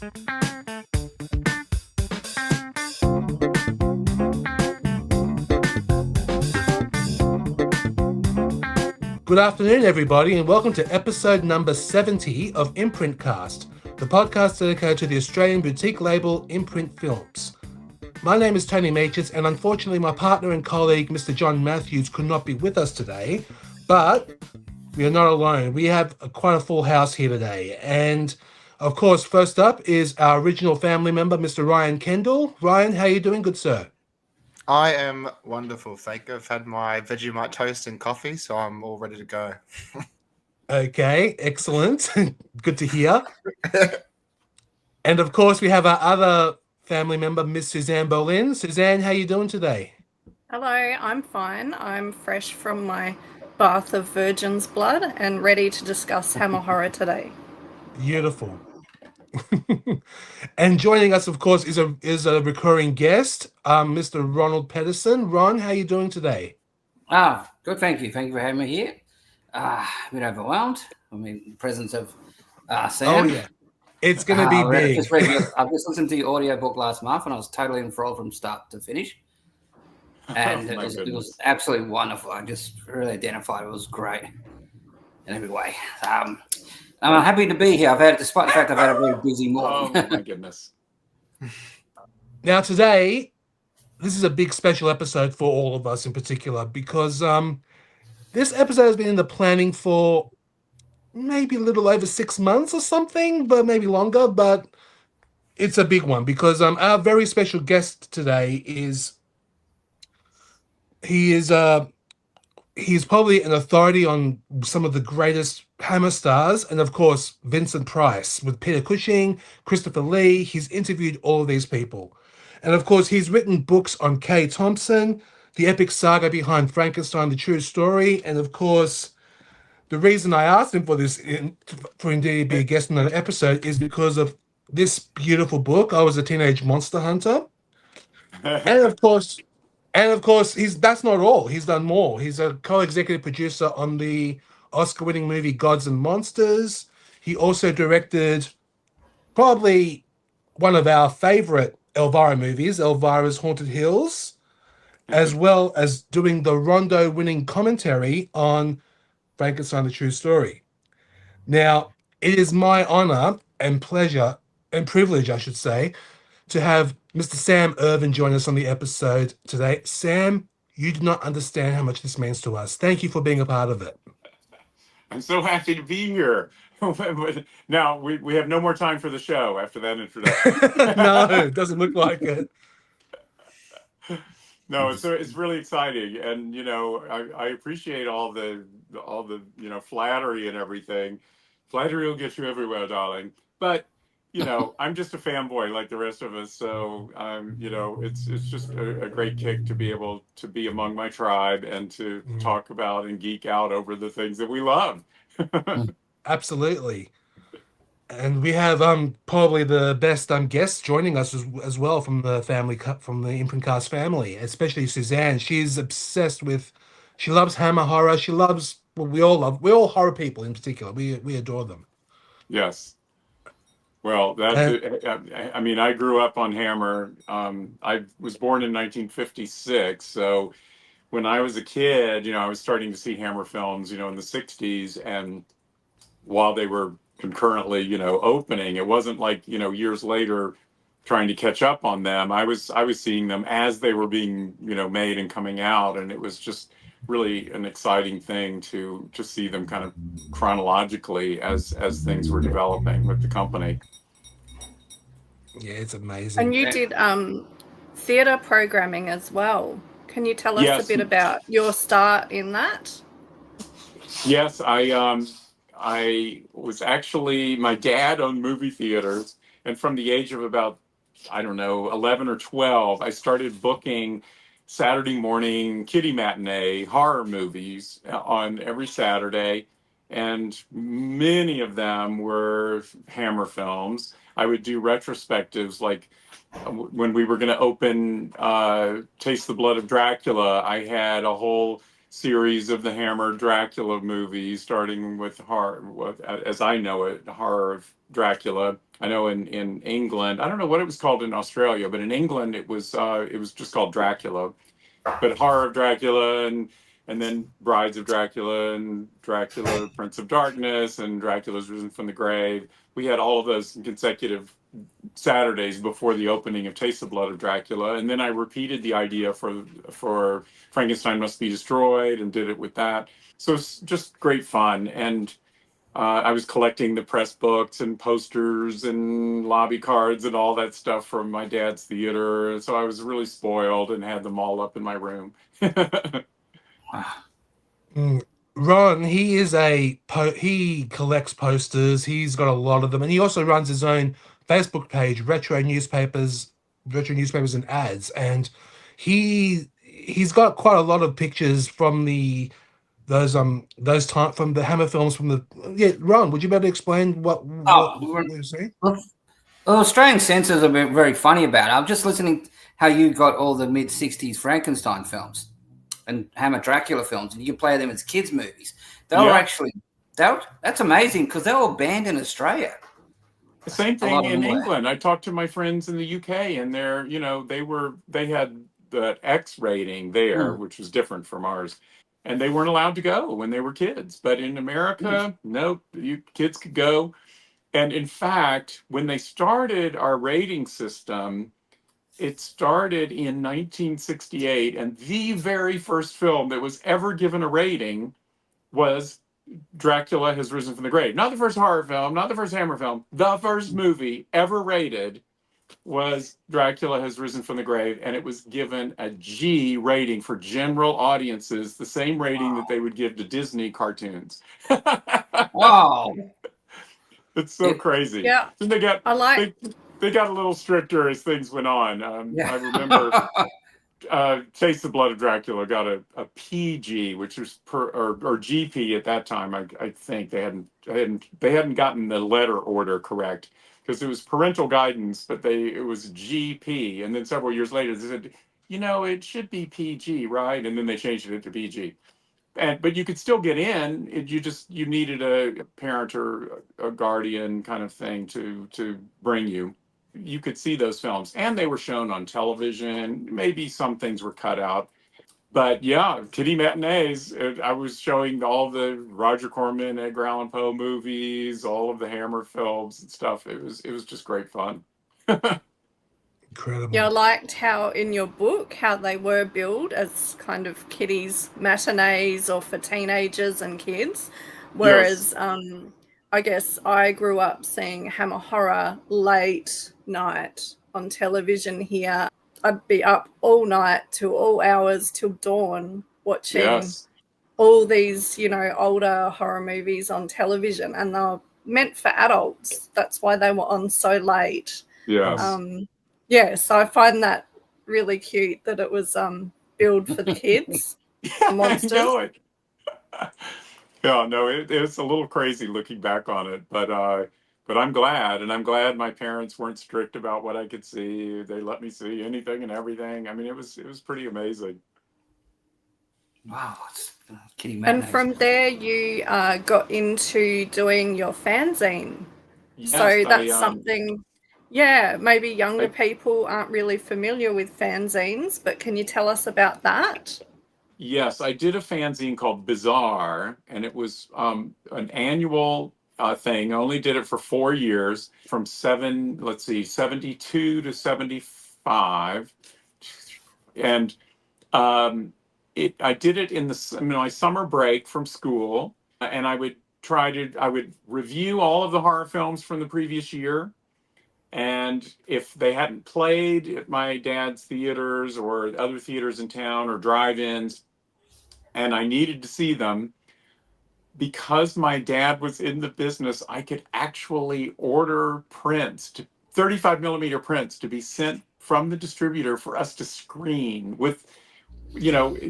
Good afternoon, everybody, and welcome to episode number 70 of Imprint Cast, the podcast dedicated to the Australian boutique label Imprint Films. My name is Tony Michas, and unfortunately my partner and colleague, Mr. John Matthews, could not be with us today, but we are not alone. We have quite a full house here today, and of course, first up is our original family member, Mr. Ryan Kendall. Ryan, how are you doing, good sir? I am wonderful, thank you. I've had my Vegemite toast and coffee, so I'm all ready to go. Okay, excellent. Good to hear. And of course, we have our other family member, Miss Suzanne Boleyn. Suzanne, how are you doing today? Hello, I'm fine. I'm fresh from my bath of virgin's blood and ready to discuss Hammer Horror today. Beautiful. And joining us, of course, is a recurring guest, Mr. Ron Pettersson. Ron, how are you doing today? Good, thank you. Thank you for having me here. A bit overwhelmed. I mean, the presence of Sam. Oh, yeah. It's going to be big. I've just listened to the audiobook last month, and I was totally enthralled from start to finish. And it was absolutely wonderful. I just really identified it was great in every way. I'm happy to be here. Despite the fact I've had a very busy morning. Oh my goodness! Now today, this is a big special episode for all of us in particular because this episode has been in the planning for maybe a little over 6 months or something, but maybe longer. But it's a big one because our very special guest today he's probably an authority on some of the greatest Hammer stars, and of course, Vincent Price with Peter Cushing, Christopher Lee. He's interviewed all of these people. And of course, he's written books on Kay Thompson, the epic saga behind Frankenstein, the true story. And of course, the reason I asked him for indeed to be a guest on an episode is because of this beautiful book, I Was a Teenage Monster Hunter. And of course, that's not all. He's done more. He's a co-executive producer on the Oscar-winning movie Gods and Monsters. He also directed probably one of our favorite Elvira movies, Elvira's Haunted Hills, as well as doing the Rondo-winning commentary on Frankenstein, the True Story. Now, it is my honor and pleasure and privilege, I should say, to have Mr. Sam Irvin join us on the episode today. Sam, you do not understand how much this means to us. Thank you for being a part of it. I'm so happy to be here. Now, we have no more time for the show after that introduction. No, it doesn't look like it. No, it's really exciting, and I appreciate all the flattery and everything. Flattery will get you everywhere, darling. But I'm just a fanboy like the rest of us, so it's just a great kick to be able to be among my tribe and to talk about and geek out over the things that we love. Absolutely. And we have probably the best guests joining us as well from the Imprint Cast family, especially Suzanne. She's obsessed with, she loves Hammer horror. She loves, well, we're all horror people in particular. We adore them. Yes. Well, I grew up on Hammer. I was born in 1956, so when I was a kid, I was starting to see Hammer films, in the 60s, and while they were concurrently, opening, it wasn't like, years later trying to catch up on them. I was seeing them as they were being, made and coming out, and it was just really an exciting thing to see them kind of chronologically as things were developing with the company. Yeah, it's amazing. And you did theatre programming as well. Can you tell us a bit about your start in that? Yes, I was actually, my dad owned movie theaters, and from the age of about, 11 or 12, I started booking Saturday morning kiddie matinee horror movies on every Saturday, and many of them were Hammer films. I would do retrospectives, like when we were going to open Taste the Blood of Dracula, I had a whole series of the Hammer Dracula movies, starting with horror, as I know it, horror of Dracula. I know in England, I don't know what it was called in Australia, but in England it was just called Dracula. But Horror of Dracula and then Brides of Dracula and Dracula, Prince of Darkness and Dracula's Risen from the Grave. We had all of those consecutive Saturdays before the opening of Taste of Blood of Dracula, and then I repeated the idea for Frankenstein Must Be Destroyed and did it with that. So it's just great fun. And I was collecting the press books and posters and lobby cards and all that stuff from my dad's theater. So I was really spoiled and had them all up in my room. Ron, he is he collects posters. He's got a lot of them, and he also runs his own Facebook page, Retro Newspapers and Ads, and he's got quite a lot of pictures from those time from the Hammer films from the Ron, would you be able to explain what you're saying? Well, Australian censors are very funny about it. I'm just listening how you got all the mid-60s Frankenstein films and Hammer Dracula films, and you can play them as kids' movies. They were actually that's amazing because they were banned in Australia. The same thing in England. I talked to my friends in the UK, and they had the X rating there, which was different from ours. And they weren't allowed to go when they were kids. But in America, nope, kids could go. And in fact, when they started our rating system, it started in 1968. And the very first film that was ever given a rating was Dracula Has Risen from the Grave. Not the first horror film, not the first Hammer film. The first movie ever rated was Dracula Has Risen from the Grave, and it was given a G rating for general audiences, the same rating that they would give to Disney cartoons. Wow. It's so crazy. Yeah. And they got a little stricter as things went on. I remember Taste the Blood of Dracula got a PG, which was or GP at that time. I think they hadn't gotten the letter order correct, because it was parental guidance, but it was GP, and then several years later they said, it should be PG, right? And then they changed it to PG. But you could still get in. You needed a parent or a guardian kind of thing to bring you. You could see those films, and they were shown on television. Maybe some things were cut out. But yeah, kiddie matinees. I was showing all the Roger Corman, Edgar Allan Poe movies, all of the Hammer films and stuff. It was just great fun. Incredible. Yeah, I liked how in your book how they were billed as kind of kiddies matinees or for teenagers and kids, whereas I guess I grew up seeing Hammer horror late night on television here. I'd be up all night till all hours till dawn watching all these, older horror movies on television, and they were meant for adults. That's why they were on so late. Yes. So I find that really cute that it was billed for the kids. The monsters. I know it. Yeah, no, it's a little crazy looking back on it, but I'm glad, and I'm glad my parents weren't strict about what I could see. They let me see anything and everything. I mean, it was pretty amazing. Wow. And from there, you got into doing your fanzine. Yes, so that's something, maybe younger people aren't really familiar with fanzines, but can you tell us about that? Yes, I did a fanzine called Bizarre, and it was an annual thing. I only did it for 4 years, from 72 to 75. And I did it in my summer break from school, and I would review all of the horror films from the previous year. And if they hadn't played at my dad's theaters or other theaters in town or drive-ins, and I needed to see them, because my dad was in the business, I could actually order prints, 35 millimeter prints, to be sent from the distributor for us to screen with,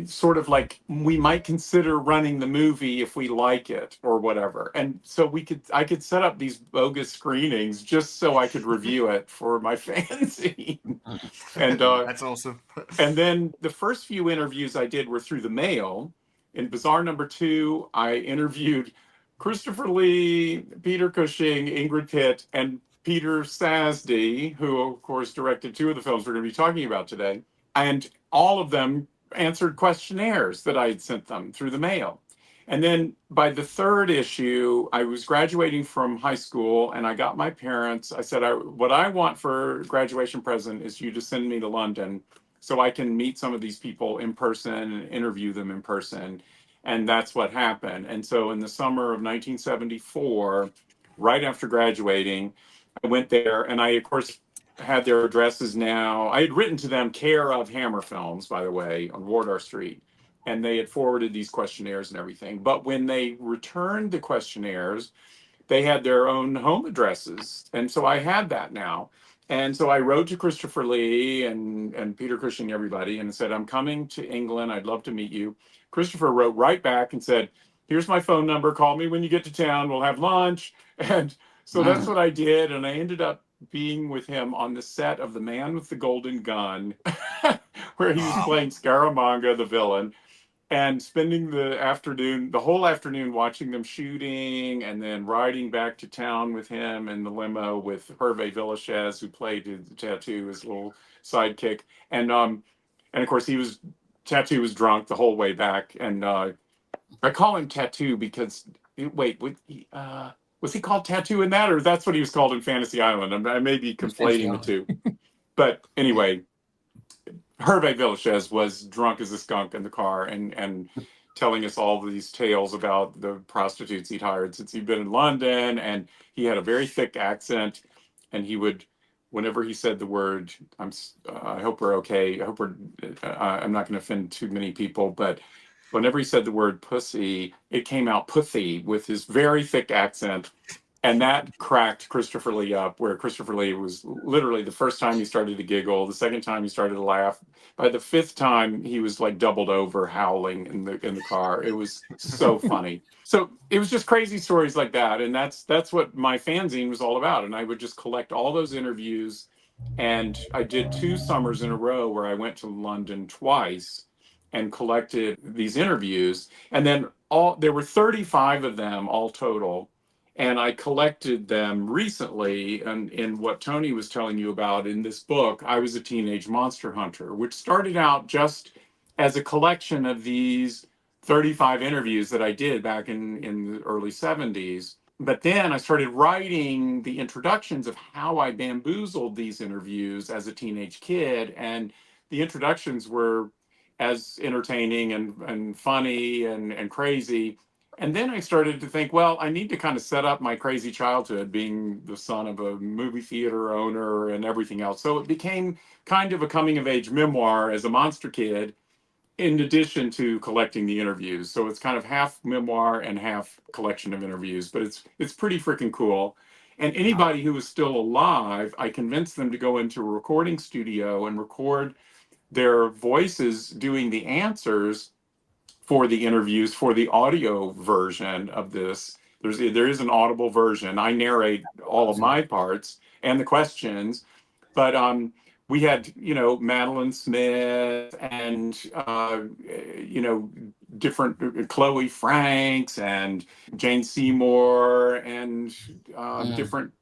sort of like we might consider running the movie if we like it or whatever. And so I could set up these bogus screenings just so I could review it for my fanzine. And that's awesome. And then the first few interviews I did were through the mail. In Bizarre number 2, I interviewed Christopher Lee, Peter Cushing, Ingrid Pitt, and Peter Sasdy, who of course directed 2 of the films we're going to be talking about today. And all of them answered questionnaires that I had sent them through the mail. And then by the 3rd issue, I was graduating from high school, and I got my parents. I said, what I want for graduation present is you to send me to London so I can meet some of these people in person and interview them in person. And that's what happened. And so in the summer of 1974, right after graduating, I went there, and I, of course, had their addresses now. I had written to them, care of Hammer Films, by the way, on Wardour Street. And they had forwarded these questionnaires and everything. But when they returned the questionnaires, they had their own home addresses. And so I had that now. And so I wrote to Christopher Lee and Peter Cushing, everybody, and said, I'm coming to England. I'd love to meet you. Christopher wrote right back and said, here's my phone number. Call me when you get to town. We'll have lunch. And so that's what I did. And I ended up being with him on the set of The Man with the Golden Gun, where he was playing Scaramanga, the villain, and spending the whole afternoon watching them shooting, and then riding back to town with him in the limo with Hervé Villechaize, who played the Tattoo, his little sidekick. And of course Tattoo was drunk the whole way back. And I call him Tattoo because, was he called Tattoo in that, or that's what he was called in Fantasy Island? I may be conflating the two. But anyway, Hervé Villechaize was drunk as a skunk in the car and telling us all these tales about the prostitutes he'd hired since he'd been in London. And he had a very thick accent, and he would, whenever he said the word, I hope we're okay. I hope I'm not going to offend too many people, but whenever he said the word pussy, it came out puthy with his very thick accent. And that cracked Christopher Lee up, where Christopher Lee was literally, the first time he started to giggle, the second time he started to laugh. By the 5th time, he was like doubled over, howling in the car. It was so funny. So it was just crazy stories like that. And that's what my fanzine was all about. And I would just collect all those interviews. And I did 2 summers in a row where I went to London twice and collected these interviews. And then there were 35 of them all total. And I collected them recently, and in what Tony was telling you about in this book, I Was a Teenage Monster Hunter, which started out just as a collection of these 35 interviews that I did back in the early 70s. But then I started writing the introductions of how I bamboozled these interviews as a teenage kid. And the introductions were as entertaining and funny and crazy. And then I started to think, well, I need to kind of set up my crazy childhood, being the son of a movie theater owner and everything else. So it became kind of a coming of age memoir as a monster kid, in addition to collecting the interviews. So it's kind of half memoir and half collection of interviews, but it's pretty freaking cool. And anybody who is still alive, I convinced them to go into a recording studio and record their voices doing the answers for the interviews, for the audio version of this. There is an audible version. I narrate all of my parts and the questions, but we had, Madeline Smith and, different Chloe Franks and Jane Seymour and different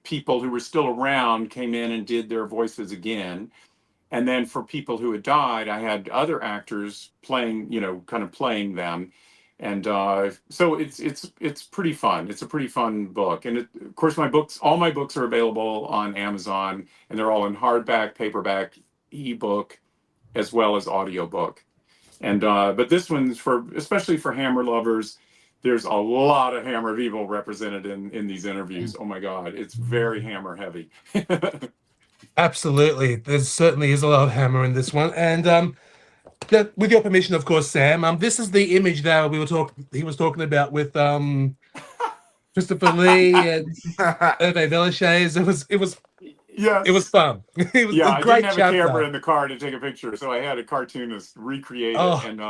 people who were still around came in and did their voices again. And then for people who had died, I had other actors playing, kind of playing them. And so it's pretty fun. It's a pretty fun book. And of course, all my books are available on Amazon, and they're all in hardback, paperback, ebook, as well as audiobook. And but this one's especially for Hammer lovers. There's a lot of Hammer people represented in these interviews. Oh my God, it's very Hammer heavy. Absolutely. There certainly is a lot of Hammer in this one. And with your permission, of course, Sam, this is the image that he was talking about with Christopher Lee and Hervé Villechaize. It was fun. It was a great I didn't have a camera in the car to take a picture, so I had a cartoonist recreate it, and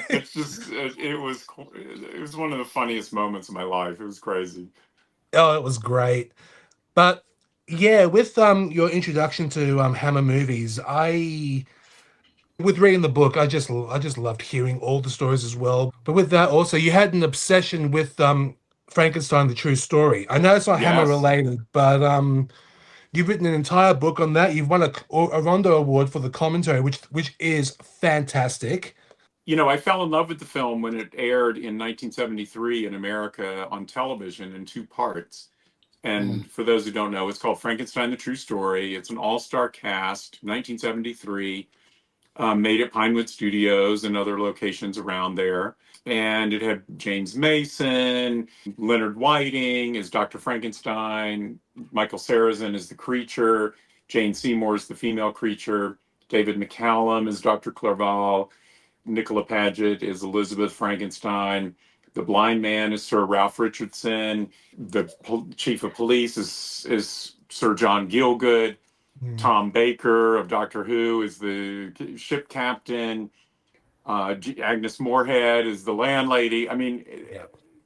it's just it was one of the funniest moments of my life. It was crazy. Oh, it was great. But yeah, with your introduction to Hammer movies, With reading the book, I just loved hearing all the stories as well. But with that, also, you had an obsession with Frankenstein: The True Story. I know it's not Hammer Yes. related, but you've written an entire book on that. You've won a Rondo Award for the commentary, which is fantastic. You know, I fell in love with the film when it aired in 1973 in America on television in 2 parts. And for those who don't know, it's called Frankenstein: The True Story. It's an all-star cast, 1973. Made at Pinewood Studios and other locations around there. And it had James Mason, Leonard Whiting as Dr. Frankenstein, Michael Sarrazin as the creature, Jane Seymour as the female creature, David McCallum as Dr. Clerval, Nicola Paget is Elizabeth Frankenstein, the blind man is Sir Ralph Richardson, the chief of police is Sir John Gielgud, Tom Baker of Doctor Who is the ship captain. Agnes Moorehead is the landlady. I mean,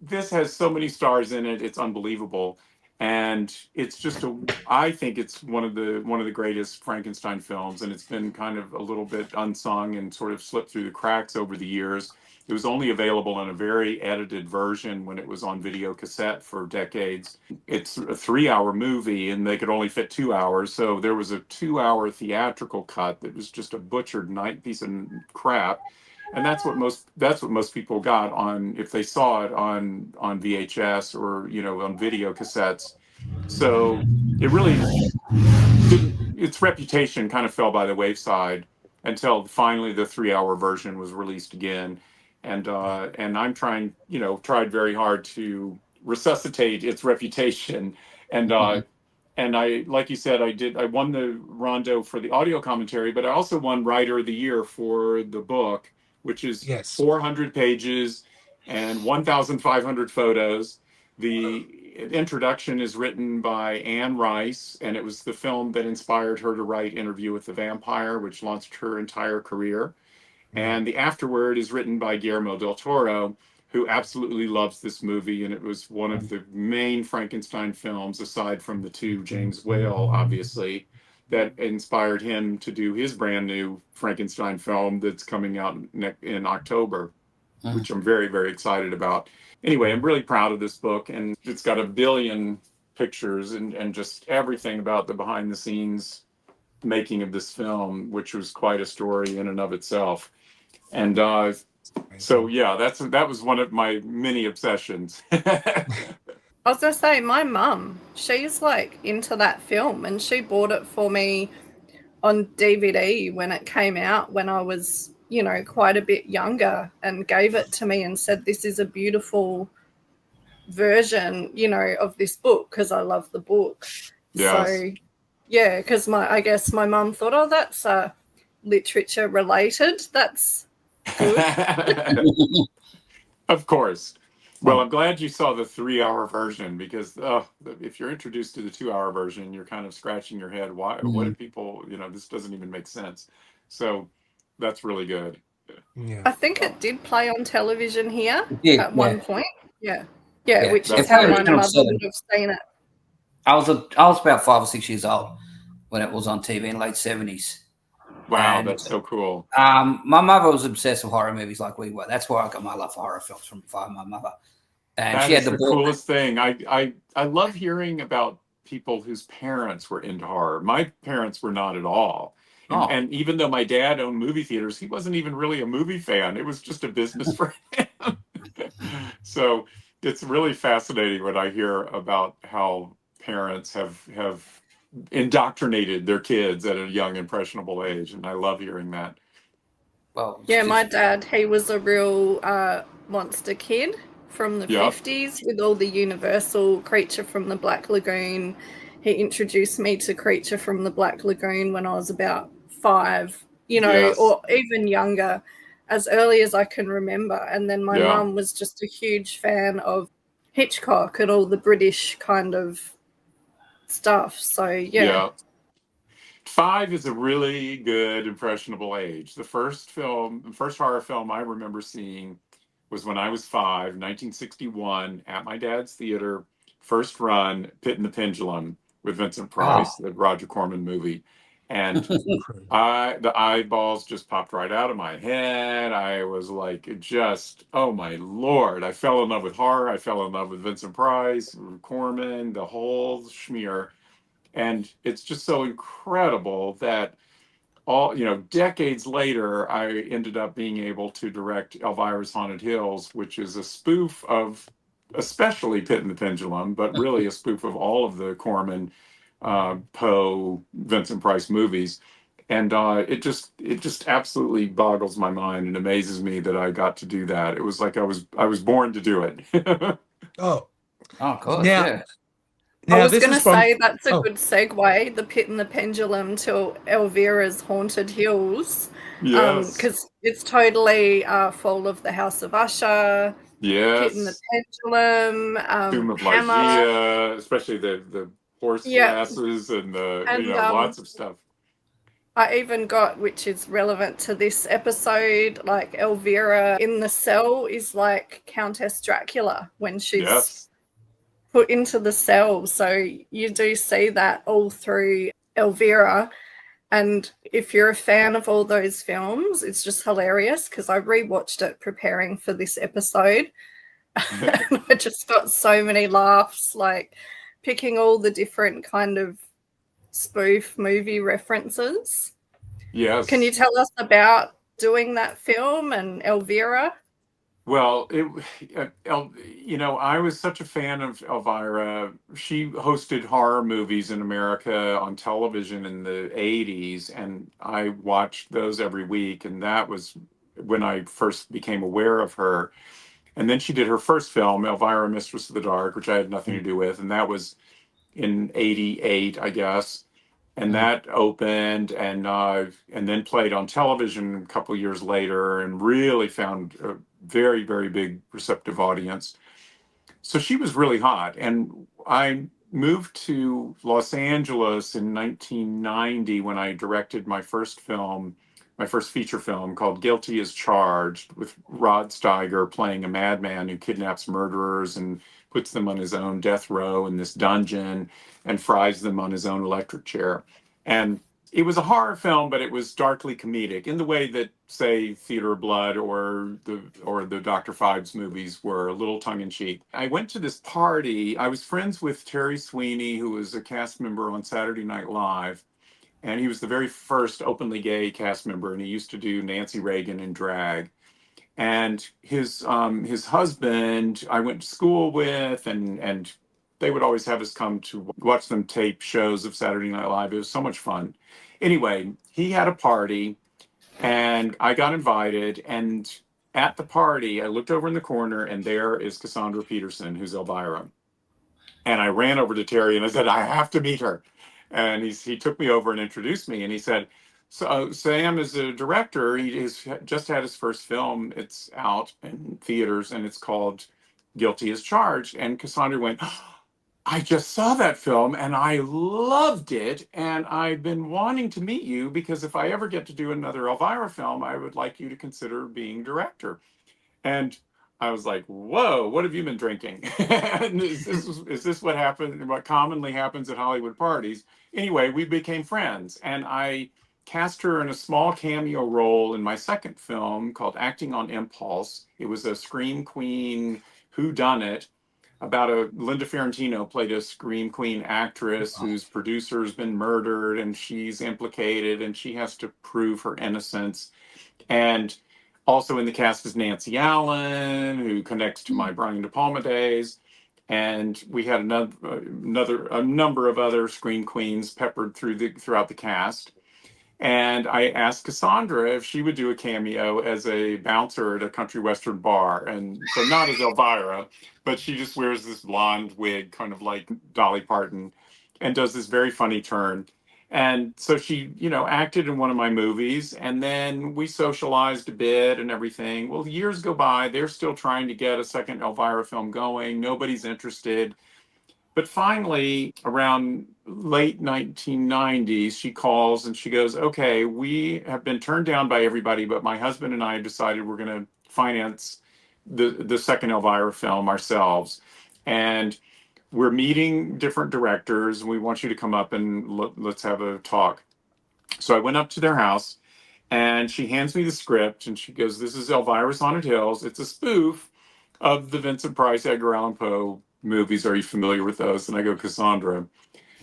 this has so many stars in it. It's unbelievable, and it's just I think it's one of the greatest Frankenstein films, and it's been kind of a little bit unsung and sort of slipped through the cracks over the years. It was only available in a very edited version when it was on video cassette for decades. It's a 3-hour movie and they could only fit 2 hours. So there was a 2-hour theatrical cut that was just a butchered piece of crap. And that's what most people got on, if they saw it on VHS or, you know, on video cassettes. So it really its reputation kind of fell by the wayside until finally the 3-hour version was released again. And I'm tried very hard to resuscitate its reputation. And I, like you said, I won the Rondo for the audio commentary, but I also won Writer of the Year for the book, which is 400 pages and 1,500 photos. The introduction is written by Anne Rice, and it was the film that inspired her to write Interview with the Vampire, which launched her entire career. And the afterword is written by Guillermo del Toro, who absolutely loves this movie. And it was one of the main Frankenstein films, aside from the 2 James Whale, obviously, that inspired him to do his brand new Frankenstein film that's coming out in October, which I'm very, very excited about. Anyway, I'm really proud of this book, and it's got 1 billion pictures and just everything about the behind the scenes making of this film, which was quite a story in and of itself. And so, yeah, that was one of my many obsessions. I was gonna say, my mum, she's like into that film, and she bought it for me on DVD when it came out when I was, you know, quite a bit younger, and gave it to me and said, this is a beautiful version, you know, of this book, because I love the book. Yes. So yeah, because I guess my mum thought, oh, that's literature related. That's good. Of course. Well, I'm glad you saw the 3-hour version, because if you're introduced to the 2-hour version, you're kind of scratching your head. Why? What do people? You know, this doesn't even make sense. So that's really good. Yeah. I think it did play on television here at one point. Yeah, which That's is how great. my mother would have seen it. I was about 5 or 6 years old when it was on TV in the late 70s. Wow, And, that's so cool. My mother was obsessed with horror movies like we were. That's where I got my love for horror films from my mother. And That she had is the book. coolest thing. I love hearing about people whose parents were into horror. My parents were not at all. And even though my dad owned movie theaters, he wasn't even really a movie fan. It was just a business for him. So it's really fascinating when I hear about how parents have indoctrinated their kids at a young, impressionable age. And I love hearing that. Well, yeah, my dad, he was a real monster kid from the 50s with all the Universal Creature from the Black Lagoon. He introduced me to Creature from the Black Lagoon when I was about 5, you know, or even younger, as early as I can remember. And then my mum was just a huge fan of Hitchcock and all the British kind of stuff. So, yeah. 5 is a really good impressionable age. The first horror film I remember seeing was when I was 5, 1961, at my dad's theater. First run, Pit and the Pendulum with Vincent Price, the Roger Corman movie. And the eyeballs just popped right out of my head. I was like, just, oh my Lord. I fell in love with horror. I fell in love with Vincent Price, Corman, the whole schmear. And it's just so incredible that decades later, I ended up being able to direct Elvira's Haunted Hills, which is a spoof of especially Pit and the Pendulum, but really a spoof of all of the Corman, Poe, Vincent Price movies. And it just absolutely boggles my mind and amazes me that I got to do that. It was like I was born to do it. Oh, of course, now, yeah. I now was this going to is from. say that's a Oh, good segue, the Pit and the Pendulum to Elvira's Haunted Hills, Yes. because it's totally Fall of the House of Usher, Pit and the Yes. Tomb Pendulum, of Hammer. Lygia, especially the horse Yeah, glasses and and lots of stuff. I even got, which is relevant to this episode, like Elvira in the cell is like Countess Dracula when she's Yes. put into the cell. So you do see that all through Elvira. And if you're a fan of all those films, it's just hilarious because I rewatched it preparing for this episode. And I just got so many laughs, like picking all the different kind of spoof movie references. Yes. Can you tell us about doing that film and Elvira? Well, I was such a fan of Elvira. She hosted horror movies in America on television in the 80s, and I watched those every week. And that was when I first became aware of her. And then she did her first film, Elvira, Mistress of the Dark, which I had nothing to do with. And that was in 88, I guess. And that opened and then played on television a couple years later and really found a very, very big receptive audience. So she was really hot. And I moved to Los Angeles in 1990 when I directed my first feature film called Guilty as Charged, with Rod Steiger playing a madman who kidnaps murderers and puts them on his own death row in this dungeon and fries them on his own electric chair. And it was a horror film, but it was darkly comedic in the way that, say, Theater of Blood or the Dr. Phibes movies were, a little tongue in cheek. I went to this party. I was friends with Terry Sweeney, who was a cast member on Saturday Night Live, and he was the very first openly gay cast member, and he used to do Nancy Reagan in drag. And his husband I went to school with, and they would always have us come to watch them tape shows of Saturday Night Live. It was so much fun. Anyway, he had a party, and I got invited. And at the party, I looked over in the corner, and there is Cassandra Peterson, who's Elvira. And I ran over to Terry and I said, I have to meet her. And he took me over and introduced me. And he said, so Sam is a director. He has just had his first film. It's out in theaters and it's called Guilty as Charged. And Cassandra went, I just saw that film and I loved it. And I've been wanting to meet you because if I ever get to do another Elvira film, I would like you to consider being director. And I was like, whoa, what have you been drinking? And is this what happened, what commonly happens at Hollywood parties? Anyway, we became friends, and I cast her in a small cameo role in my second film called Acting on Impulse. It was a Scream Queen whodunit about Linda Fiorentino played a Scream Queen actress whose producer has been murdered, and she's implicated, and she has to prove her innocence. And also in the cast is Nancy Allen, who connects to my Brian De Palma days. And we had a number of other Scream Queens peppered throughout the cast. And I asked Cassandra if she would do a cameo as a bouncer at a country western bar. And so not as Elvira, but she just wears this blonde wig, kind of like Dolly Parton, and does this very funny turn. And so she, acted in one of my movies, and then we socialized a bit and everything. Well, years go by. They're still trying to get a second Elvira film going. Nobody's interested. But finally, around late 1990s, she calls and she goes, okay, we have been turned down by everybody, but my husband and I decided we're going to finance the second Elvira film ourselves. And we're meeting different directors. We want you to come up and let's have a talk. So I went up to their house, and she hands me the script, and she goes, "This is Elvira's Haunted Hills. It's a spoof of the Vincent Price, Edgar Allan Poe movies. Are you familiar with those?" And I go, "Cassandra,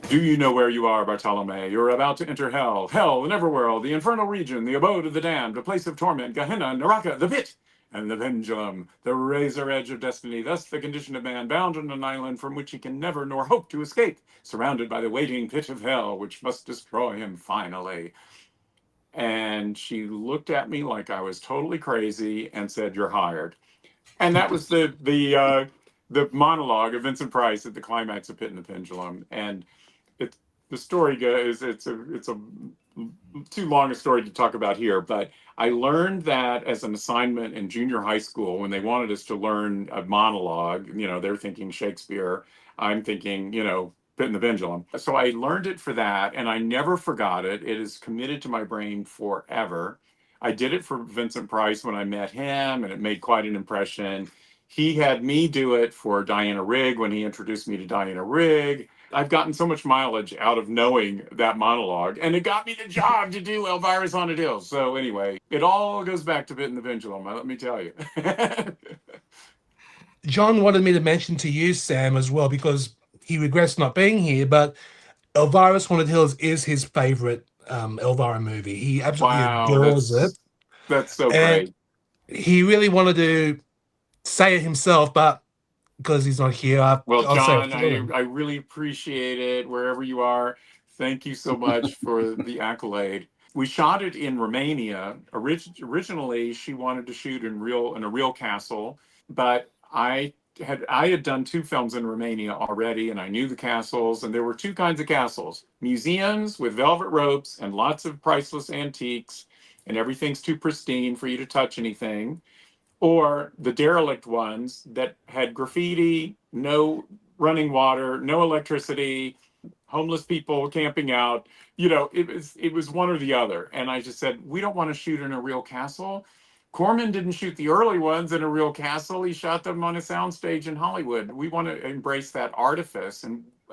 do you know where you are, Bartolome? You're about to enter hell, the neverworld, the infernal region, the abode of the damned, a place of torment, Gehenna, Naraka, the pit, and the pendulum, the razor edge of destiny. Thus the condition of man, bound on an island from which he can never nor hope to escape, surrounded by the waiting pit of hell, which must destroy him finally." And she looked at me like I was totally crazy and said, "You're hired." And that was the monologue of Vincent Price at the climax of Pit and the Pendulum. And it, the story goes, it's a too long a story to talk about here, but I learned that as an assignment in junior high school when they wanted us to learn a monologue. They're thinking Shakespeare, I'm thinking, Pit and the Pendulum. So I learned it for that, and I never forgot it. It is committed to my brain forever. I did it for Vincent Price when I met him, and it made quite an impression. He had me do it for Diana Rigg when he introduced me to Diana Rigg. I've gotten so much mileage out of knowing that monologue, and it got me the job to do Elvira's Haunted Hills. So anyway, it all goes back to Pit and the Pendulum, let me tell you. John wanted me to mention to you, Sam, as well, because he regrets not being here, but Elvira's Haunted Hills is his favorite Elvira movie. He absolutely adores it. That's so and great. He really wanted to say it himself, but because he's not here, well, I'll John, say I really appreciate it wherever you are. Thank you so much for the accolade. We shot it in Romania. Originally, she wanted to shoot in a real castle, but I had done 2 films in Romania already, and I knew the castles, and there were 2 kinds of castles: museums with velvet ropes and lots of priceless antiques, and everything's too pristine for you to touch anything, or the derelict ones that had graffiti, no running water, no electricity, homeless people camping out. It was one or the other. And I just said, we don't want to shoot in a real castle. Corman didn't shoot the early ones in a real castle. He shot them on a soundstage in Hollywood. We want to embrace that artifice.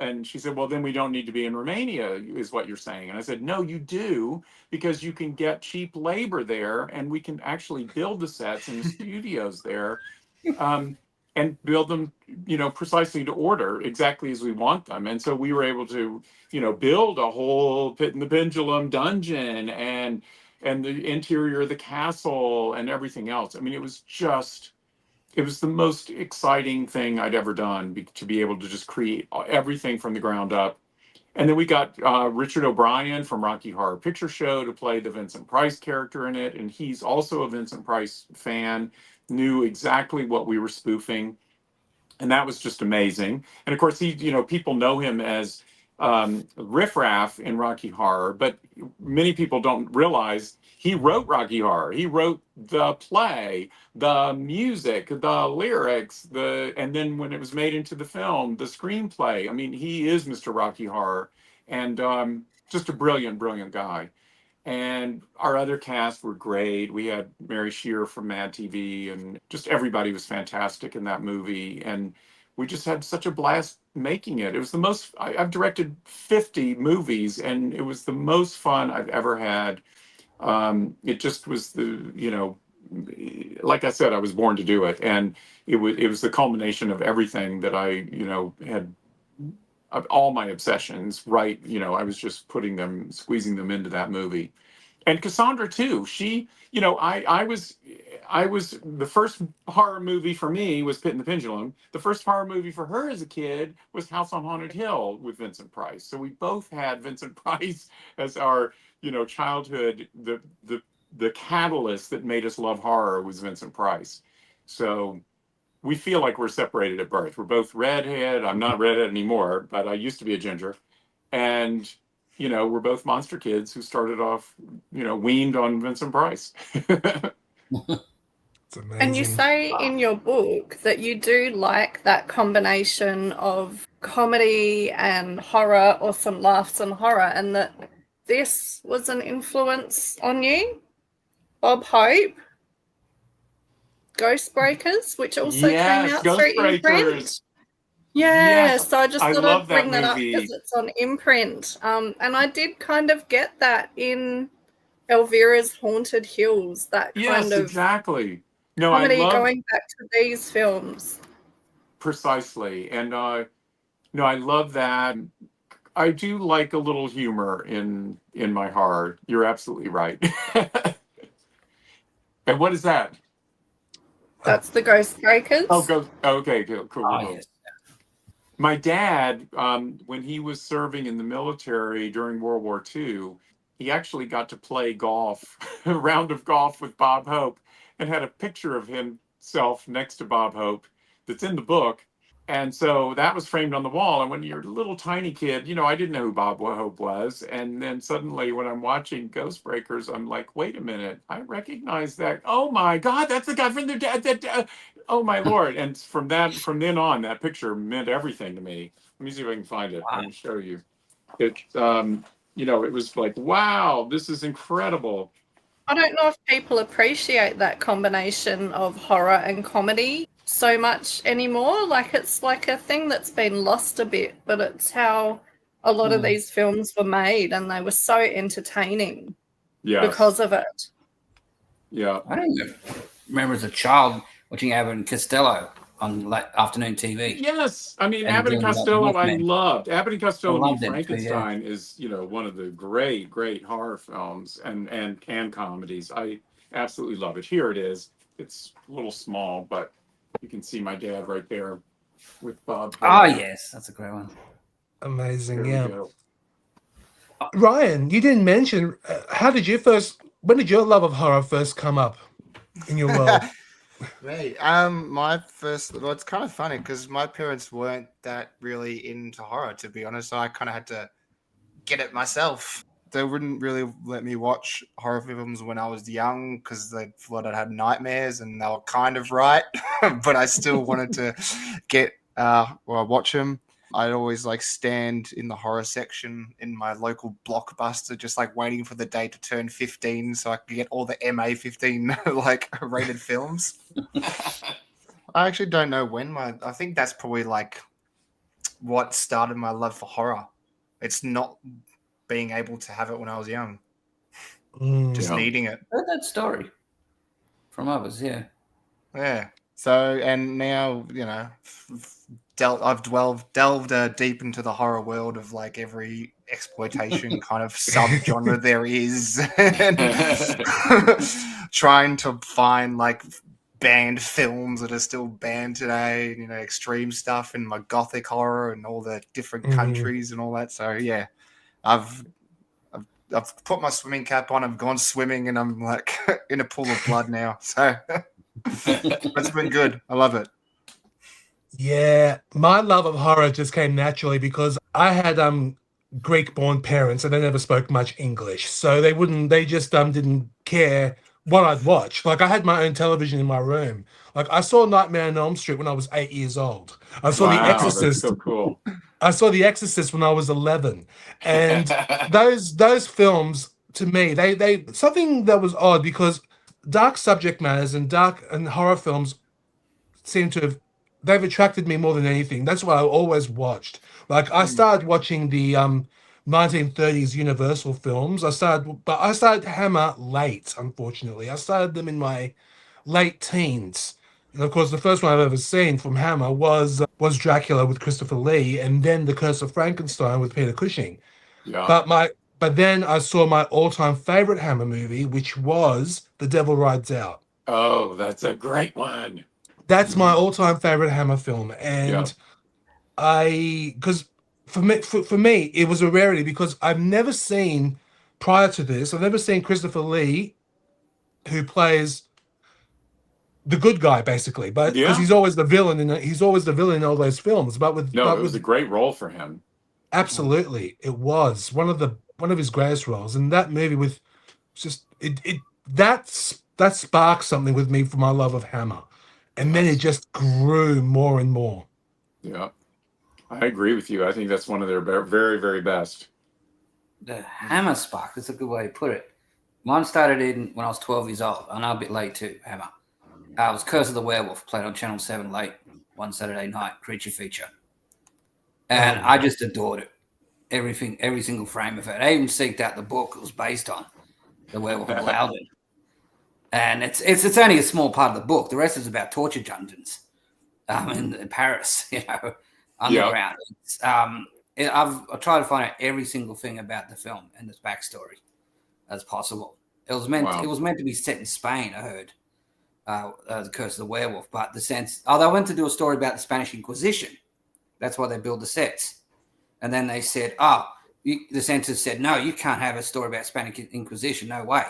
And she said, well, then we don't need to be in Romania, is what you're saying. And I said, no, you do, because you can get cheap labor there, and we can actually build the sets in the studios there, and build them, precisely to order, exactly as we want them. And so we were able to, build a whole Pit and the Pendulum dungeon and the interior of the castle and everything else. I mean, it was the most exciting thing I'd ever done, to be able to just create everything from the ground up. And then we got Richard O'Brien from Rocky Horror Picture Show to play the Vincent Price character in it. And he's also a Vincent Price fan, knew exactly what we were spoofing. And that was just amazing. And of course, people know him as Riff Raff in Rocky Horror, but many people don't realize he wrote Rocky Horror. He wrote the play, the music, the lyrics, and then when it was made into the film, the screenplay. I mean, he is Mr. Rocky Horror, and just a brilliant, brilliant guy. And our other cast were great. We had Mary Shear from Mad TV, and just everybody was fantastic in that movie. And we just had such a blast making it. It was the most, I've directed 50 movies, and it was the most fun I've ever had. It just was like I said, I was born to do it. And it was the culmination of everything that I, had, of all my obsessions, right? I was just squeezing them into that movie. And Cassandra too. She, I was the first horror movie for me was Pit and the Pendulum. The first horror movie for her as a kid was House on Haunted Hill with Vincent Price. So we both had Vincent Price as our, childhood. The catalyst that made us love horror was Vincent Price. So we feel like we're separated at birth. We're both redhead. I'm not redhead anymore, but I used to be a ginger. And, we're both monster kids who started off, weaned on Vincent Price. It's amazing. And you say in your book that you do like that combination of comedy and horror, or some laughs and horror, and that this was an influence on you. Bob Hope, Ghostbreakers, which also came out through Imprint. Yeah, so I just I thought love I'd bring that that up movie. because it's on Imprint. And I did kind of get that in Elvira's Haunted Hills, that kind of exactly. No, I comedy love going back to these films. precisely. And no, I love that. I do like a little humor in my horror. You're absolutely right. And what is that? That's the Ghost Breakers. Oh, okay, cool. Oh, yes. My dad, when he was serving in the military during World War II, he actually got to play golf, a round of golf with Bob Hope, and had a picture of himself next to Bob Hope that's in the book. And so that was framed on the wall. And when you're a little tiny kid, you know, I didn't know who Bob Hope was. And then suddenly when I'm watching Ghostbreakers, I'm like, wait a minute, I recognize that. Oh my God, that's the guy from the oh my Lord. And from then on, that picture meant everything to me. Let me see if I can find it. Let me show you. It, you know, it was like, wow, this is incredible. I don't know if people appreciate that combination of horror and comedy so much anymore. Like, it's like a thing that's been lost a bit, but it's how a lot of these films were made, and they were so entertaining because of it. Yeah. I don't even remember as a child watching Abbott and Costello on late afternoon TV. Yes, I mean Abbott and Costello. I loved Abbott and Costello. Meet Frankenstein is, you know, one of the great horror films and comedies. I absolutely love it. Here it is. It's a little small, but you can see my dad right there with Bob. Oh yes, that's a great one. Amazing, yeah. Ryan, you didn't mention when did your love of horror first come up in your world? Me, my first. Well, it's kind of funny because my parents weren't that really into horror, to be honest. So I kind of had to get it myself. They wouldn't really let me watch horror films when I was young because they thought I'd had nightmares, and they were kind of right. But I still wanted to watch them. I'd always stand in the horror section in my local Blockbuster, just waiting for the day to turn 15 so I could get all the MA-15 rated films. I actually don't know when I think that's probably what started my love for horror. It's not being able to have it when I was young. Just needing it. I heard that story from others, yeah. Yeah. So, and now, you know, I've delved deep into the horror world of every exploitation kind of subgenre there is, and trying to find banned films that are still banned today. You know, extreme stuff and my gothic horror and all the different countries and all that. So yeah, I've put my swimming cap on. I've gone swimming and I'm in a pool of blood now. So it's been good. I love it. Yeah, my love of horror just came naturally because I had Greek-born parents and they never spoke much English, so they just didn't care what I'd watch. I had my own television in my room. I saw Nightmare on Elm Street when I was 8 years old. I saw The Exorcist. That's so cool. I saw The Exorcist when I was 11, and those films to me they something that was odd because dark subject matters and horror films seem to have they've attracted me more than anything. That's why I always watched. I started watching the 1930s Universal films. I started Hammer late, unfortunately. I started them in my late teens. And of course, the first one I've ever seen from Hammer was Dracula with Christopher Lee, and then The Curse of Frankenstein with Peter Cushing. Yeah. But then I saw my all-time favorite Hammer movie, which was The Devil Rides Out. Oh, that's a great one. That's my all-time favorite Hammer film, and because for me it was a rarity because I've never seen prior to this. I've never seen Christopher Lee, who plays the good guy basically, but because he's always the villain in all those films. But it was a great role for him. Absolutely, it was one of his greatest roles, and that movie with just that sparked something with me for my love of Hammer. And then it just grew more and more. Yeah, I agree with you. I think that's one of their very, very best. The Hammer spark, that's a good way to put it. Mine started when I was 12 years old. I know a bit late too, Hammer. It was Curse of the Werewolf, played on Channel 7 late one Saturday night, creature feature. And I just adored it. Everything, every single frame of it. I even seeked out the book it was based on, The Werewolf of Loudon. And it's only a small part of the book. The rest is about torture dungeons in Paris, you know, underground. Yep. I've tried to find out every single thing about the film and its backstory as possible. It was meant to be set in Spain, I heard, The Curse of the Werewolf, but they went to do a story about the Spanish Inquisition. That's why they built the sets. And then they said, the censors said, no, you can't have a story about Spanish Inquisition, no way.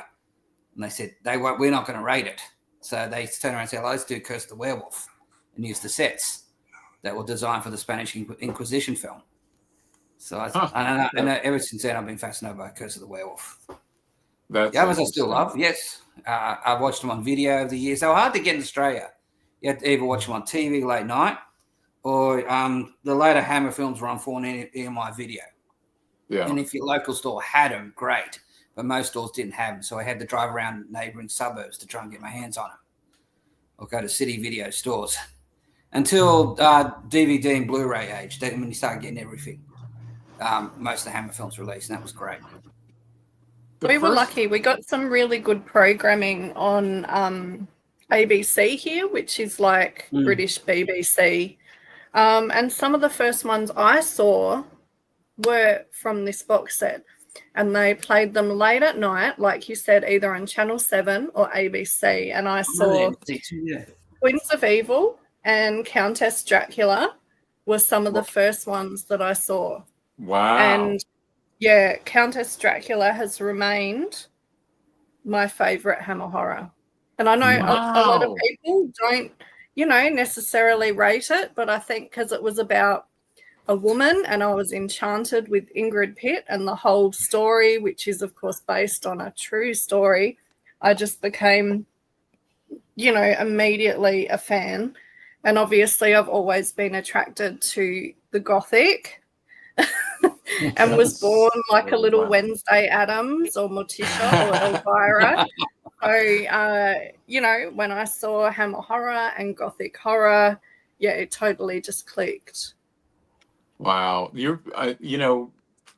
And they said, we're not going to rate it. So they turned around and said, let's do Curse of the Werewolf and use the sets that were designed for the Spanish Inquisition film. So and ever since then, I've been fascinated by Curse of the Werewolf. The others I still love, yes. I've watched them on video over the years. They were hard to get in Australia. You had to either watch them on TV late night, or the later Hammer films were on 4 EMI video. Yeah. And if your local store had them, great. But most stores didn't have them. So I had to drive around neighbouring suburbs to try and get my hands on them. Or go to city video stores. Until DVD and Blu-ray age, when you started getting everything. Most of the Hammer films released, and that was great. We were lucky. We got some really good programming on ABC here, which is like British BBC. And some of the first ones I saw were from this box set, and they played them late at night, like you said, either on Channel 7 or ABC. And I saw Queens of Evil and Countess Dracula were some of the first ones that I saw. Wow. And yeah, Countess Dracula has remained my favourite Hammer horror. And I know a lot of people don't, necessarily rate it, but I think because it was about a woman and I was enchanted with Ingrid Pitt and the whole story, which is, of course, based on a true story, I just became, immediately a fan. And obviously I've always been attracted to the Gothic and was born like a little Wednesday Addams or Morticia or Elvira. So, when I saw Hammer horror and Gothic horror, it totally just clicked. Wow.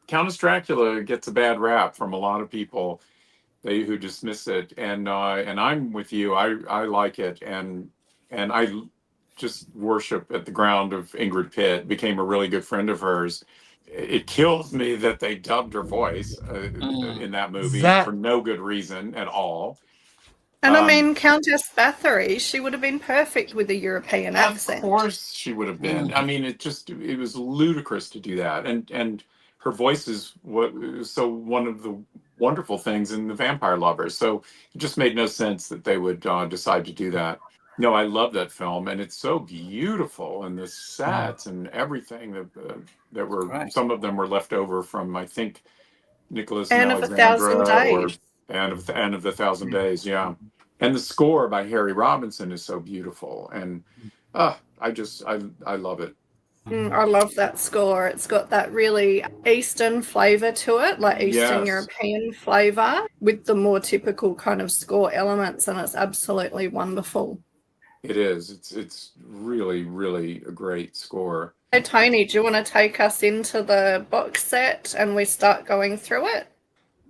Countess Dracula gets a bad rap from a lot of people who dismiss it. And I'm with you. I like it. And I just worship at the ground of Ingrid Pitt, became a really good friend of hers. It kills me that they dubbed her voice in that movie for no good reason at all. And I mean, Countess Bathory, she would have been perfect with a European accent. Of course she would have been. I mean, it was ludicrous to do that. And her voice is one of the wonderful things in The Vampire Lovers. So it just made no sense that they would decide to do that. No, I love that film, and it's so beautiful, and the sets and everything that were some of them were left over from, I think, Nicholas and Alexandra or Anne of the Thousand Days, yeah. And the score by Harry Robinson is so beautiful, and I love it. I love that score. It's got that really Eastern flavour to it, like Eastern European flavour, with the more typical kind of score elements, and it's absolutely wonderful. It is. It's really, really a great score. Hey, Tony, do you want to take us into the box set and we start going through it?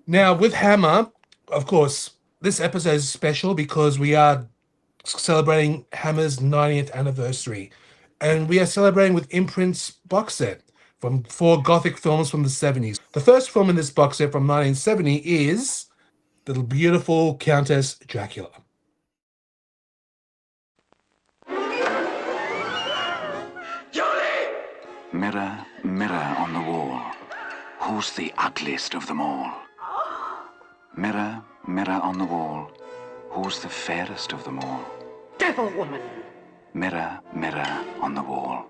Now, with Hammer, of course, this episode is special because we are celebrating Hammer's 90th anniversary. And we are celebrating with Imprint's box set from 4 Gothic films from the 70s. The first film in this box set from 1970 is the beautiful Countess Dracula. Mirror, mirror on the wall, who's the ugliest of them all? Mirror, mirror on the wall, who's the fairest of them all? Devil woman! Mirror, mirror on the wall,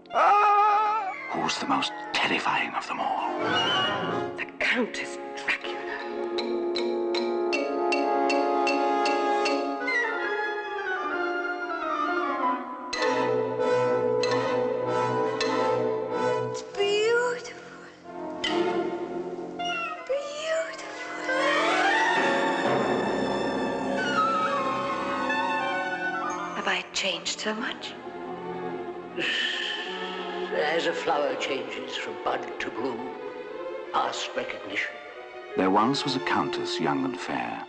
who's the most terrifying of them all? The Countess Dracula. Changed so much? as a flower changes from bud to bloom, past recognition. There once was a countess young and fair,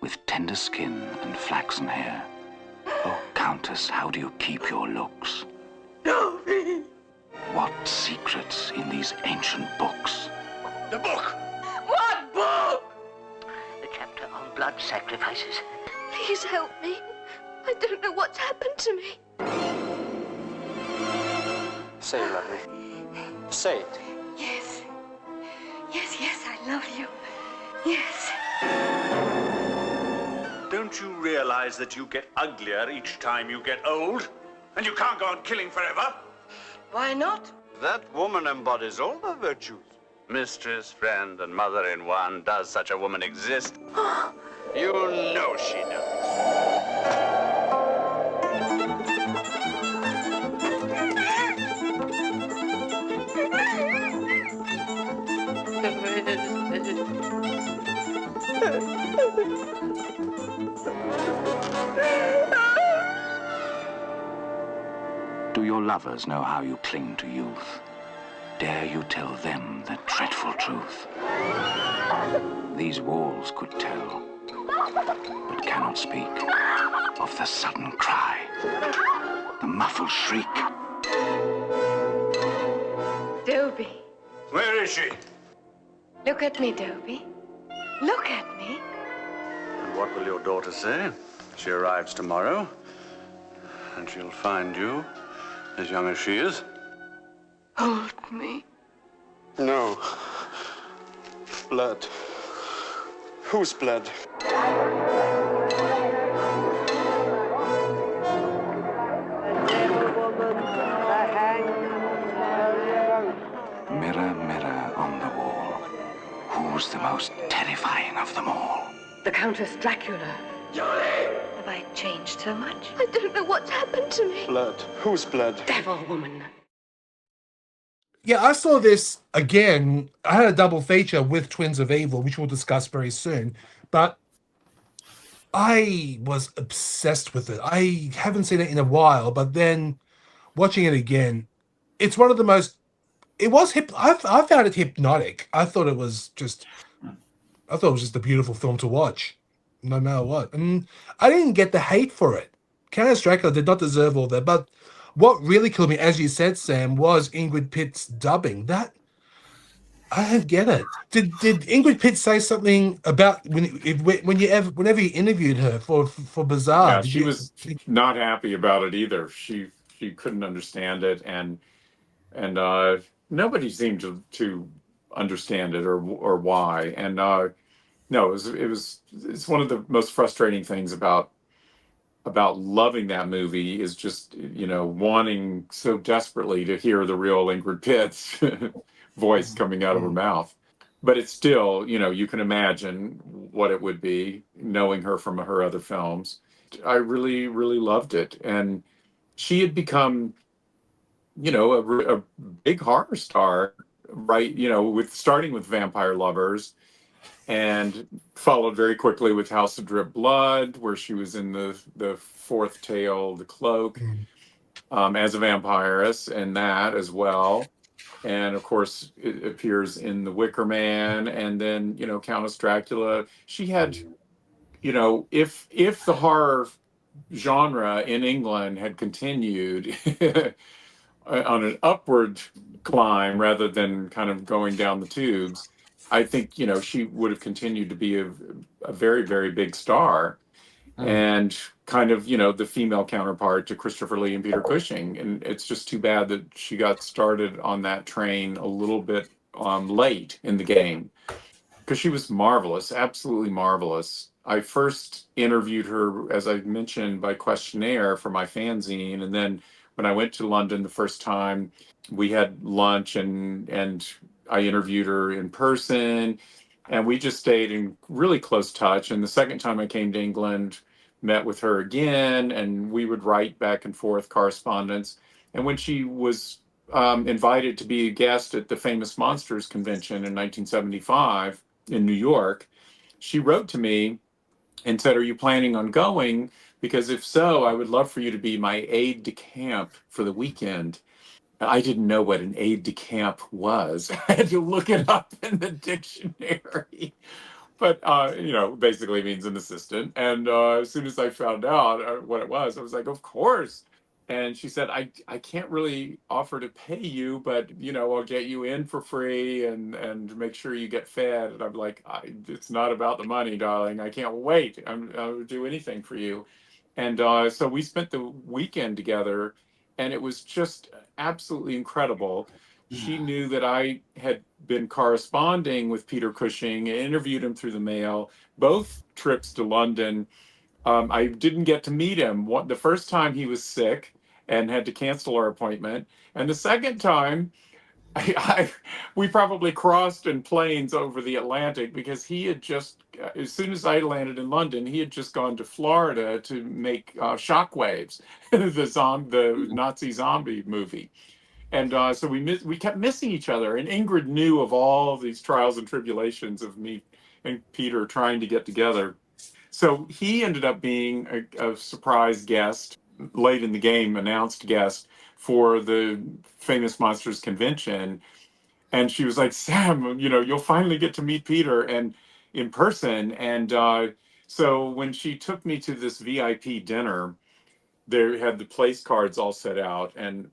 with tender skin and flaxen hair. Oh, Countess, how do you keep your looks? Dobby! What secrets in these ancient books? The book! What book? The chapter on blood sacrifices. Please help me. I don't know what's happened to me. Say you love me. Say it. Yes. Yes, yes, I love you. Yes. Don't you realize that you get uglier each time you get old? And you can't go on killing forever? Why not? That woman embodies all the virtues. Mistress, friend, and mother in one. Does such a woman exist? You know she does. Do your lovers know how you cling to youth? Dare you tell them the dreadful truth? These walls could tell, but cannot speak of the sudden cry, the muffled shriek. Dobby. Where is she? Look at me, Dobby. Look at me. And what will your daughter say? She arrives tomorrow, and she'll find you as young as she is. Hold me. No. Blood. Whose blood? Mirror, mirror on the wall, who's the most terrifying of them all? The Countess Dracula. Have I changed so much? I don't know what's happened to me. Blood. Whose blood? Devil woman. Yeah, I saw this again. I had a double feature with Twins of Evil, which we'll discuss very soon. But I was obsessed with it. I haven't seen it in a while, but then watching it again, it's one of the most. It was I found it hypnotic. I thought it was just a beautiful film to watch, no matter what. And I didn't get the hate for it. Countess Dracula did not deserve all that. But what really killed me, as you said, Sam, was Ingrid Pitt's dubbing. That I don't get it. Did Ingrid Pitt say something about whenever you interviewed her for Bizarre? Yeah, she was not happy about it either. She couldn't understand it, and nobody seemed to understand it or why. And no, it's one of the most frustrating things about loving that movie is just wanting so desperately to hear the real Ingrid Pitt's voice coming out of her mouth. But it's still, you can imagine what it would be knowing her from her other films. I really, really loved it. And she had become, a big horror star, right? Starting with Vampire Lovers, and followed very quickly with House of Drip Blood, where she was in the fourth tale, The Cloak, as a vampiress, and that as well. And of course, it appears in The Wicker Man, and then Countess Dracula. She had, if the horror genre in England had continued on an upward climb rather than kind of going down the tubes, I think she would have continued to be a very, very big star, and kind of the female counterpart to Christopher Lee and Peter Cushing. And it's just too bad that she got started on that train a little bit late in the game, because she was marvelous, absolutely marvelous. I first interviewed her, as I mentioned, by questionnaire for my fanzine, and then when I went to London the first time, we had lunch and I interviewed her in person, and we just stayed in really close touch. And the second time I came to England, met with her again, and we would write back and forth correspondence. And when she was invited to be a guest at the Famous Monsters convention in 1975 in New York, she wrote to me and said, "Are you planning on going? Because if so, I would love for you to be my aide de camp for the weekend." I didn't know what an aide de camp was. I had to look it up in the dictionary. But, basically means an assistant. And as soon as I found out what it was, I was like, of course. And she said, I can't really offer to pay you, but, I'll get you in for free and make sure you get fed. And I'm like, it's not about the money, darling. I can't wait. I'll do anything for you. And so we spent the weekend together, and it was just absolutely incredible. She knew that I had been corresponding with Peter Cushing and interviewed him through the mail. Both trips to London, I didn't get to meet him. The first time he was sick and had to cancel our appointment. And the second time, we probably crossed in planes over the Atlantic because he had just, as soon as I landed in London, he had just gone to Florida to make Shockwaves, the Nazi zombie movie. And so we kept missing each other. And Ingrid knew of all these trials and tribulations of me and Peter trying to get together. So he ended up being a surprise guest, late in the game, announced guest for the Famous Monsters convention. And she was like, Sam, you'll finally get to meet Peter and in person. And so when she took me to this VIP dinner, they had the place cards all set out, and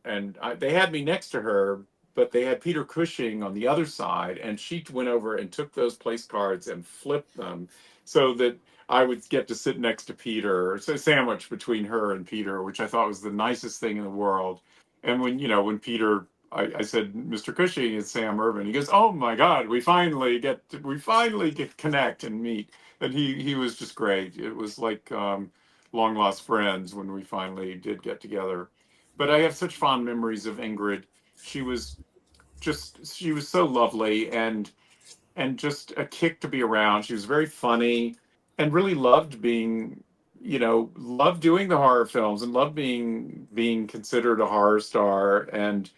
they had me next to her, but they had Peter Cushing on the other side, and she went over and took those place cards and flipped them so that I would get to sit next to Peter, so sandwiched between her and Peter, which I thought was the nicest thing in the world. And when Peter, I said, Mr. Cushing, it's Sam Irvin. He goes, oh my God, we finally get to connect and meet. And he was just great. It was like long lost friends when we finally did get together. But I have such fond memories of Ingrid. She was so lovely and just a kick to be around. She was very funny and really loved being, loved doing the horror films and loved being considered a horror star. And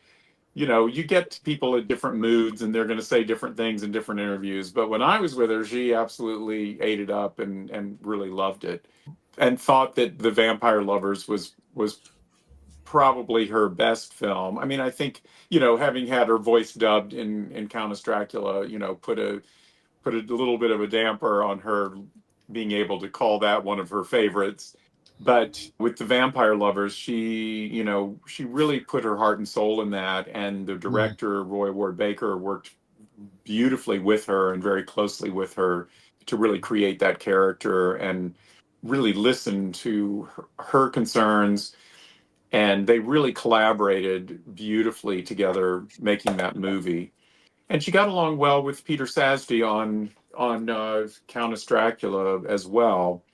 you get people at different moods and they're going to say different things in different interviews. But when I was with her, she absolutely ate it up and really loved it, and thought that The Vampire Lovers was probably her best film. I mean, I think, having had her voice dubbed in Countess Dracula, put a little bit of a damper on her being able to call that one of her favorites. But with The Vampire Lovers, she really put her heart and soul in that. And the director, Roy Ward Baker, worked beautifully with her and very closely with her to really create that character and really listen to her concerns. And they really collaborated beautifully together making that movie. And she got along well with Peter Sasdy on Countess Dracula as well.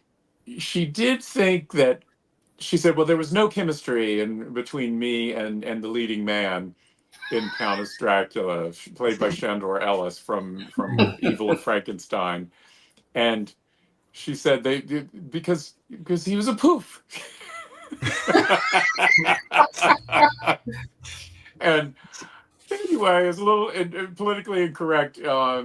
She did think that, she said, well, there was no chemistry between me and the leading man in Countess Dracula, played by Shandor Ellis from Evil of Frankenstein. And she said because he was a poof. And anyway, it's a little politically incorrect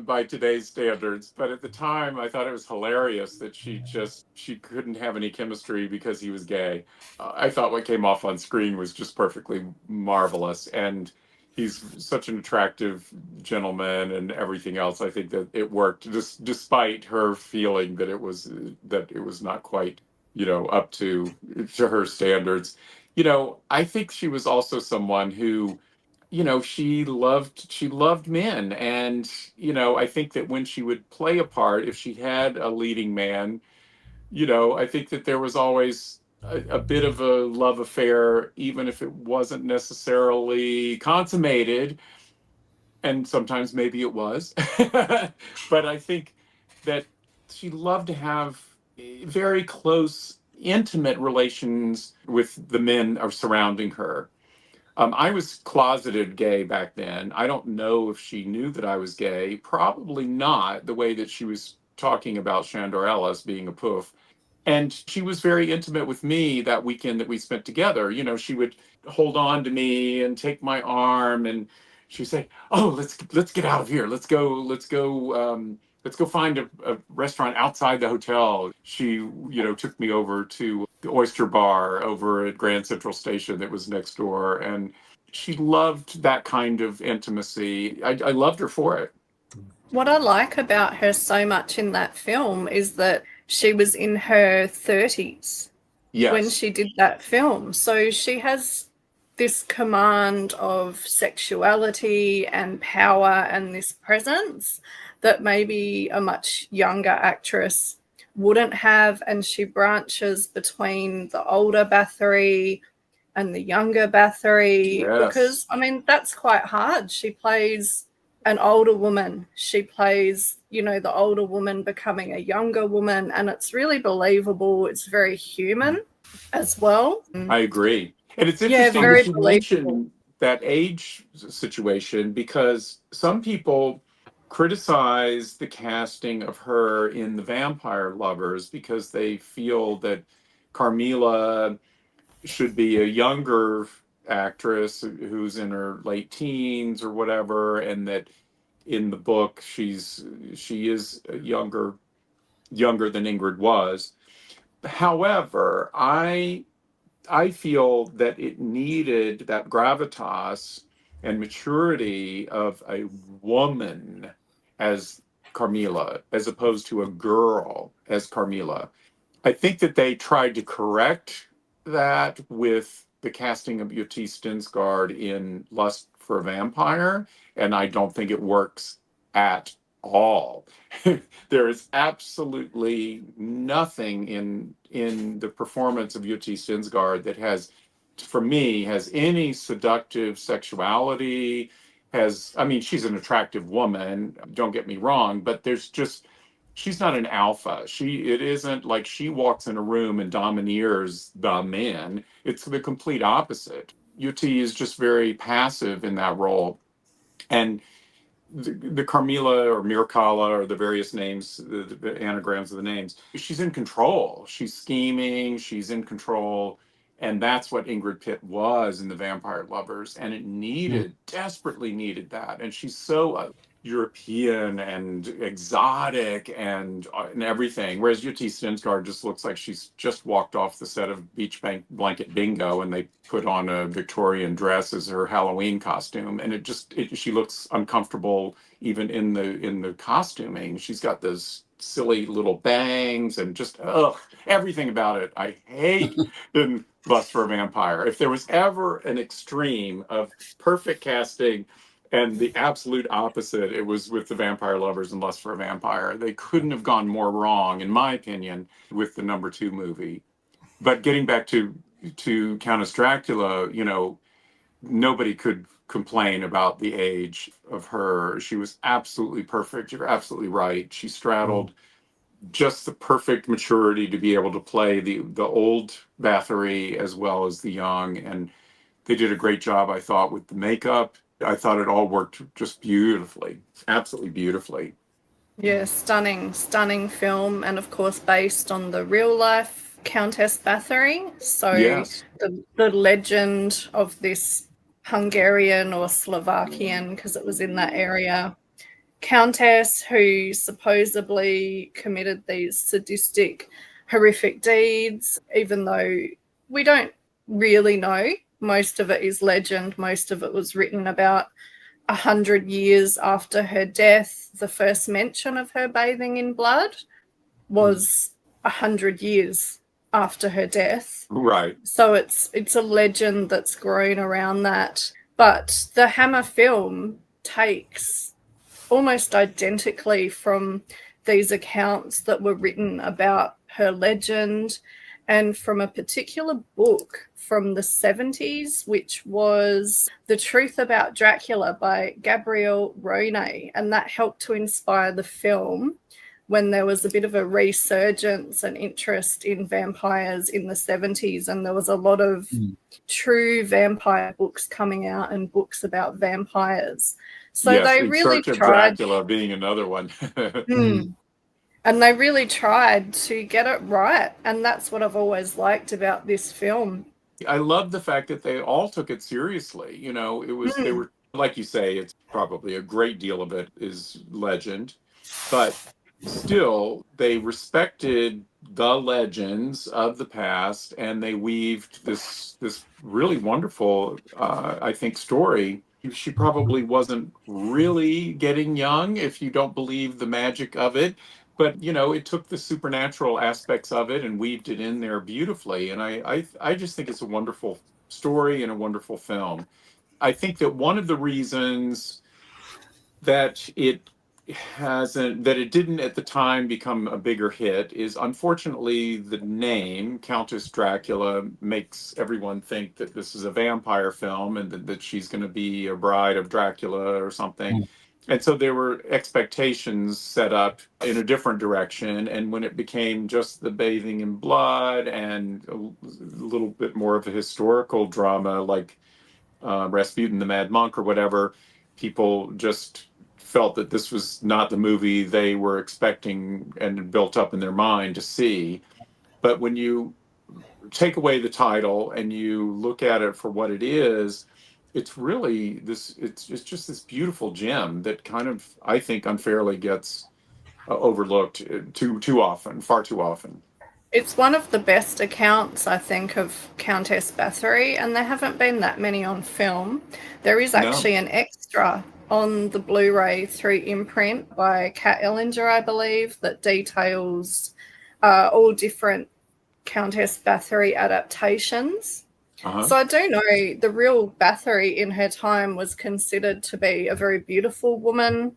by today's standards, but at the time I thought it was hilarious that she couldn't have any chemistry because he was gay. I thought what came off on screen was just perfectly marvelous, and he's such an attractive gentleman and everything else. I think that it worked, despite her feeling that it was not quite up to her standards. I think she was also someone who, she loved men. And, I think that when she would play a part, if she had a leading man, I think that there was always a bit of a love affair, even if it wasn't necessarily consummated. And sometimes maybe it was. But I think that she loved to have very close, intimate relations with the men surrounding her. I was closeted gay back then. I don't know if she knew that I was gay. Probably not, the way that she was talking about Shandor Ellis being a poof. And she was very intimate with me that weekend that we spent together. She would hold on to me and take my arm, and she'd say, "Oh, let's get out of here. Let's go find a restaurant outside the hotel." She, took me over to the Oyster Bar over at Grand Central Station that was next door, and She loved that kind of intimacy. I loved her for it. What I like about her so much in that film is that she was in her 30s when she did that film. So she has this command of sexuality and power and this presence that maybe a much younger actress wouldn't have. And she branches between the older Bathory and the younger Bathory because, I mean, that's quite hard. She plays an older woman. She plays, you know, the older woman becoming a younger woman, and it's really believable. It's very human as well. I agree. And it's interesting that you mention that age situation, because some people criticize the casting of her in The Vampire Lovers because they feel that Carmilla should be a younger actress who's in her late teens or whatever, and that in the book she is younger than Ingrid was. However, I feel that it needed that gravitas and maturity of a woman as Carmilla, as opposed to a girl as Carmilla. I think that they tried to correct that with the casting of Ute Stinsgaard in Lust for a Vampire, and I don't think it works at all. There is absolutely nothing in the performance of Ute Stinsgaard that has, for me, has any seductive sexuality. I mean, she's an attractive woman, don't get me wrong, but she's not an alpha. It isn't like she walks in a room and domineers the man. It's the complete opposite. Ute is just very passive in that role. And the Carmilla or Mircalla or the various names, the anagrams of the names, she's in control. She's scheming, she's in control. And that's what Ingrid Pitt was in The Vampire Lovers. And it desperately needed that. And she's so European and exotic and everything. Whereas Ute Stinsgaard just looks like she's just walked off the set of Beach Blanket Bingo and they put on a Victorian dress as her Halloween costume. And she looks uncomfortable even in the costuming. She's got those silly little bangs and just everything about it I hate in Lust for a Vampire. If there was ever an extreme of perfect casting and the absolute opposite, it was with The Vampire Lovers and Lust for a Vampire. They couldn't have gone more wrong, in my opinion, with the number 2 movie. But getting back to Countess Dracula, you know, nobody could complain about the age of her. She was absolutely perfect. You're absolutely right. She straddled just the perfect maturity to be able to play the old Bathory as well as the young. And they did a great job, I thought, with the makeup. I thought it all worked just beautifully, absolutely beautifully. Yeah, stunning film, and of course based on the real life Countess Bathory. So the legend of this Hungarian or Slovakian, because it was in that area, countess who supposedly committed these sadistic, horrific deeds, even though we don't really know. Most of it is legend. Most of it was written about 100 years after her death. The first mention of her bathing in blood was 100 years after her death. Right. So it's a legend that's grown around that. But the Hammer film takes almost identically from these accounts that were written about her legend and from a particular book from the 70s, which was The Truth About Dracula by Gabrielle Ronay. And that helped to inspire the film when there was a bit of a resurgence and interest in vampires in the 70s. And there was a lot of true vampire books coming out and books about vampires. So they really tried. Dracula being another one. And they really tried to get it right. And that's what I've always liked about this film. I love the fact that they all took it seriously. You know, they were, like you say, it's probably a great deal of it is legend, but still, they respected the legends of the past, and they weaved this really wonderful, I think, story. She probably wasn't really getting young, if you don't believe the magic of it, but it took the supernatural aspects of it and weaved it in there beautifully. And I just think it's a wonderful story and a wonderful film. I think that one of the reasons that it didn't at the time become a bigger hit is, unfortunately, the name Countess Dracula makes everyone think that this is a vampire film and that she's going to be a bride of Dracula or something. And so there were expectations set up in a different direction. And when it became just the bathing in blood and a little bit more of a historical drama like Rasputin the Mad Monk or whatever, people just felt that this was not the movie they were expecting and built up in their mind to see. But when you take away the title and you look at it for what it is, it's really it's just this beautiful gem that kind of, I think, unfairly gets overlooked too often, far too often. It's one of the best accounts, I think, of Countess Bathory, and there haven't been that many on film. There is actually an extra on the Blu-ray through Imprint by Kat Ellinger, I believe, that details all different Countess Bathory adaptations. So I do know the real Bathory in her time was considered to be a very beautiful woman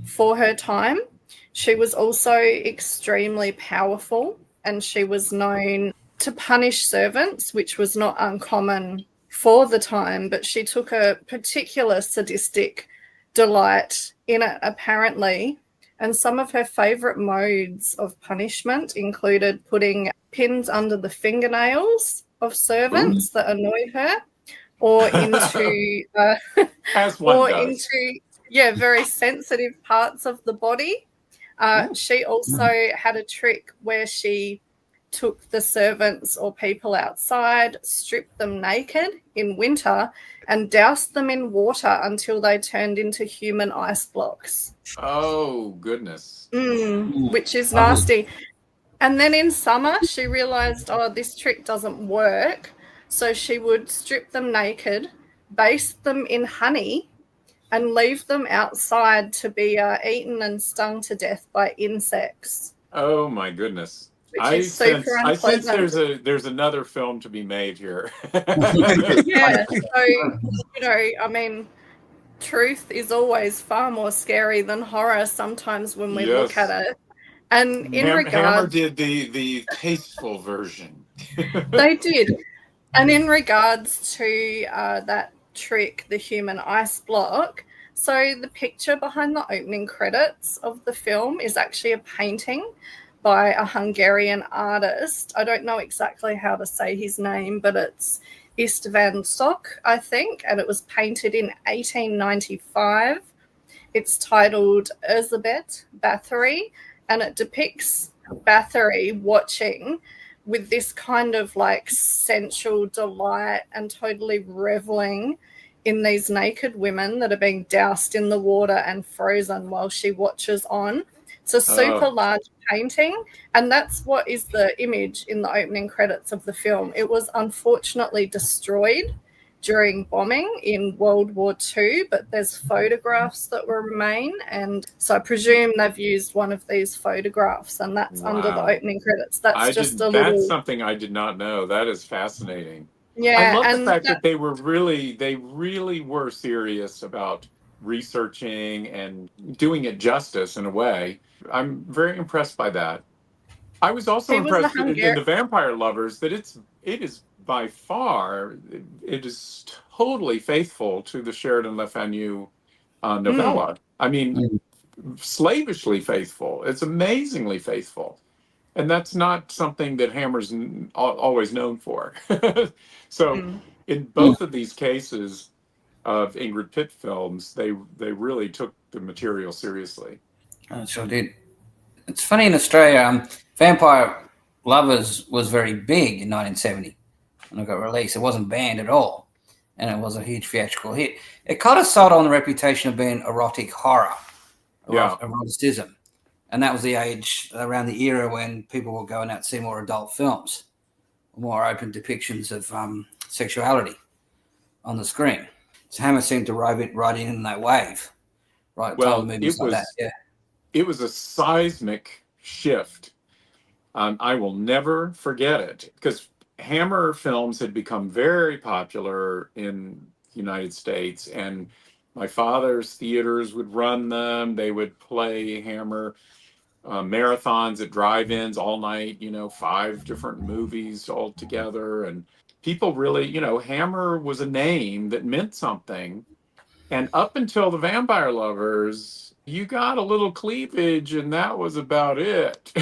for her time. She was also extremely powerful, and she was known to punish servants, which was not uncommon for the time, but she took a particular sadistic delight in it, apparently. And some of her favourite modes of punishment included putting pins under the fingernails of servants that annoyed her, or into very sensitive parts of the body. She also had a trick where she took the servants or people outside, stripped them naked in winter, and doused them in water until they turned into human ice blocks. Oh, goodness. Which is nasty. And then in summer, she realized, this trick doesn't work. So she would strip them naked, baste them in honey, and leave them outside to be eaten and stung to death by insects. Oh, my goodness. I sense there's another film to be made here. Yeah, so, truth is always far more scary than horror sometimes when we look at it. And Hammer did the tasteful version. They did. And in regards to that trick, the human ice block, so the picture behind the opening credits of the film is actually a painting by a Hungarian artist. I don't know exactly how to say his name, but it's István Sok, I think, and it was painted in 1895. It's titled Erzsébet Bathory, and it depicts Bathory watching with this kind of like sensual delight and totally reveling in these naked women that are being doused in the water and frozen while she watches on. It's a super large painting, and that's what is the image in the opening credits of the film. It was unfortunately destroyed during bombing in World War II, but there's photographs that will remain, and so I presume they've used one of these photographs, and that's under the opening credits. That's something I did not know. That is fascinating. Yeah, I love the fact that they really were serious about researching and doing it justice in a way. I'm very impressed by that. I was also impressed in the Vampire Lovers that it is by far, it is totally faithful to the Sheridan Le Fanu novella. I mean, slavishly faithful. It's amazingly faithful. And that's not something that Hammer's always known for. So in both of these cases of Ingrid Pitt films, they really took the material seriously. I sure did. It's funny, in Australia, Vampire Lovers was very big in 1970 when it got released. It wasn't banned at all, and it was a huge theatrical hit. It kind of sold on the reputation of being erotic horror, eroticism. And that was the age, around the era when people were going out to see more adult films, more open depictions of sexuality on the screen. So Hammer seemed to ride in that wave, right? Well, Movies like that. Yeah. It was a seismic shift. I will never forget it, because Hammer films had become very popular in the United States, and my father's theaters would run them. They would play Hammer marathons at drive-ins all night, 5 different movies all together. And people really, Hammer was a name that meant something. And up until the Vampire Lovers, you got a little cleavage, and that was about it.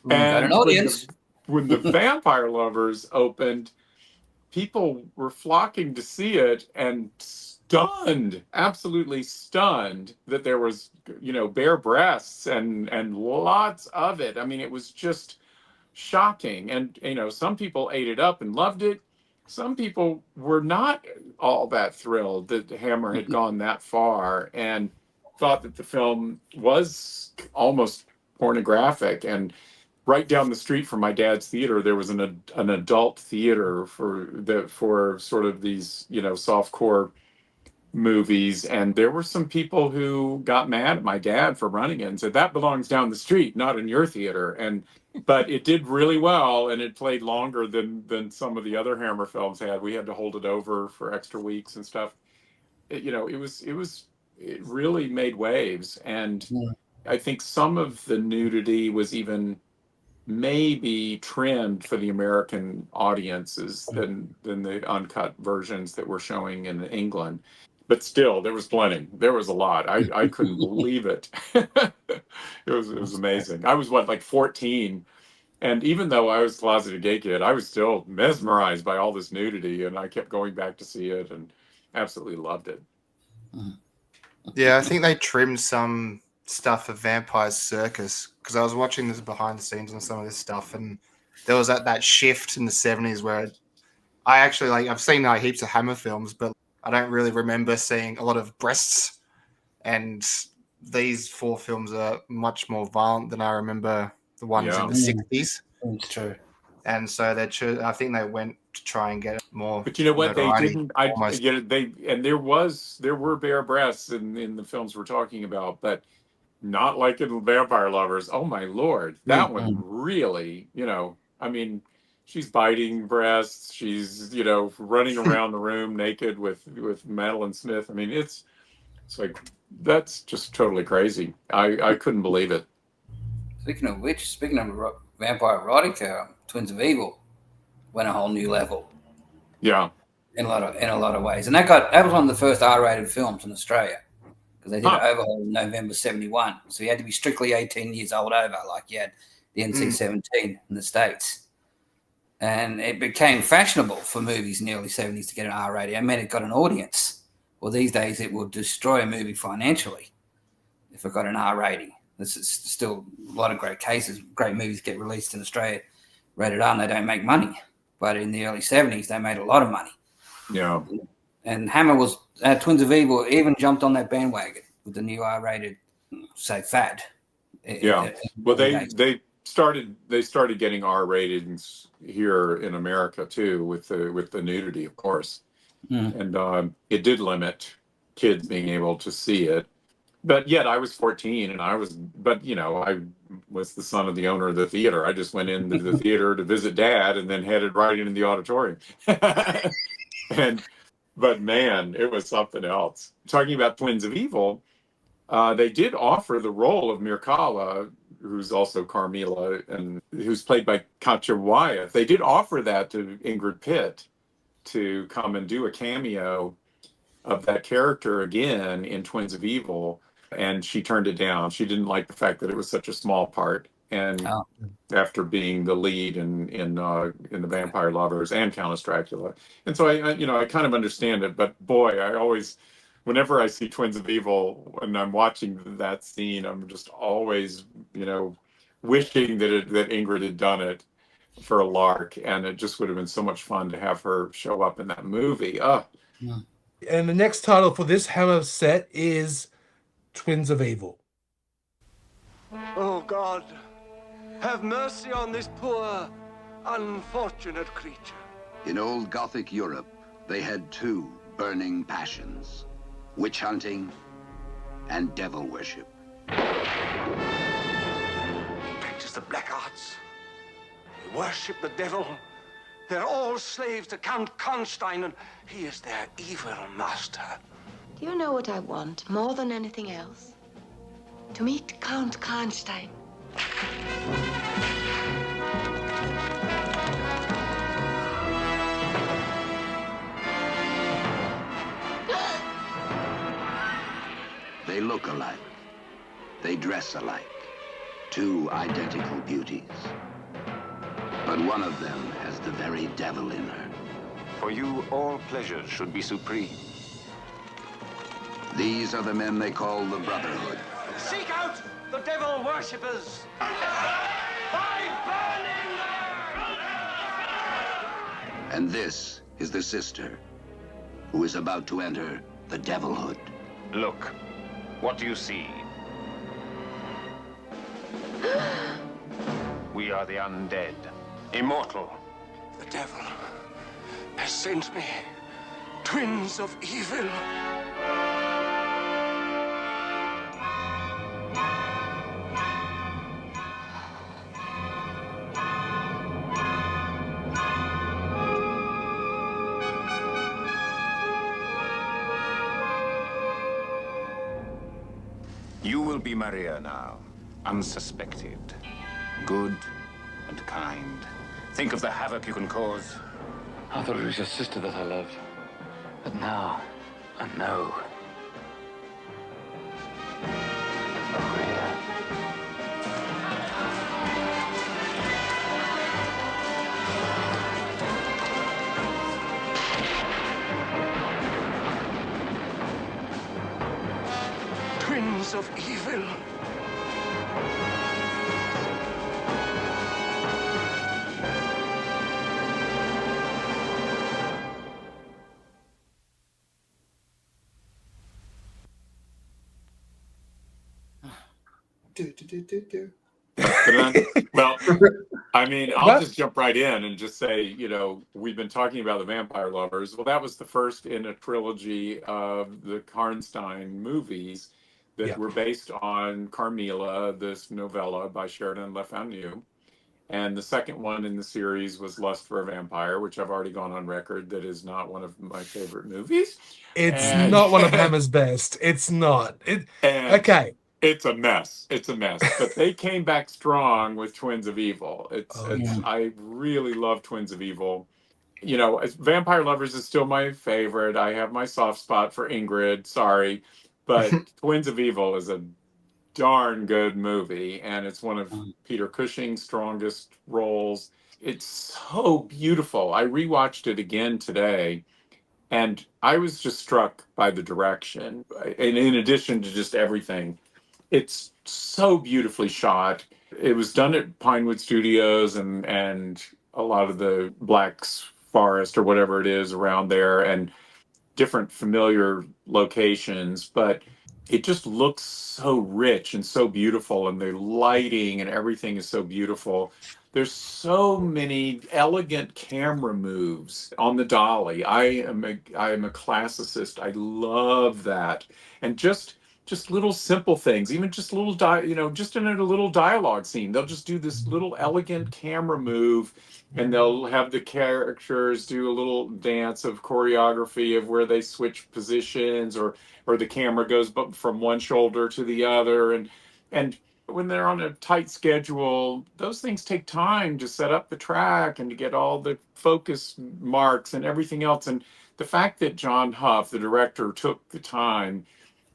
Got an audience. When the Vampire Lovers opened, people were flocking to see it and stunned, absolutely stunned, that there was, bare breasts and lots of it. I mean, it was just shocking. And, some people ate it up and loved it. Some people were not all that thrilled that Hammer had gone that far and thought that the film was almost pornographic. And right down the street from my dad's theater, there was an adult theater for sort of these, softcore movies. And there were some people who got mad at my dad for running it and said, that belongs down the street, not in your theater. But it did really well, and it played longer than some of the other Hammer films had. We had to hold it over for extra weeks and stuff. It really made waves. And I think some of the nudity was even maybe trimmed for the American audiences than the uncut versions that were showing in England. But still, there was plenty. There was a lot. I couldn't believe it. It was amazing. I was like 14, and even though I was a closeted gay kid, I was still mesmerized by all this nudity, and I kept going back to see it and absolutely loved it. Yeah, I think they trimmed some stuff of Vampire Circus, because I was watching this behind the scenes on some of this stuff, and there was that shift in the 70s where I actually I've seen heaps of Hammer films, but I don't really remember seeing a lot of breasts, and these 4 films are much more violent than I remember the ones in the 60s. That's true. And so I think they went to try and get more. But you know what? They didn't. There were bare breasts in the films we're talking about, but not like in Vampire Lovers. Oh my Lord, that one really. I mean, she's biting breasts. She's running around the room naked with Madeline Smith. I mean, it's like, that's just totally crazy. I couldn't believe it. Speaking of vampire erotica, Twins of Evil went a whole new level. Yeah, in a lot of ways, and that was one of the first R-rated films in Australia, because they did an overhaul in November '71. So you had to be strictly 18 years old over, like you had the NC-17 in the States. And it became fashionable for movies in the early 70s to get an R rating. I mean, it got an audience. Well, these days it will destroy a movie financially if it got an R rating. This is still a lot of great cases. Great movies get released in Australia, rated R, and they don't make money. But in the early 70s, they made a lot of money. Yeah. And Hammer Twins of Evil even jumped on that bandwagon with the new R-rated, fad. Yeah. Well, they started getting R ratings here in America too, with the nudity, of course. And it did limit kids being able to see it. But yet I was 14 and I was the son of the owner of the theater. I just went into the theater to visit Dad and then headed right into the auditorium. But man, it was something else. Talking about Twins of Evil, they did offer the role of Mircalla, who's also Carmilla, and who's played by Katja Wyeth. They did offer that to Ingrid Pitt to come and do a cameo of that character again in Twins of Evil, and she turned it down. She didn't like the fact that it was such a small part. And after being the lead in the Vampire Lovers and Countess Dracula, and so I kind of understand it. But boy, I always, whenever I see Twins of Evil and I'm watching that scene, I'm just always wishing that Ingrid had done it for a lark, and it just would have been so much fun to have her show up in that movie. And the next title for this Hammer set is Twins of Evil. Oh, God, have mercy on this poor, unfortunate creature. In old Gothic Europe, they had two burning passions: witch hunting and devil worship. Practice the black arts. They worship the devil. They're all slaves to Count Constantine, and he is their evil master. Do you know what I want more than anything else? To meet Count Constantine. They look alike. They dress alike. Two identical beauties. But one of them has the very devil in her. For you, all pleasures should be supreme. These are the men they call the Brotherhood. Seek out the devil worshippers. By burning them! And this is the sister, who is about to enter the Devilhood. Look, what do you see? We are the undead, immortal. The devil has sent me, twins of evil. You will be Maria now, unsuspected, good and kind. Think of the havoc you can cause. I thought it was your sister that I loved, but now I know. Maria. Twins of evil. Well, I mean, I'll just jump right in and just say, you know, we've been talking about the Vampire Lovers. Well, that was the first in a trilogy of the Karnstein movies that were based on Carmilla, this novella by Sheridan Le Fanu. And the second one in the series was Lust for a Vampire, which I've already gone on record that is not one of my favorite movies. It's not one of Hammer's best. It's not. Okay. It's a mess. It's a mess. But they came back strong with Twins of Evil. I really love Twins of Evil. You know, Vampire Lovers is still my favorite. I have my soft spot for Ingrid. Sorry. But Twins of Evil is a darn good movie. And it's one of Peter Cushing's strongest roles. It's so beautiful. I rewatched it again today. And I was just struck by the direction. And in addition to just everything, it's so beautifully shot. It was done at Pinewood Studios and a lot of the Black's Forest or whatever it is around there and different familiar locations. But it just looks so rich and so beautiful, and the lighting and everything is so beautiful. There's so many elegant camera moves on the dolly. I am a classicist. I love that. And just little simple things, even just little, just in a little dialogue scene, they'll just do this little elegant camera move, and they'll have the characters do a little dance of choreography of where they switch positions, or the camera goes from one shoulder to the other, and when they're on a tight schedule, those things take time to set up the track and to get all the focus marks and everything else. And the fact that John Huff, the director, took the time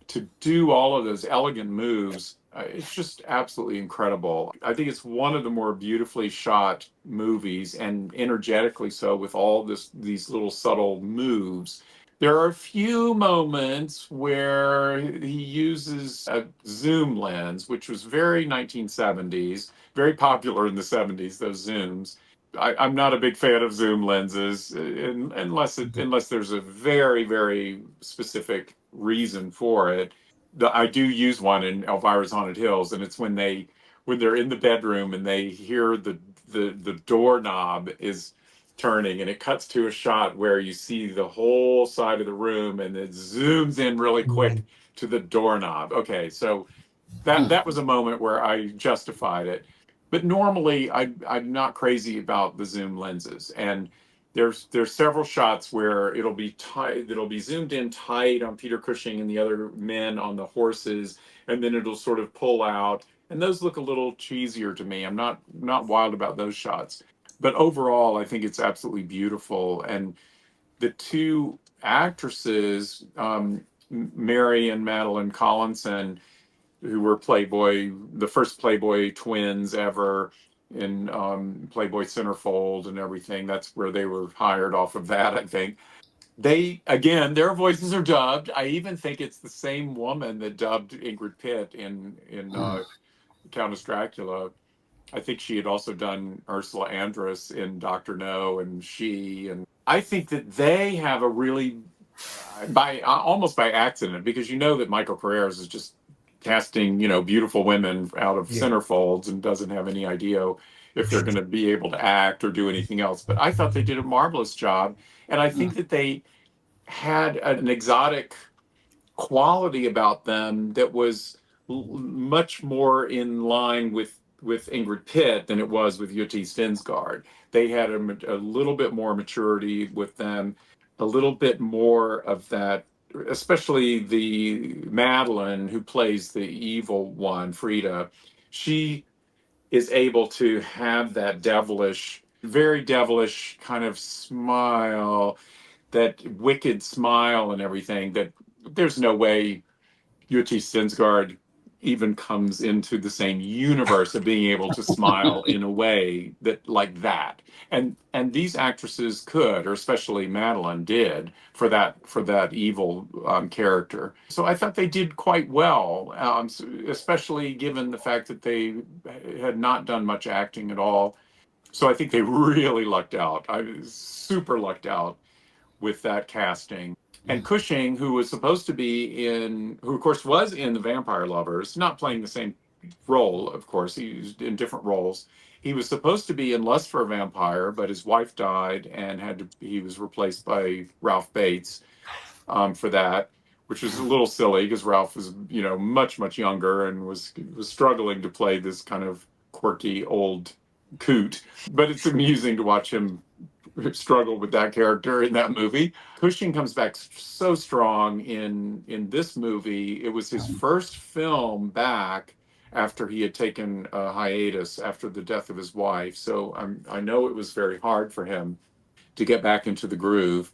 to do all of those elegant moves, it's just absolutely incredible. I think it's one of the more beautifully shot movies, and energetically so, with all these little subtle moves. There are a few moments where he uses a zoom lens, which was very 1970s, very popular in the 70s, those zooms. I'm not a big fan of zoom lenses unless there's a very, very specific reason for it. I do use one in Elvira's Haunted Hills, and it's when they're in the bedroom and they hear the doorknob is turning, and it cuts to a shot where you see the whole side of the room, and it zooms in really quick to the doorknob. Okay, so that was a moment where I justified it. But normally I'm not crazy about the zoom lenses, and there's several shots where it'll be zoomed in tight on Peter Cushing and the other men on the horses, and then it'll sort of pull out, and those look a little cheesier to me. I'm not wild about those shots, but overall I think it's absolutely beautiful. And the two actresses, Mary and Madeline Collinson, who were the first Playboy twins ever in Playboy Centerfold and everything. That's where they were hired off of that, I think. Their voices are dubbed. I even think it's the same woman that dubbed Ingrid Pitt in Countess Dracula. I think she had also done Ursula Andress in Dr. No and and I think that they have a really, almost by accident, because that Michael Carreras is just casting, beautiful women out of centerfolds and doesn't have any idea if they're going to be able to act or do anything else. But I thought they did a marvelous job. And I think that they had an exotic quality about them that was much more in line with Ingrid Pitt than it was with Jytte Stensgaard. They had a little bit more maturity with them, a little bit more of that, especially the Madeline, who plays the evil one, Frida. She is able to have that very devilish kind of smile, that wicked smile and everything, that there's no way Jytte Stensgaard even comes into the same universe of being able to smile in a way like that. And these actresses could, or especially Madeline did, for that evil character. So I thought they did quite well, especially given the fact that they had not done much acting at all. So I think they really lucked out. I was super lucked out with that casting. And Cushing, who was supposed to be who of course was in The Vampire Lovers, not playing the same role, of course, he was in different roles. He was supposed to be in Lust for a Vampire, but his wife died and he was replaced by Ralph Bates for that, which was a little silly because Ralph was, much, much younger and was struggling to play this kind of quirky old coot. But it's amusing to watch him struggle with that character in that movie. Cushing comes back so strong in this movie. It was his first film back after he had taken a hiatus after the death of his wife. So I know it was very hard for him to get back into the groove.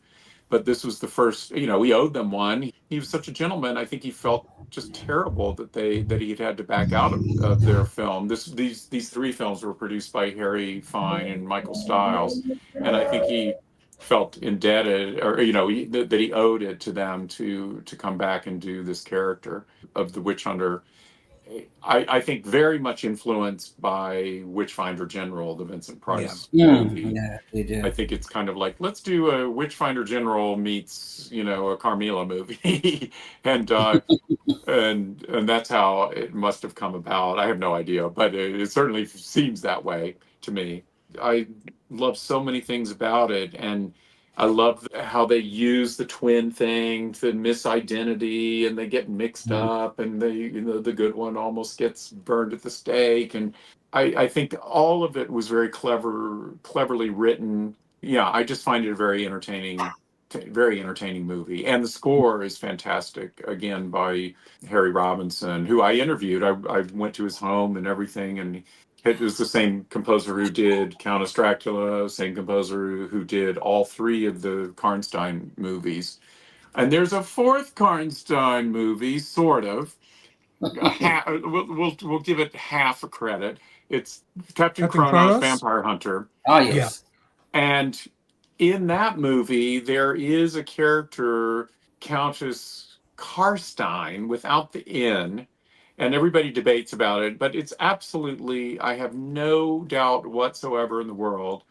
But this was the first, we owed them one. He was such a gentleman. I think he felt just terrible that he had to back out of their film. These three films were produced by Harry Fine and Michael Stiles, and I think he felt indebted, or that he owed it to them to come back and do this character of the witch hunter. I think very much influenced by Witchfinder General, the Vincent Price movie. Yeah, they do. I think it's kind of like, let's do a Witchfinder General meets, a Carmilla movie, and that's how it must have come about. I have no idea, but it certainly seems that way to me. I love so many things about it, and I love how they use the twin thing to misidentity, and they get mixed up, and the good one almost gets burned at the stake. And I think all of it was very cleverly written. Yeah, I just find it a very entertaining movie. And the score is fantastic, again, by Harry Robinson, who I interviewed. I went to his home and everything, and it was the same composer who did Countess Dracula, same composer who did all three of the Karnstein movies. And there's a fourth Karnstein movie, sort of. We'll give it half a credit. It's Captain Kronos, Vampire Hunter. Oh, yes. Yeah. And in that movie, there is a character, Countess Karnstein, without the N, and everybody debates about it, but it's absolutely, I have no doubt whatsoever in the world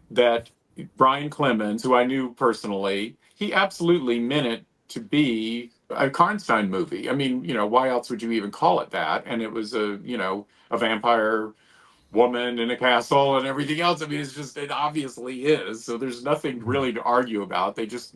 that Brian Clemens, who I knew personally, he absolutely meant it to be a Karnstein movie. I mean, why else would you even call it that? And it was a vampire woman in a castle and everything else. I mean, it obviously is. So there's nothing really to argue about. They just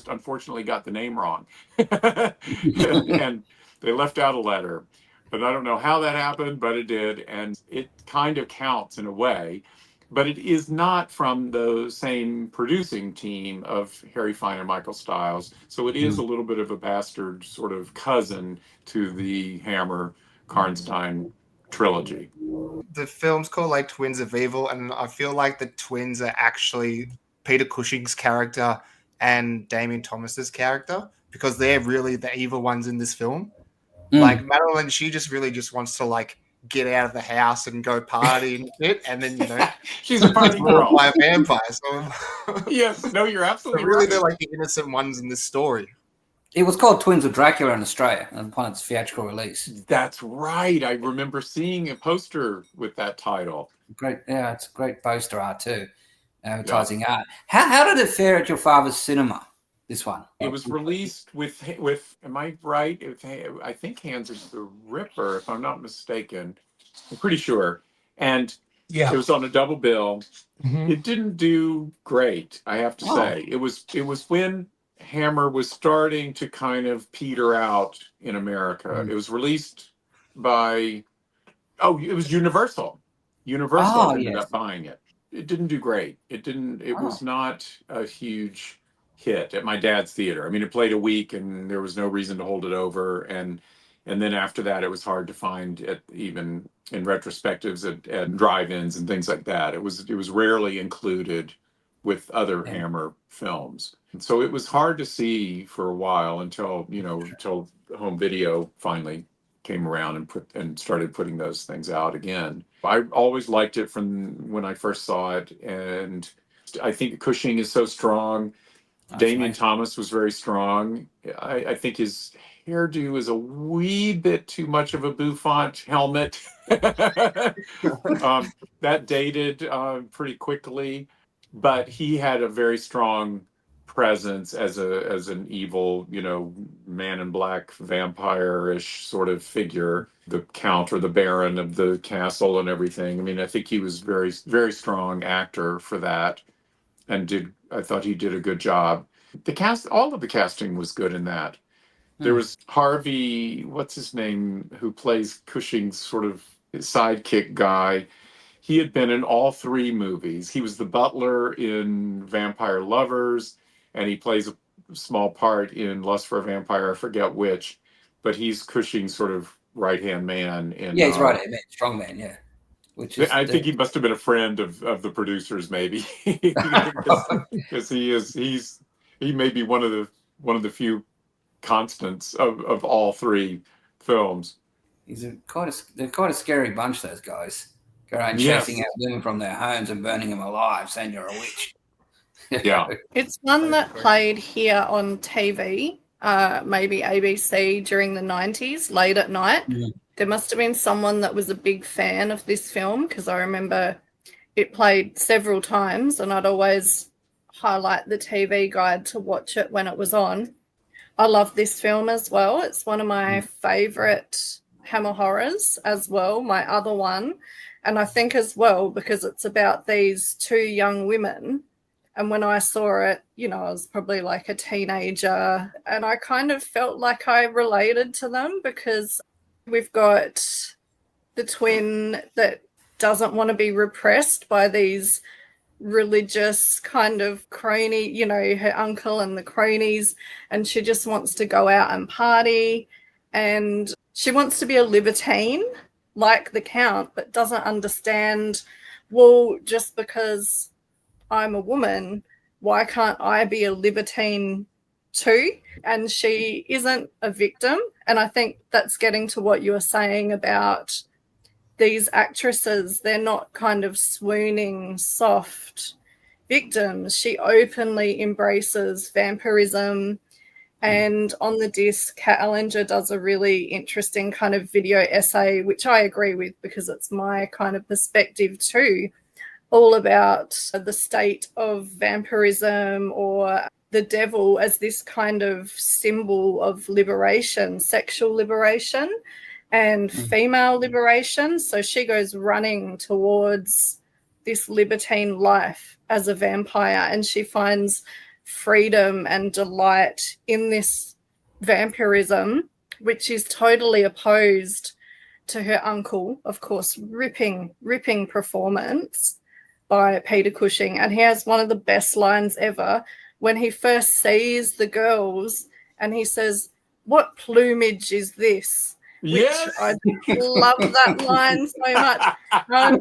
unfortunately got the name wrong. And they left out a letter. But I don't know how that happened, but it did. And it kind of counts in a way. But it is not from the same producing team of Harry Fine and Michael Stiles. So it is a little bit of a bastard sort of cousin to the Hammer Karnstein trilogy. The film's called like Twins of Evil, and I feel like the twins are actually Peter Cushing's character and Damien Thomas's character, because they're really the evil ones in this film. Like Madeline, she just really just wants to like get out of the house and go party and shit, and then she's a party girl by a vampire. So yes, no, you're absolutely really right. they're like the innocent ones in this story. It was called Twins of Dracula in Australia upon its theatrical release. That's right. I remember seeing a poster with that title. Great, yeah, it's a great poster art too, advertising art. How did it fare at your father's cinema? This one. It was released with. Am I right? I think Hands of the Ripper, if I'm not mistaken. I'm pretty sure. And it was on a double bill. It didn't do great, I have to say. It was when Hammer was starting to kind of peter out in America. It was released by, it was Universal. Universal ended up buying it. It didn't do great. It was not a huge hit at my dad's theater. I mean, it played a week and there was no reason to hold it over. And then after that, it was hard to find even in retrospectives at drive-ins and things like that. It was rarely included with other Hammer films. And so it was hard to see for a while until home video finally came around and started putting those things out again. I always liked it from when I first saw it, and I think Cushing is so strong. Damien Thomas was very strong. I think his hairdo is a wee bit too much of a bouffant helmet. That dated pretty quickly, but he had a very strong presence as an evil, man in black vampire-ish sort of figure, the count or the baron of the castle and everything. I mean, I think he was very, very strong actor for that, and I thought he did a good job. All of the casting was good in that. There was Harvey, what's his name, who plays Cushing's sort of sidekick guy. He had been in all three movies. He was the butler in Vampire Lovers, and he plays a small part in Lust for a Vampire, I forget which, but he's Cushing's sort of right-hand man. He's right-hand man, strong man, yeah. I think he must have been a friend of the producers, maybe, because he may be one of the few constants of all three films. They're quite a scary bunch, those guys. Go around chasing out women from their homes and burning them alive, saying you're a witch. Yeah. It's one that played here on TV, maybe ABC during the 90s, late at night. There must have been someone that was a big fan of this film, because I remember it played several times and I'd always highlight the TV guide to watch it when it was on. I love this film as well. It's one of my favourite Hammer horrors as well, my other one. And I think as well, because it's about these two young women. And when I saw it, I was probably like a teenager, and I kind of felt like I related to them, because we've got the twin that doesn't want to be repressed by these religious kind of crony, her uncle and the cronies, and she just wants to go out and party, and she wants to be a libertine like the Count, but doesn't understand, well, just because I'm a woman, why can't I be a libertine too? And she isn't a victim. And I think that's getting to what you were saying about these actresses. They're not kind of swooning, soft victims. She openly embraces vampirism. And on the disc, Kat Ellinger does a really interesting kind of video essay, which I agree with because it's my kind of perspective too, all about the state of vampirism or the devil as this kind of symbol of liberation, sexual liberation and female liberation. So she goes running towards this libertine life as a vampire, and she finds freedom and delight in this vampirism, which is totally opposed to her uncle, of course. Ripping performance by Peter Cushing. And he has one of the best lines ever when he first sees the girls and he says, "What plumage is this?" Yes. Which I love that line so much. I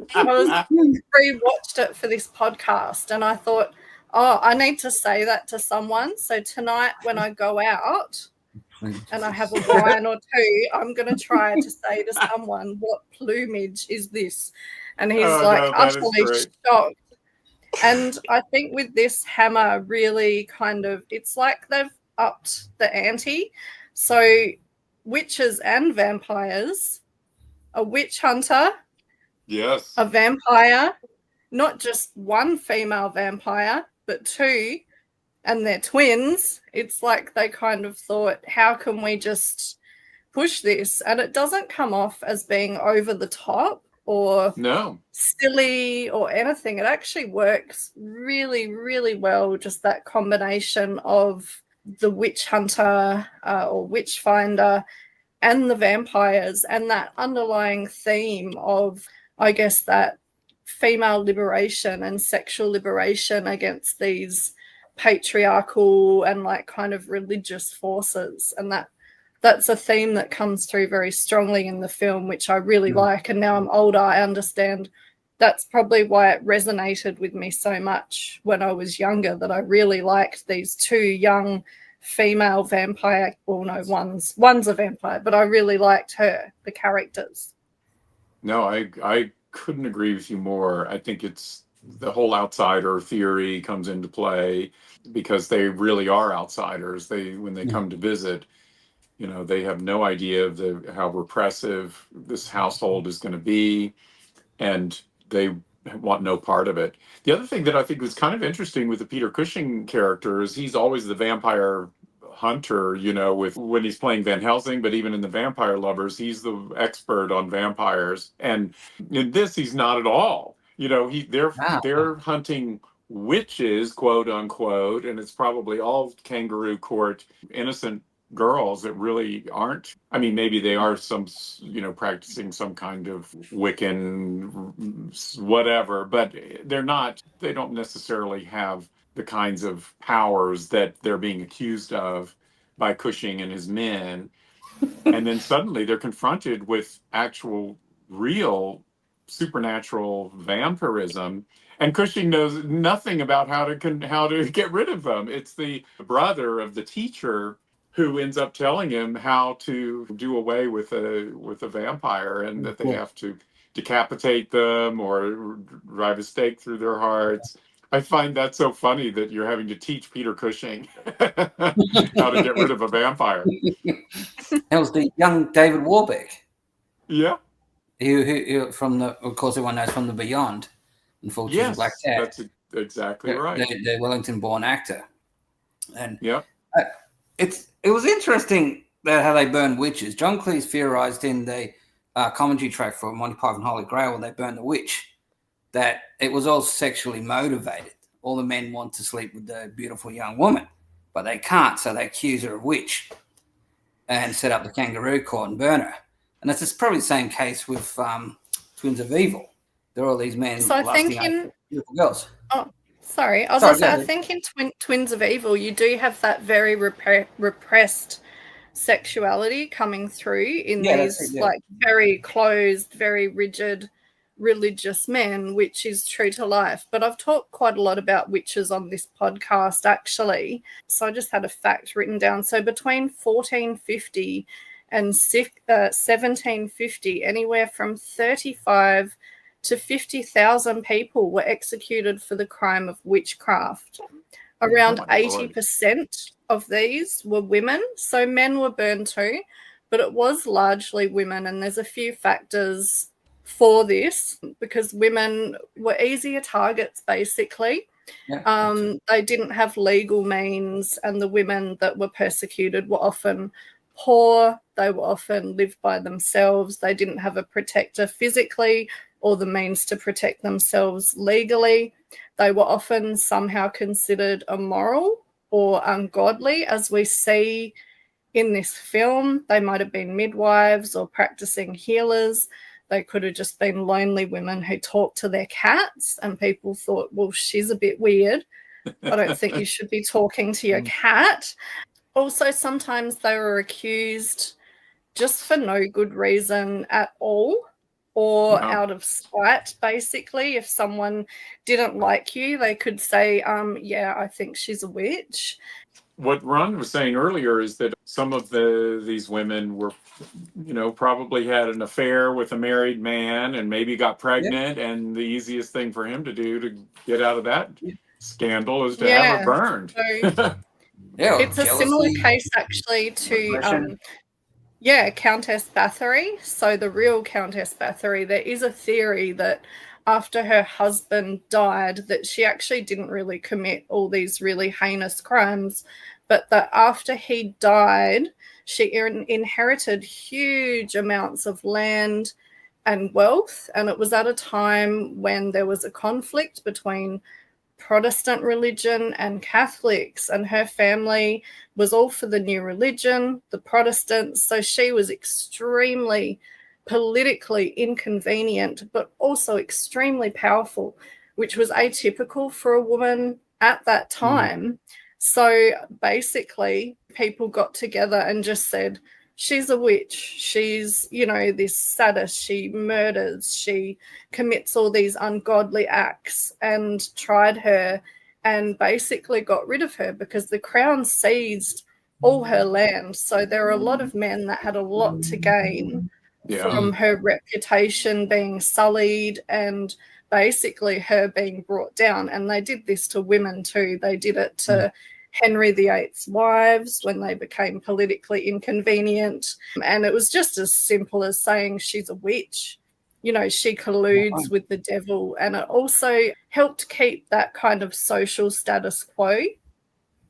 rewatched it for this podcast and I thought, oh, I need to say that to someone. So tonight when I go out and I have a wine or two, I'm going to try to say to someone, "What plumage is this?" And he's utterly shocked. And I think with this, Hammer really kind of, it's like they've upped the ante. So witches and vampires, a witch hunter, yes, a vampire, not just one female vampire, but two, and they're twins. It's like they kind of thought, how can we just push this? And it doesn't come off as being over the top or silly or anything. It actually works really, really well, just that combination of the witch hunter or witch finder and the vampires, and that underlying theme of, I guess, that female liberation and sexual liberation against these patriarchal and like kind of religious forces. And that's a theme that comes through very strongly in the film, which I really like. And now I'm older, I understand that's probably why it resonated with me so much when I was younger, that I really liked these two young female vampire, well, no, one's a vampire, but I really liked her, the characters. No, I couldn't agree with you more. I think it's the whole outsider theory comes into play because they really are outsiders. When they come to visit, you know, they have no idea of how repressive this household is going to be, and they want no part of it. The other thing that I think was kind of interesting with the Peter Cushing character is he's always the vampire hunter, you know, when he's playing Van Helsing, but even in the Vampire Lovers, he's the expert on vampires. And in this, he's not at all. You know, they're hunting witches, quote unquote, and it's probably all kangaroo court innocent girls that really aren't. I mean, maybe they are practicing some kind of Wiccan whatever, but they don't necessarily have the kinds of powers that they're being accused of by Cushing and his men. And then suddenly they're confronted with actual real supernatural vampirism, and Cushing knows nothing about how to get rid of them. It's the brother of the teacher who ends up telling him how to do away with a vampire, and that they have to decapitate them or drive a stake through their hearts. I find that so funny that you're having to teach Peter Cushing how to get rid of a vampire. That was the young David Warbeck. Yeah. Who from the, of course, everyone knows from the Beyond, and Fortunes of Black Cat. That's exactly right. The Wellington-born actor, and yeah, it was interesting that how they burned witches. John Cleese theorized in the commentary track for Monty Python Holy Grail when they burned the witch that it was all sexually motivated. All the men want to sleep with the beautiful young woman, but they can't, so they accuse her of witch and set up the kangaroo court and burn her. And it's probably the same case with Twins of Evil. There are all these men lusting after beautiful girls. Oh, sorry. I think in Twins of Evil, you do have that very repressed sexuality coming through in these like very closed, very rigid religious men, which is true to life. But I've talked quite a lot about witches on this podcast, actually. So I just had a fact written down. So between 1450 and 1750, anywhere from 35 to 50,000 people were executed for the crime of witchcraft. Around 80% of these were women, so men were burned too, but it was largely women, and there's a few factors for this because women were easier targets, basically. Yeah, They didn't have legal means, and the women that were persecuted were often poor. They were often lived by themselves. They didn't have a protector physically or the means to protect themselves legally. They were often somehow considered immoral or ungodly, as we see in this film. They might have been midwives or practicing healers. They could have just been lonely women who talked to their cats, and people thought, well, she's a bit weird. I don't think you should be talking to your cat. Also, sometimes they were accused just for no good reason at all, or out of spite, basically. If someone didn't like you, they could say, yeah, I think she's a witch. What Ron was saying earlier is that some of these women were, probably had an affair with a married man and maybe got pregnant, and the easiest thing for him to do to get out of that scandal is to have her burned. So, it's a similar case actually to Countess Bathory. So the real Countess Bathory, there is a theory that after her husband died, that she actually didn't really commit all these really heinous crimes, but that after he died, she inherited huge amounts of land and wealth. And it was at a time when there was a conflict between Protestant religion and Catholics, and her family was all for the new religion, the Protestants. So she was extremely politically inconvenient, but also extremely powerful, which was atypical for a woman at that time. So basically, people got together and just said, she's a witch. She's, this sadist. She murders. She commits all these ungodly acts, and tried her and basically got rid of her because the crown seized all her land. So there are a lot of men that had a lot to gain from her reputation being sullied and basically her being brought down. And they did this to women too. They did it to Henry VIII's wives when they became politically inconvenient. And it was just as simple as saying she's a witch. She colludes with the devil. And it also helped keep that kind of social status quo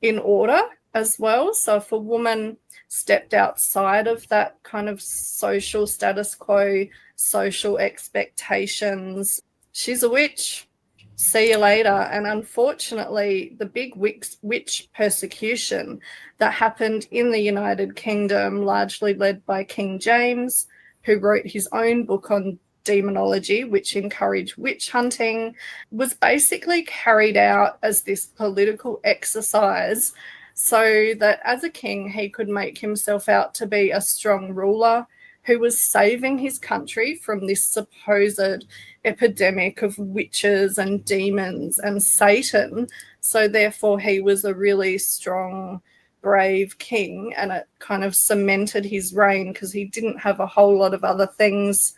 in order as well. So if a woman stepped outside of that kind of social status quo, social expectations, she's a witch. See you later. And unfortunately, the big witch persecution that happened in the United Kingdom, largely led by King James, who wrote his own book on demonology, which encouraged witch hunting, was basically carried out as this political exercise so that as a king, he could make himself out to be a strong ruler who was saving his country from this supposed epidemic of witches and demons and Satan. So therefore he was a really strong, brave king, and it kind of cemented his reign because he didn't have a whole lot of other things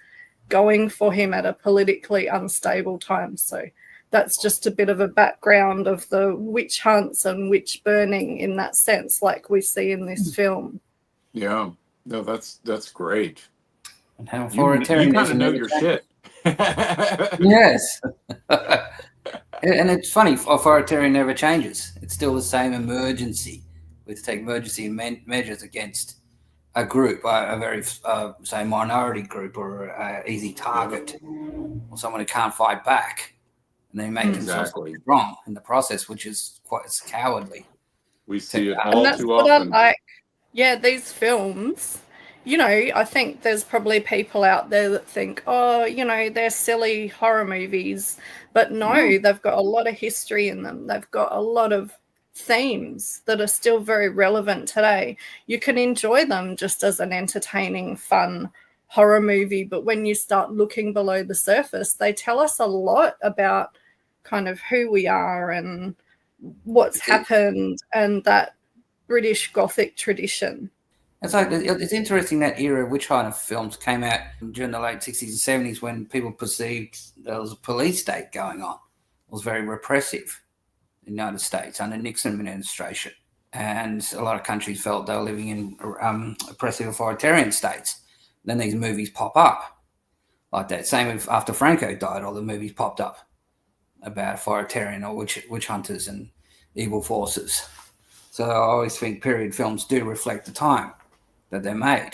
going for him at a politically unstable time. So that's just a bit of a background of the witch hunts and witch burning in that sense, like we see in this film. Yeah. No, that's great. And how you kind of know your shit. Yes. And it's funny, authoritarian never changes. It's still the same emergency. We take emergency measures against a group, a very, say, minority group or an easy target, or someone who can't fight back. And they make themselves wrong in the process, which is quite cowardly. We see it and all that's too what often. I like. Yeah, these films, I think there's probably people out there that think, they're silly horror movies. But no, they've got a lot of history in them. They've got a lot of themes that are still very relevant today. You can enjoy them just as an entertaining, fun horror movie. But when you start looking below the surface, they tell us a lot about kind of who we are and what's happened and that British Gothic tradition. It's interesting that era of witch hunter films came out during the late 60s and 70s when people perceived there was a police state going on. It was very repressive in the United States under Nixon administration. And a lot of countries felt they were living in oppressive authoritarian states. Then these movies pop up like that. Same after Franco died, all the movies popped up about authoritarian or witch hunters and evil forces. So I always think period films do reflect the time that they're made,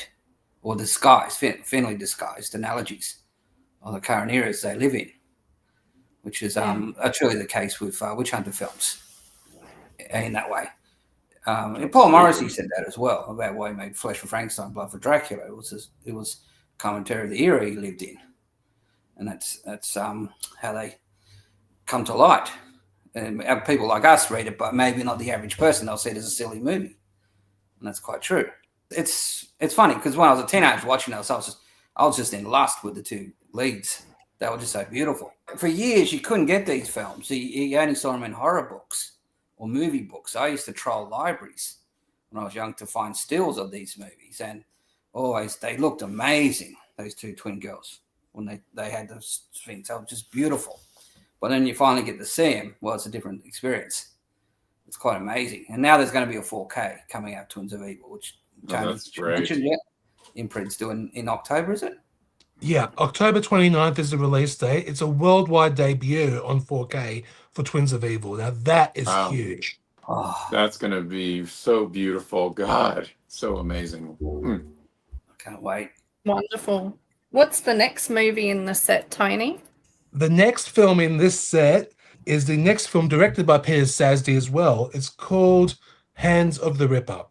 or disguised, thinly disguised analogies of the current eras they live in, which is truly the case with witch hunter films in that way. And Paul Morrissey said that as well about why he made Flesh for Frankenstein, Blood for Dracula. It was commentary of the era he lived in, and that's how they come to light. And people like us read it, but maybe not the average person. They'll see it as a silly movie, and that's quite true. It's funny because when I was a teenager watching those, I was just in lust with the two leads. They were just so beautiful. For years, you couldn't get these films. You only saw them in horror books or movie books. I used to troll libraries when I was young to find stills of these movies, and always they looked amazing. Those two twin girls when they had those things, they were just beautiful. But then you finally get to see them. Well, it's a different experience. It's quite amazing. And now there's going to be a 4K coming out, Twins of Evil, which that's great. Imprint's doing in October, is it? Yeah, October 29th is the release date. It's a worldwide debut on 4K for Twins of Evil. Now, that is huge. Oh. That's going to be so beautiful. God, so amazing. Can't wait. Wonderful. What's the next movie in the set, Tony? The next film in this set is the next film directed by Peter Sasdy as well. It's called Hands of the Ripper.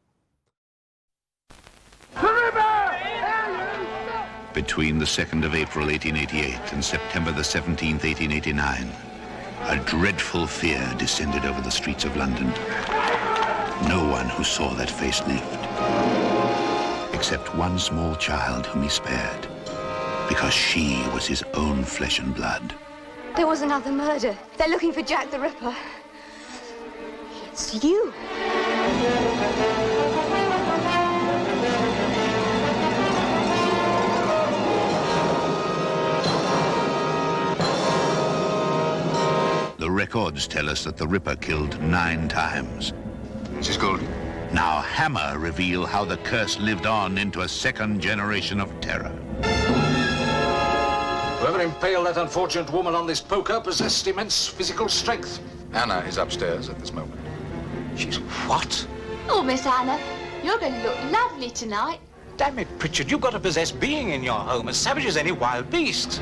Between the 2nd of April 1888 and September the 17th, 1889, a dreadful fear descended over the streets of London. No one who saw that face lived, except one small child whom he spared, because she was his own flesh and blood. There was another murder. They're looking for Jack the Ripper. It's you. The records tell us that the Ripper killed 9 times. Mrs. Golden. Now Hammer reveal how the curse lived on into a second generation of terror. Whoever impaled that unfortunate woman on this poker possessed immense physical strength. Anna is upstairs at this moment. She's what? Oh, Miss Anna, you're going to look lovely tonight. Damn it, Pritchard, you've got a possessed being in your home, as savage as any wild beast.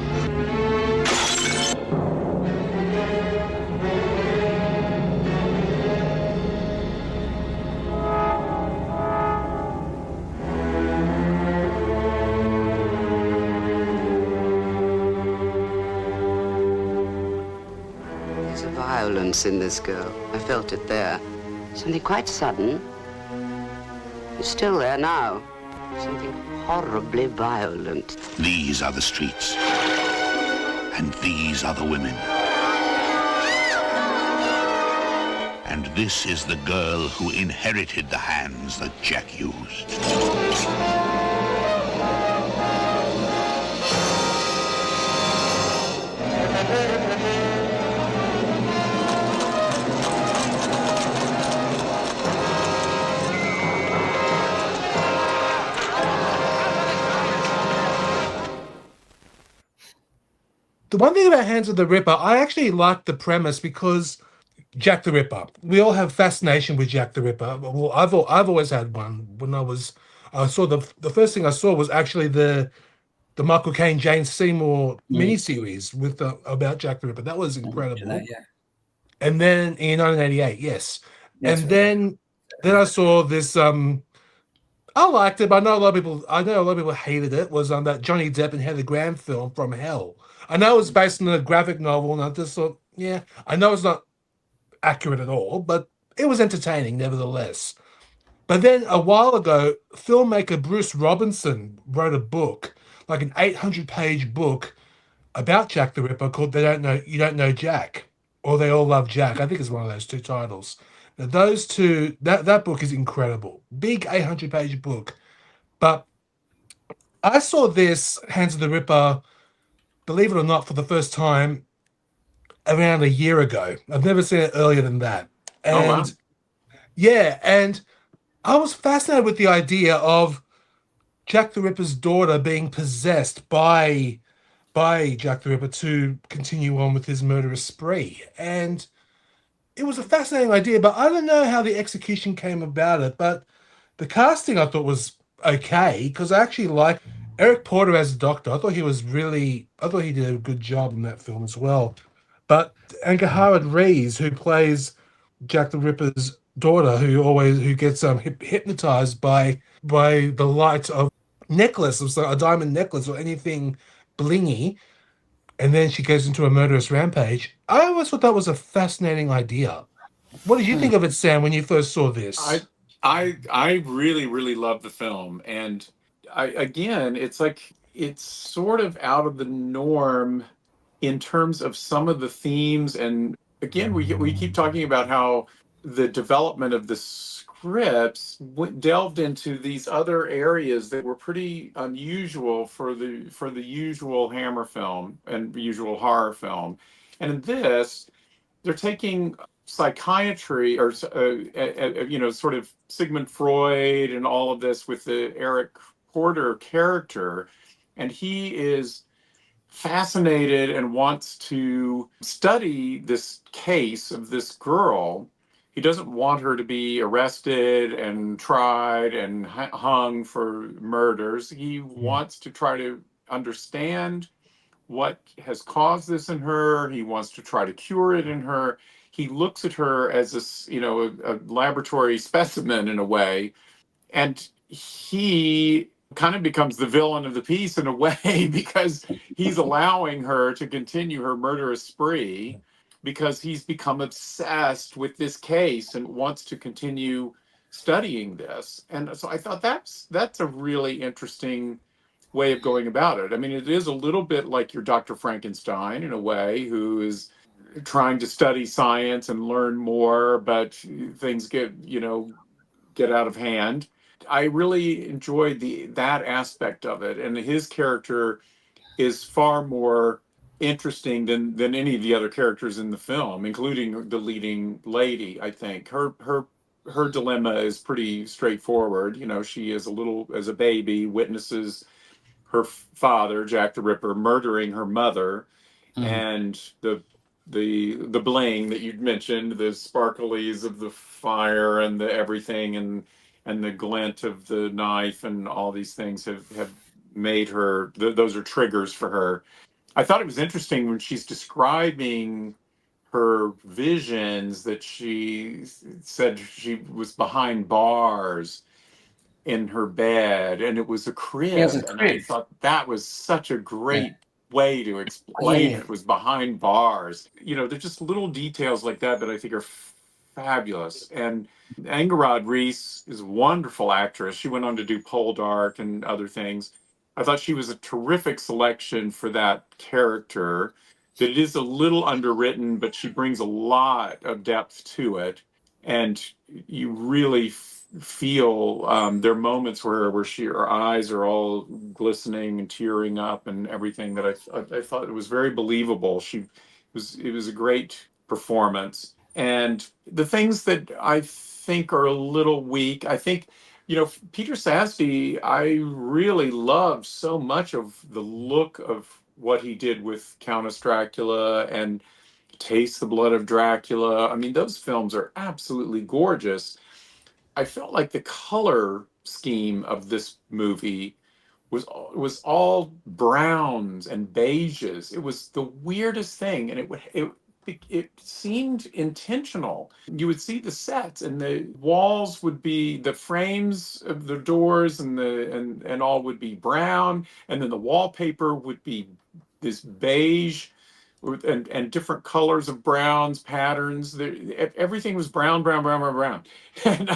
Violence in this girl. I felt it there. Something quite sudden. It's still there now. Something horribly violent. These are the streets. And these are the women. And this is the girl who inherited the hands that Jack used. The one thing about Hands of the Ripper, I actually like the premise because Jack the Ripper. We all have fascination with Jack the Ripper. Well, I've always had one. When I saw the first thing I saw was actually the Michael Caine Jane Seymour miniseries with about Jack the Ripper. That was incredible. Yeah. And then in 1988, yes. That's and then I saw this. I liked it, but I know a lot of people hated it. Was on that Johnny Depp and Heather Graham film From Hell. I know it was based on a graphic novel, and I just thought, yeah, I know it's not accurate at all, but it was entertaining nevertheless. But then a while ago, filmmaker Bruce Robinson wrote a book, like an 800-page book about Jack the Ripper called You Don't Know Jack, or They All Love Jack. I think it's one of those two titles. Now, those two, that book is incredible. Big 800-page book. But I saw this, Hands of the Ripper, believe it or not, for the first time around a year ago. I've never seen it earlier than that. And yeah, and I was fascinated with the idea of Jack the Ripper's daughter being possessed by by Jack the Ripper to continue on with his murderous spree. And it was a fascinating idea, but I don't know how the execution came about it. But the casting I thought was okay, because I actually like Eric Porter as the Doctor. I thought he did a good job in that film as well. But Angahara Rees, who plays Jack the Ripper's daughter, who gets hypnotized by the light of necklace, of a diamond necklace or anything blingy, and then she goes into a murderous rampage. I always thought that was a fascinating idea. What did you think of it, Sam, when you first saw this? I really, really love the film. And it's like, it's sort of out of the norm in terms of some of the themes. And again, we keep talking about how the development of the scripts delved into these other areas that were pretty unusual for the usual Hammer film and usual horror film. And in this, they're taking psychiatry or sort of Sigmund Freud and all of this with the Eric Porter character, and he is fascinated and wants to study this case of this girl. He doesn't want her to be arrested and tried and hung for murders. He wants to try to understand what has caused this in her. He wants to try to cure it in her. He looks at her as a laboratory specimen in a way, and he kind of becomes the villain of the piece in a way because he's allowing her to continue her murderous spree because he's become obsessed with this case and wants to continue studying this. And so I thought that's a really interesting way of going about it. I mean, it is a little bit like your Dr. Frankenstein in a way, who is trying to study science and learn more, but things get out of hand. I really enjoyed that aspect of it, and his character is far more interesting than any of the other characters in the film, including the leading lady. I think her dilemma is pretty straightforward. She is as a baby, witnesses her father, Jack the Ripper, murdering her mother, and the bling that you'd mentioned, the sparklies of the fire and the everything, and the glint of the knife and all these things have made her, those are triggers for her. I thought it was interesting when she's describing her visions that she said she was behind bars in her bed and it was a crib. It was a And crib. I thought that was such a great way to explain it. It was behind bars. They're just little details like that I think are fabulous. And Ingrid Rees is a wonderful actress. She went on to do Poldark and other things. I thought she was a terrific selection for that character. That it is a little underwritten, but she brings a lot of depth to it. And you really feel there are moments where her eyes are all glistening and tearing up and everything that I thought it was very believable. It was a great performance. And the things that I think are a little weak, I think, Peter Safdie, I really loved so much of the look of what he did with Countess Dracula and Taste the Blood of Dracula. I mean, those films are absolutely gorgeous. I felt like the color scheme of this movie was all browns and beiges. It was the weirdest thing, and it seemed intentional. You would see the sets, and the walls would be, the frames of the doors and all would be brown, and then the wallpaper would be this beige and different colors of browns, patterns. Everything was brown, brown, brown, brown, brown. And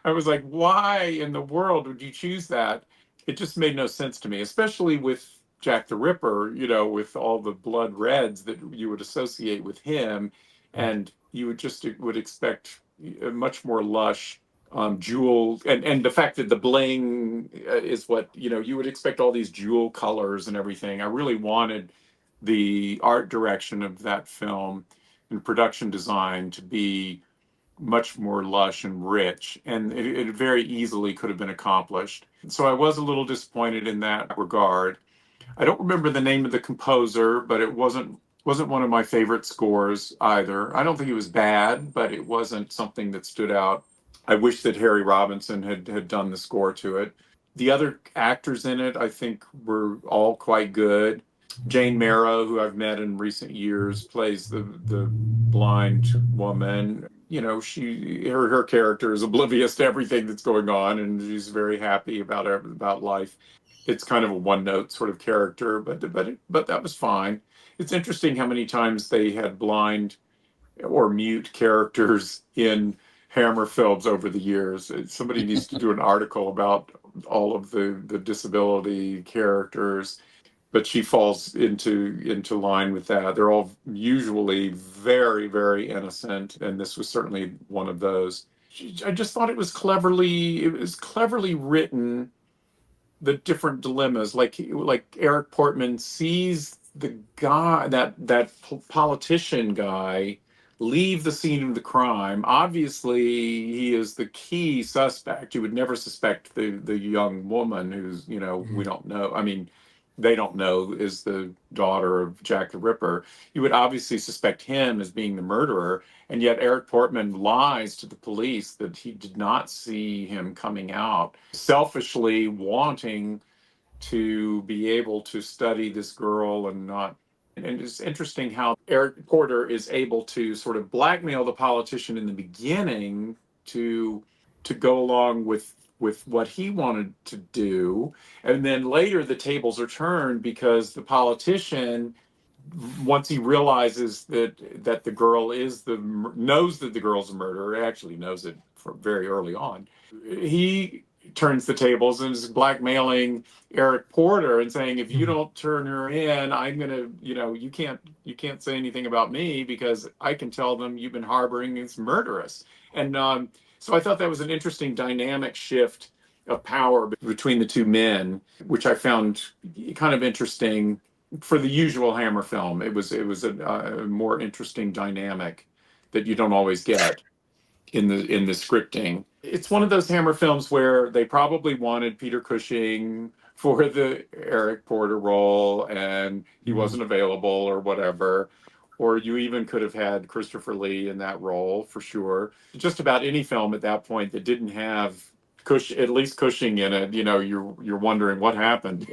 I was like, why in the world would you choose that? It just made no sense to me, especially with Jack the Ripper, with all the blood reds that you would associate with him. And you would expect a much more lush jewel, and the fact that the bling is what, you would expect all these jewel colors and everything. I really wanted the art direction of that film and production design to be much more lush and rich, and it very easily could have been accomplished. So I was a little disappointed in that regard. I don't remember the name of the composer, but it wasn't one of my favorite scores either. I don't think it was bad, but it wasn't something that stood out. I wish that Harry Robinson had done the score to it. The other actors in it, I think, were all quite good. Jane Marrow, who I've met in recent years, plays the blind woman. You know, her character is oblivious to everything that's going on, and she's very happy about life. It's kind of a one-note sort of character, but that was fine. It's interesting how many times they had blind or mute characters in Hammer films over the years. Somebody needs to do an article about all of the disability characters, but she falls into line with that. They're all usually very, very innocent, and this was certainly one of those. I just thought it was cleverly written, the different dilemmas. Like Eric Portman sees the guy, that politician guy, leave the scene of the crime. Obviously, he is the key suspect. You would never suspect the young woman who's, we don't know. I mean, they don't know is the daughter of Jack the Ripper. You would obviously suspect him as being the murderer, and yet Eric Portman lies to the police that he did not see him coming out, selfishly wanting to be able to study this girl and not. And it's interesting how Eric Porter is able to sort of blackmail the politician in the beginning to go along with what he wanted to do. And then later the tables are turned because the politician, once he realizes that the girl knows that the girl's a murderer, actually knows it very early on, he turns the tables and is blackmailing Eric Porter and saying, if you don't turn her in, I'm gonna, you can't say anything about me because I can tell them you've been harboring this murderess. And so I thought that was an interesting dynamic shift of power between the two men, which I found kind of interesting. For the usual Hammer film, it was a more interesting dynamic that you don't always get in the scripting. It's one of those Hammer films where they probably wanted Peter Cushing for the Eric Porter role and he wasn't available or whatever. Or you even could have had Christopher Lee in that role for sure. Just about any film at that point that didn't have at least Cushing in it, you're wondering what happened.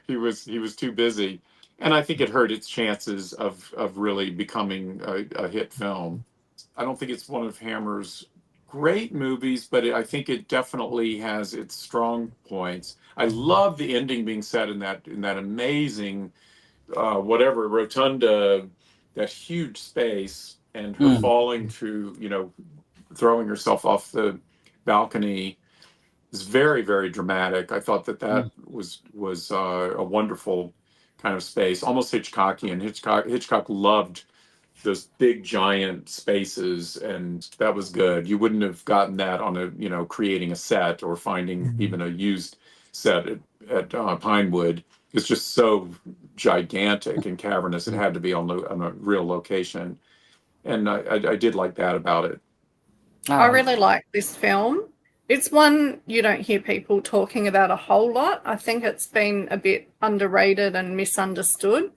He was too busy. And I think it hurt its chances of really becoming a hit film. I don't think it's one of Hammer's great movies, but I think it definitely has its strong points. I love the ending being set in that amazing rotunda, that huge space, and her falling to, throwing herself off the balcony is very, very dramatic. I thought that was a wonderful kind of space, almost Hitchcockian. Hitchcock loved those big giant spaces, and that was good. You wouldn't have gotten that on creating a set or finding even a used set at Pinewood. It's just so gigantic and cavernous. It had to be on a real location, and I did like that about it. I really like this film. It's one you don't hear people talking about a whole lot. I think it's been a bit underrated and misunderstood.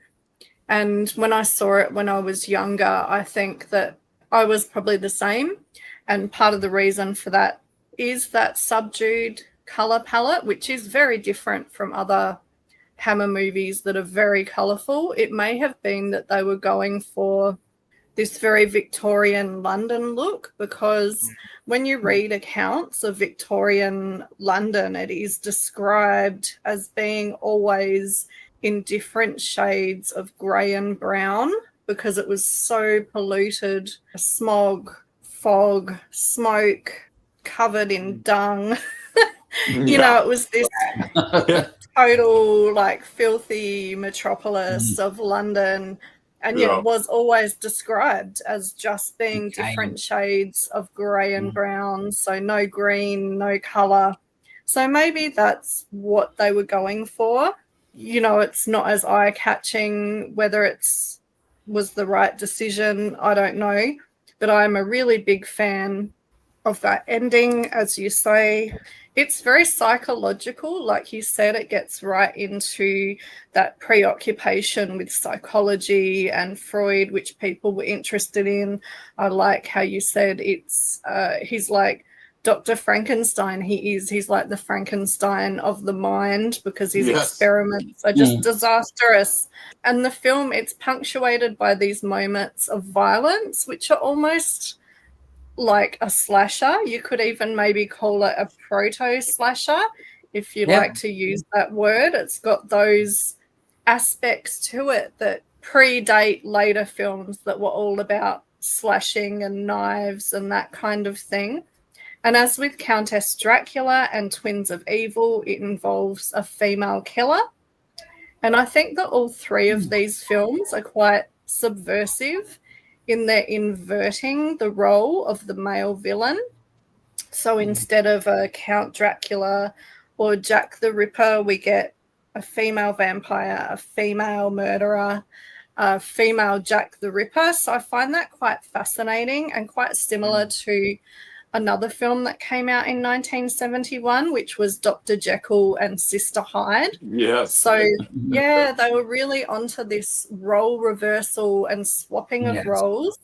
And when I saw it when I was younger, I think that I was probably the same. And part of the reason for that is that subdued color palette, which is very different from other Hammer movies that are very colorful. It may have been that they were going for this very Victorian London look, because when you read accounts of Victorian London, it is described as being always in different shades of grey and brown because it was so polluted. Smog, fog, smoke, covered in dung. It was this total filthy metropolis of London. And yet it was always described as just being different shades of grey and brown. So no green, no colour. So maybe that's what they were going for. It's not as eye-catching. Whether was the right decision, I don't know. But I'm a really big fan of that ending, as you say. It's very psychological. Like you said, it gets right into that preoccupation with psychology and Freud, which people were interested in. I like how you said he's like Dr. Frankenstein. He's like the Frankenstein of the mind, because his experiments are just disastrous. And the film, it's punctuated by these moments of violence, which are almost like a slasher. You could even maybe call it a proto-slasher, if you like to use that word. It's got those aspects to it that predate later films that were all about slashing and knives and that kind of thing. And as with Countess Dracula and Twins of Evil, it involves a female killer. And I think that all three of these films are quite subversive in their inverting the role of the male villain. So instead of a Count Dracula or Jack the Ripper, we get a female vampire, a female murderer, a female Jack the Ripper. So I find that quite fascinating and quite similar to another film that came out in 1971, which was Dr. Jekyll and Sister Hyde. Yes. So, yeah, they were really onto this role reversal and swapping of roles.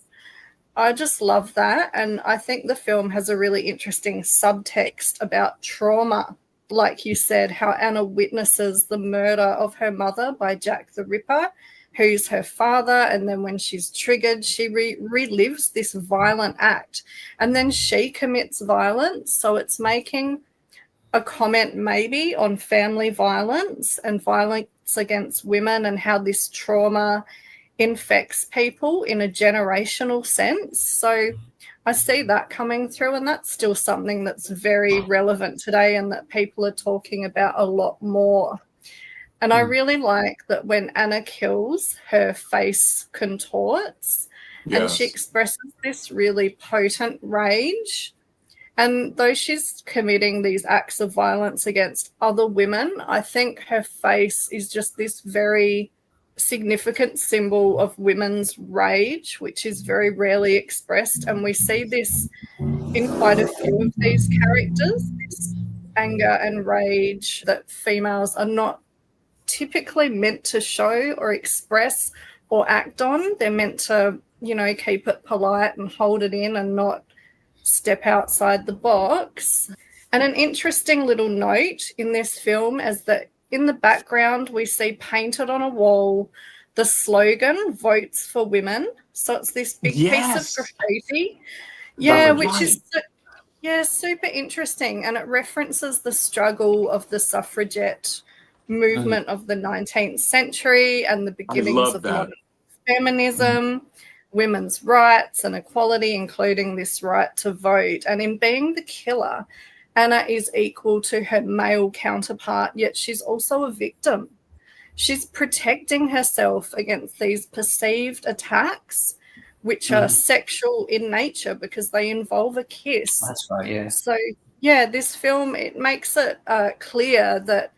I just love that. And I think the film has a really interesting subtext about trauma. Like you said, how Anna witnesses the murder of her mother by Jack the Ripper, who's her father, and then when she's triggered, she relives this violent act, and then she commits violence. So it's making a comment maybe on family violence and violence against women and how this trauma infects people in a generational sense. So I see that coming through, and that's still something that's very relevant today and that people are talking about a lot more. And I really like that when Anna kills, her face contorts and she expresses this really potent rage. And though she's committing these acts of violence against other women, I think her face is just this very significant symbol of women's rage, which is very rarely expressed. And we see this in quite a few of these characters, this anger and rage that females are not typically meant to show or express or act on. They're meant to, you know, keep it polite and hold it in and not step outside the box. And an interesting little note in this film is that in the background we see painted on a wall the slogan, "Votes for Women." So it's this big piece of graffiti. Yeah, which is super interesting. And it references the struggle of the suffragette movement of the 19th century and the beginnings of modern feminism, women's rights and equality, including this right to vote. And in being the killer, Anna is equal to her male counterpart, yet she's also a victim. She's protecting herself against these perceived attacks, which are sexual in nature because they involve a kiss. That's right, yeah. So, yeah, this film, it makes it clear that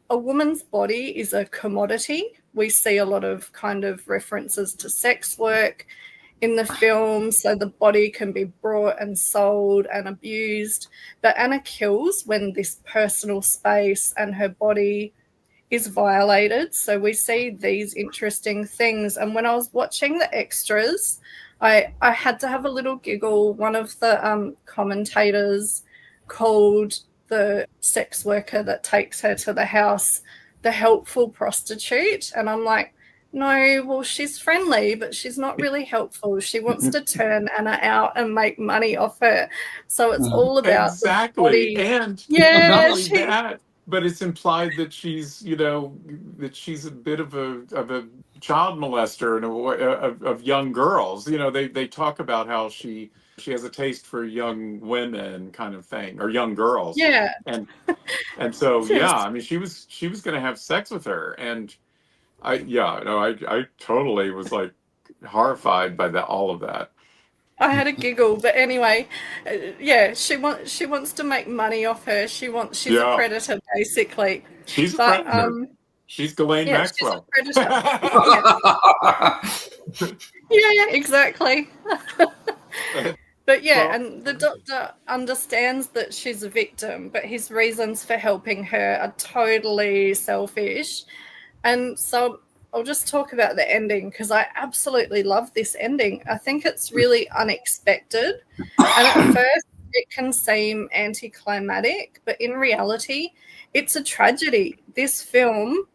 a woman's body is a commodity. We see a lot of kind of references to sex work in the film, so the body can be bought and sold and abused. But Anna kills when this personal space and her body is violated. So we see these interesting things. And when I was watching the extras, I had to have a little giggle. One of the commentators called the sex worker that takes her to the house the helpful prostitute. And I'm like, no, well, she's friendly, but she's not really helpful. She wants to turn Anna out and make money off her. So it's all about exactly. And not only that, but it's implied that she's, you know, that she's a bit of a child molester of young girls. You know, they talk about how she has a taste for young women, kind of thing, or young girls. Yeah. And so I mean, she was going to have sex with her, and I totally was like horrified by all of that. I had a giggle, but anyway, she wants to make money off her. She's a predator, basically. She's a predator. She's Ghislaine Maxwell. She's a predator. Yeah, exactly. But yeah, and the doctor understands that she's a victim, but his reasons for helping her are totally selfish. And so I'll just talk about the ending because I absolutely love this ending. I think it's really unexpected. And at first it can seem anticlimactic, but in reality, it's a tragedy. This film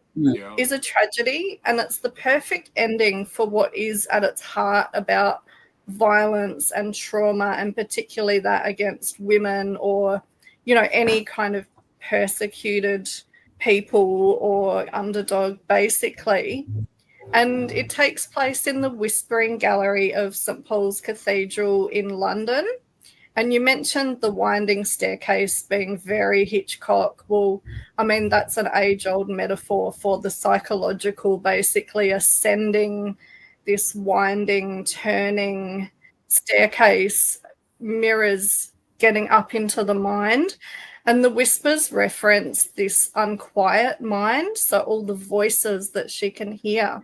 is a tragedy, and it's the perfect ending for what is at its heart about violence and trauma, and particularly that against women or, you know, any kind of persecuted people or underdog, basically. And it takes place in the Whispering Gallery of St. Paul's Cathedral in London. And you mentioned the winding staircase being very Hitchcock. Well, I mean, that's an age-old metaphor for the psychological, basically ascending this winding, turning staircase mirrors getting up into the mind. And the whispers reference this unquiet mind, so all the voices that she can hear.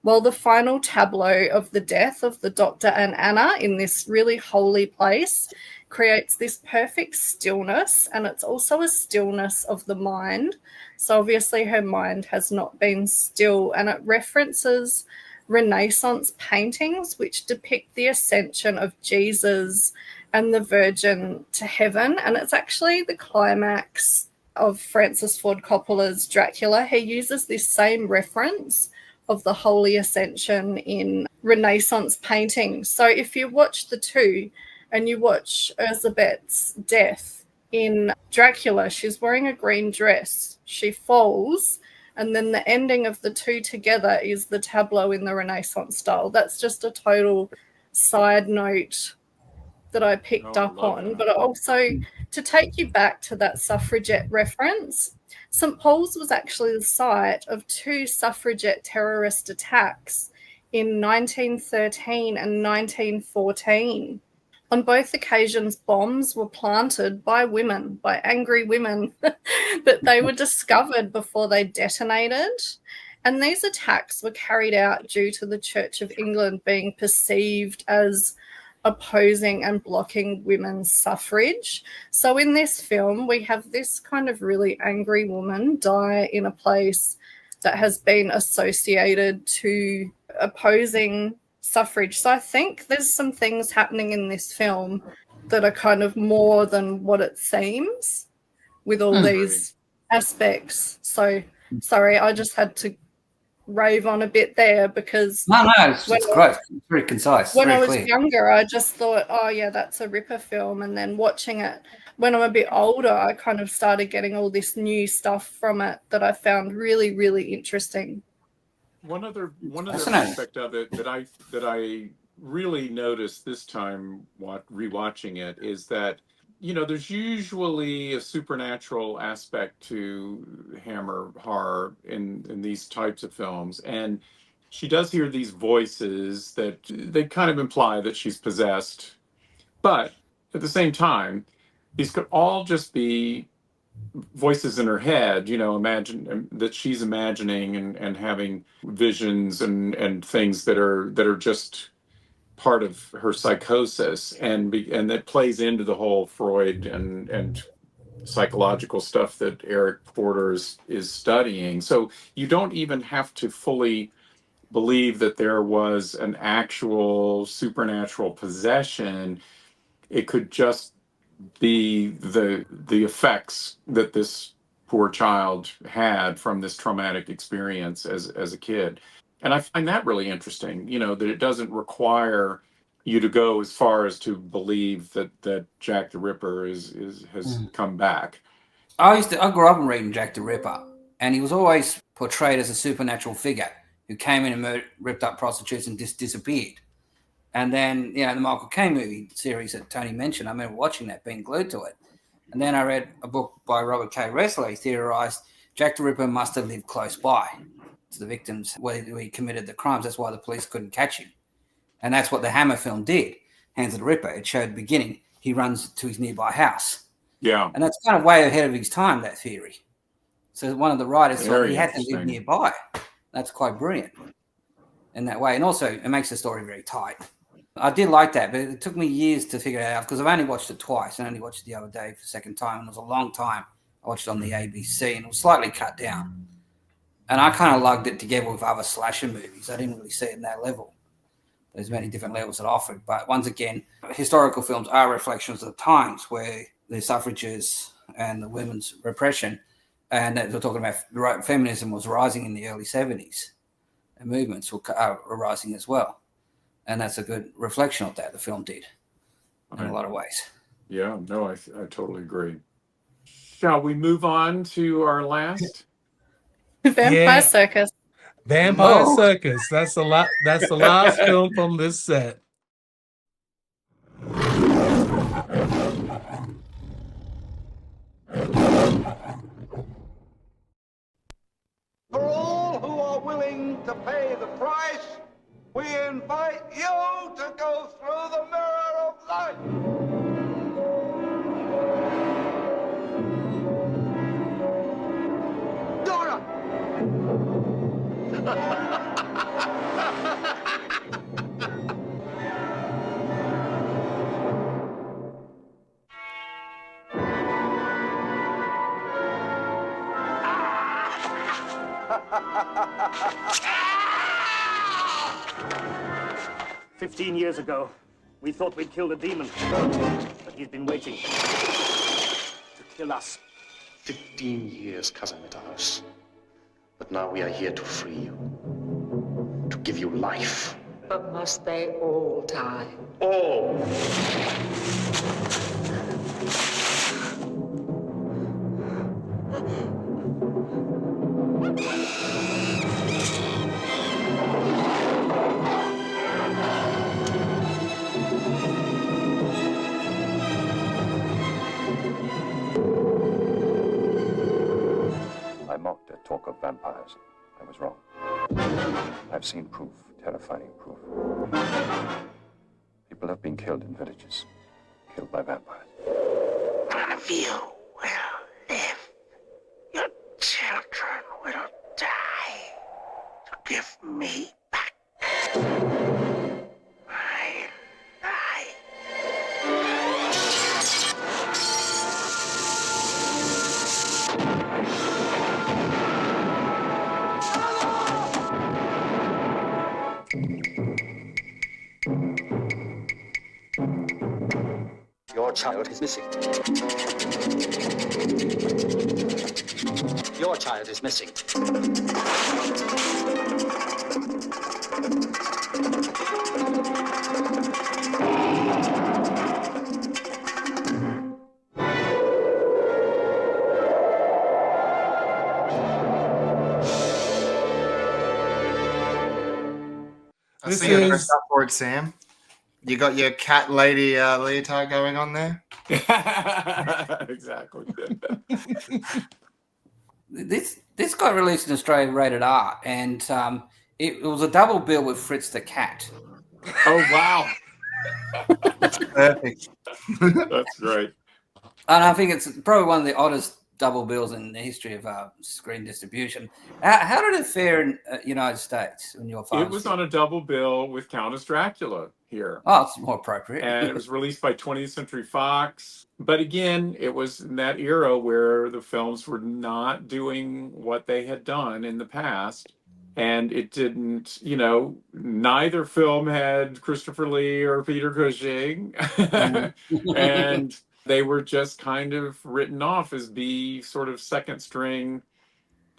Well, the final tableau of the death of the Doctor and Anna in this really holy place creates this perfect stillness, and it's also a stillness of the mind. So obviously her mind has not been still, and it references Renaissance paintings which depict the ascension of Jesus and the Virgin to heaven. And it's actually the climax of Francis Ford Coppola's Dracula. He uses this same reference of the Holy Ascension in Renaissance paintings. So if you watch the two and you watch Elizabeth's death in Dracula, she's wearing a green dress. She falls, and then the ending of the two together is the tableau in the Renaissance style. That's just a total side note that I picked up on. But also, to take you back to that suffragette reference, St. Paul's was actually the site of two suffragette terrorist attacks in 1913 and 1914. On both occasions, bombs were planted by women, by angry women, but they were discovered before they detonated. And these attacks were carried out due to the Church of England being perceived as opposing and blocking women's suffrage. So in this film, we have this kind of really angry woman die in a place that has been associated to opposing suffrage. So I think there's some things happening in this film that are kind of more than what it seems with all these aspects. So sorry, I just had to rave on a bit there because no, it's great. It's very concise. When very I was clear. younger, I just thought, oh yeah, that's a Ripper film, and then watching it when I'm a bit older, I kind of started getting all this new stuff from it that I found really, really interesting. One other aspect of it that I really noticed this time rewatching it is that, you know, there's usually a supernatural aspect to Hammer horror in these types of films, and she does hear these voices that they kind of imply that she's possessed, but at the same time, these could all just be voices in her head, you know, imagine that she's imagining and having visions and things that are just part of her psychosis, and that plays into the whole Freud and psychological stuff that Eric Porter is studying. So you don't even have to fully believe that there was an actual supernatural possession. It could just be the effects that this poor child had from this traumatic experience as a kid. And I find that really interesting, you know, that it doesn't require you to go as far as to believe that Jack the Ripper has come back. I grew up reading Jack the Ripper, and he was always portrayed as a supernatural figure who came in and ripped up prostitutes and disappeared. And then, you know, the Michael Caine movie series that Tony mentioned, I remember watching that, being glued to it. And then I read a book by Robert K. Ressler. He theorized Jack the Ripper must have lived close by to the victims where he committed the crimes. That's why the police couldn't catch him. And that's what the Hammer film did, Hands of the Ripper. It showed the beginning. He runs to his nearby house. Yeah. And that's kind of way ahead of his time, that theory. So one of the writers thought he had to live nearby. That's quite brilliant in that way. And also, it makes the story very tight. I did like that, but it took me years to figure it out because I've only watched it twice. I only watched it the other day for the second time, and it was a long time. I watched it on the ABC, and it was slightly cut down. And I kind of lugged it together with other slasher movies. I didn't really see it in that level. There's many different levels it offered. But once again, historical films are reflections of the times where the suffrages and the women's repression, and we're talking about feminism was rising in the early 70s, and movements were rising as well. And that's a good reflection of that, the film did, in a lot of ways. Yeah, no, I totally agree. Shall we move on to our last? Vampire Circus. Vampire Circus. That's the last film from this set. For all who are willing to pay the price, we invite you to go through the mirror of life. Dora! 15 years ago, we thought we'd killed a demon, but he's been waiting to kill us. 15 years, Cousin Michas. But now we are here to free you, to give you life. But must they all die? All! I mocked their talk of vampires. I was wrong. I've seen proof, terrifying proof. People have been killed in villages, killed by vampires. None of you will live. Your children will die. So give me back my life. Your child is missing. Your child is missing. I see you're dressed up for it, Sam. You got your cat lady leotard going on there? Exactly. This got released in Australia rated R, and it was a double bill with Fritz the Cat. Oh, wow. That's perfect. That's great. And I think it's probably one of the oddest double bills in the history of screen distribution. How did it fare in the United States when your father? It was on a double bill with Countess Dracula here. Oh, it's more appropriate. And it was released by 20th Century Fox. But again, it was in that era where the films were not doing what they had done in the past. And it didn't, neither film had Christopher Lee or Peter Cushing. And they were just kind of written off as sort of second string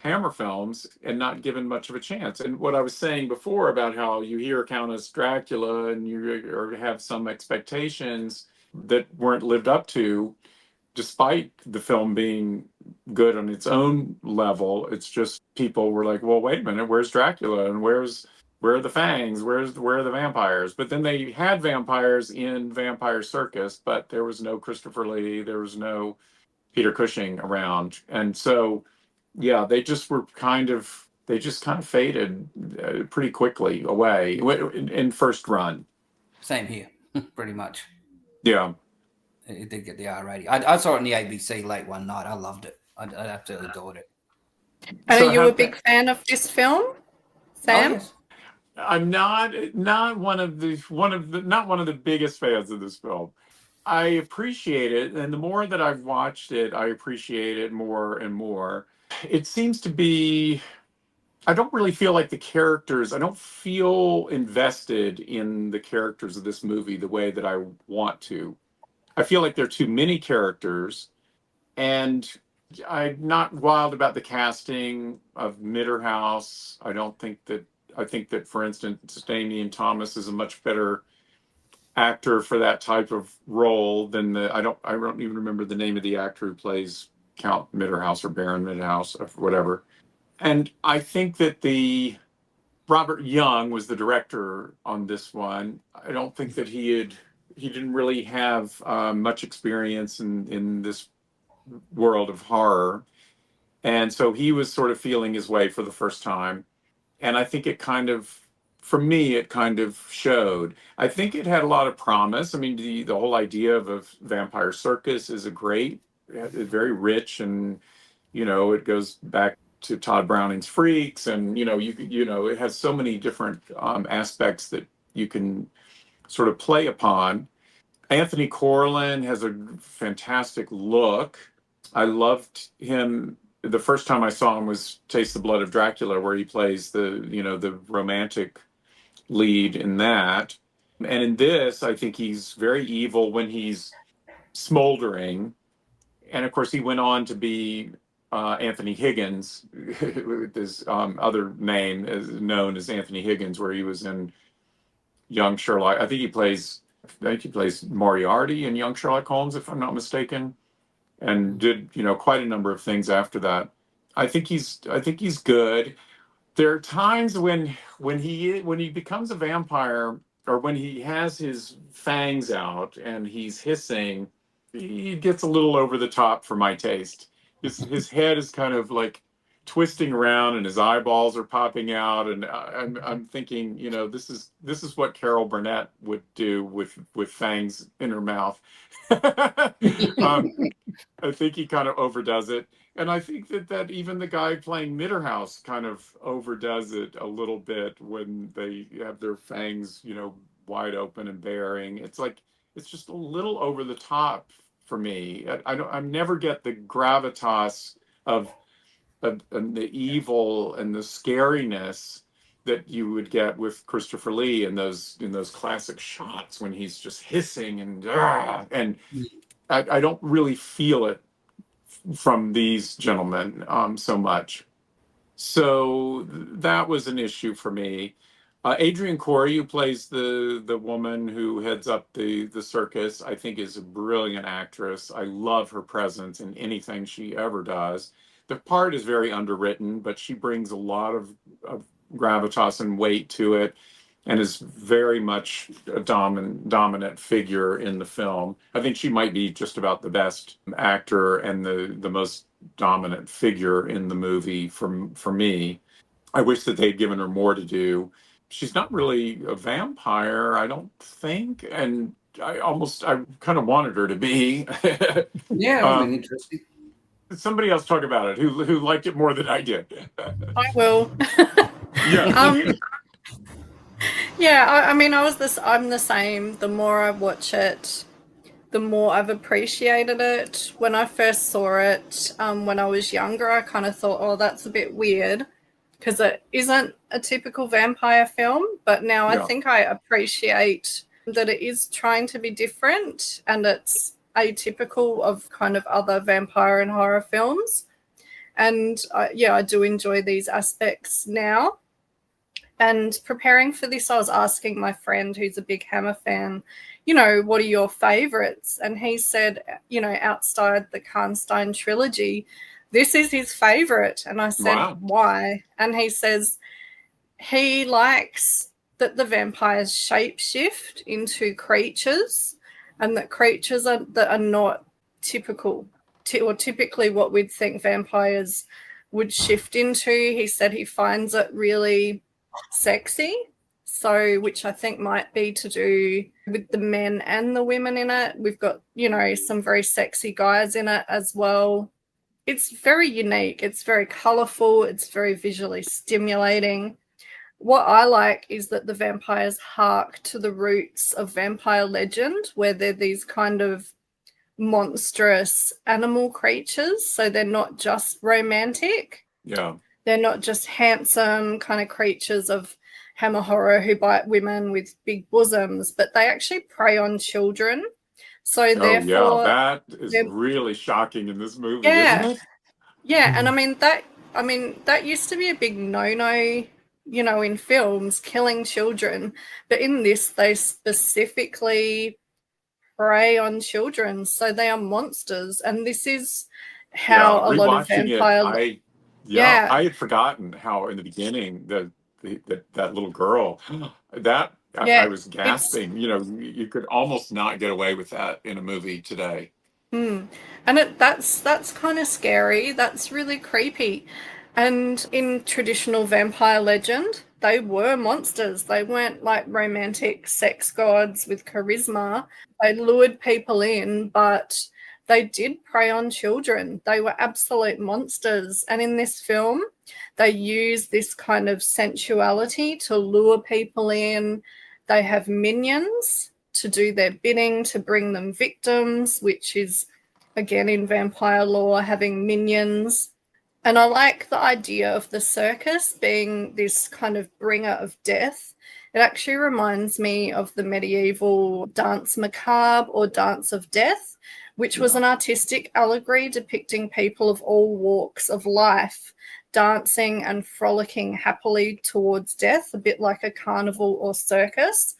Hammer films and not given much of a chance. And what I was saying before about how you hear Countess Dracula and you have some expectations that weren't lived up to, despite the film being good on its own level, it's just people were like, well, wait a minute, where's Dracula? And where are the fangs? Where are the vampires? But then they had vampires in Vampire Circus, but there was no Christopher Lee, there was no Peter Cushing around. And so, yeah, they just kind of faded pretty quickly away in first run. Same here, pretty much. Yeah. It did get the R rating. I saw it on the ABC late one night. I loved it. I absolutely adored it. Are you a big fan of this film, Sam? Oh, yes. I'm not one of the biggest fans of this film. I appreciate it, and the more that I've watched it, I appreciate it more and more. It seems to be, I don't really feel like the characters, I don't feel invested in the characters of this movie the way that I want to. I feel like there are too many characters, and I'm not wild about the casting of Mitterhouse. I think that, for instance, Damien Thomas is a much better actor for that type of role than I don't even remember the name of the actor who plays Count Mitterhouse or Baron Mitterhouse or whatever. And I think that the Robert Young was the director on this one. I don't think that he didn't really have much experience in this world of horror. And so he was sort of feeling his way for the first time. And I think for me, it kind of showed. I think it had a lot of promise. I mean, the whole idea of a vampire circus is very rich, and, it goes back to Todd Browning's Freaks, and, it has so many different aspects that you can sort of play upon. Anthony Corlin has a fantastic look. I loved him. The first time I saw him was Taste the Blood of Dracula, where he plays the romantic lead in that. And in this, I think he's very evil when he's smoldering. And of course, he went on to be Anthony Higgins, with his other name known as Anthony Higgins, where he was in Young Sherlock. I think he plays Moriarty in Young Sherlock Holmes, if I'm not mistaken, and did quite a number of things after that. I think he's good. There are times when he becomes a vampire, or when he has his fangs out and he's hissing, he gets a little over the top for my taste. His head is kind of like twisting around, and his eyeballs are popping out, and I'm thinking, this is what Carol Burnett would do with fangs in her mouth. I think he kind of overdoes it. And I think that even the guy playing Mitterhouse kind of overdoes it a little bit when they have their fangs, wide open and baring. It's just a little over the top for me. I never get the gravitas of the evil and the scariness that you would get with Christopher Lee in those classic shots when he's just hissing and I don't really feel it from these gentlemen so much. So that was an issue for me. Adrienne Corey, who plays the woman who heads up the circus, I think is a brilliant actress. I love her presence in anything she ever does. The part is very underwritten, but she brings a lot of gravitas and weight to it, and is very much a dominant figure in the film. I think she might be just about the best actor and the most dominant figure in the movie for me. I wish that they'd given her more to do. She's not really a vampire, I don't think, and I kind of wanted her to be. Yeah, I mean, interesting. Somebody else talk about it who liked it more than I did. I will. Yeah. Yeah, I mean, I'm the same. The more I watch it, the more I've appreciated it. When I first saw it, when I was younger, I kind of thought, oh, that's a bit weird, because it isn't a typical vampire film. But now I think I appreciate that it is trying to be different, and it's atypical of kind of other vampire and horror films. And I do enjoy these aspects now. And preparing for this, I was asking my friend who's a big Hammer fan, what are your favorites? And he said, outside the Karnstein trilogy, this is his favorite. And I said, wow. Why? And he says he likes that the vampires shapeshift into creatures, and that creatures that are not typically what we'd think vampires would shift into. He said he finds it really sexy, which I think might be to do with the men and the women in it. We've got, some very sexy guys in it as well. It's very unique. It's very colorful. It's very visually stimulating. what I like is that the vampires hark to the roots of vampire legend, where they're these kind of monstrous animal creatures. So they're not just romantic. Yeah. They're not just handsome kind of creatures of hammer horror who bite women with big bosoms, but they actually prey on children. So therefore, that is really shocking in this movie, yeah, isn't it? yeah, and I mean that used to be a big no-no, you know, in films, killing children, but in this they specifically prey on children, so they are monsters, and this is how a lot of vampire. I had forgotten how in the beginning that little girl I was gasping. You know, you could almost not get away with that in a movie today. And that's kind of scary. That's really creepy. And in traditional vampire legend, they were monsters. They weren't like romantic sex gods with charisma. They lured people in, but they did prey on children. They were absolute monsters. And in this film, they use this kind of sensuality to lure people in. They have minions to do their bidding, to bring them victims, which is, again, in vampire lore, having minions. And I like the idea of the circus being this kind of bringer of death. It actually reminds me of the medieval Danse Macabre or Dance of Death, which was an artistic allegory depicting people of all walks of life dancing and frolicking happily towards death, a bit like a carnival or circus.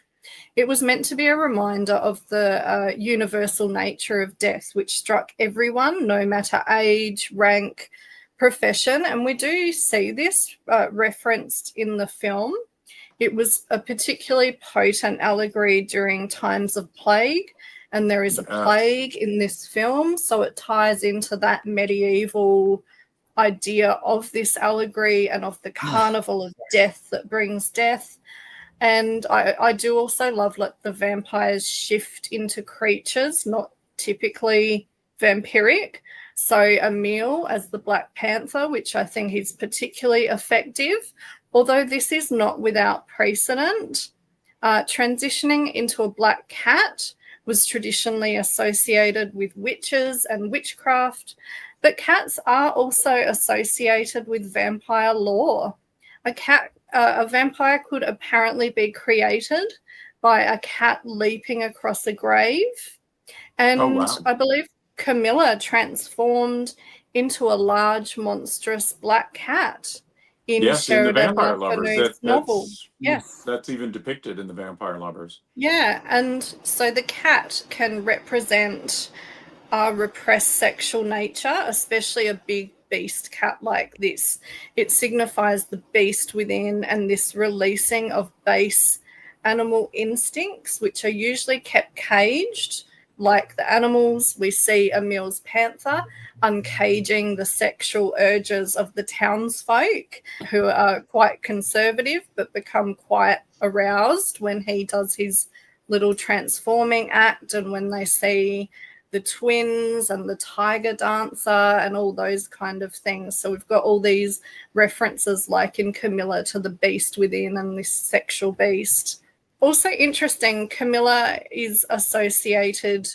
It was meant to be a reminder of the universal nature of death, which struck everyone, no matter age, rank, profession. And we do see this referenced in the film. It was a particularly potent allegory during times of plague, and there is a plague in this film, so it ties into that medieval idea of this allegory and of the carnival of death that brings death. And I do also love that the vampires shift into creatures, not typically vampiric. So Emil as the Black Panther, which I think is particularly effective, although this is not without precedent. Transitioning into a black cat was traditionally associated with witches and witchcraft, but cats are also associated with vampire lore. A vampire could apparently be created by a cat leaping across a grave. And I believe Camilla transformed into a large, monstrous black cat in the Vampire Lovers. Novel. Yes. That's even depicted in the Vampire Lovers. Yeah, and so the cat can represent our repressed sexual nature, especially a big beast cat like this. It signifies the beast within and this releasing of base animal instincts, which are usually kept caged. Like the animals, we see Emil's panther uncaging the sexual urges of the townsfolk, who are quite conservative but become quite aroused when he does his little transforming act, and when they see the twins and the tiger dancer and all those kind of things. So we've got all these references, like in Camilla, to the beast within and this sexual beast. Also interesting, Camilla is associated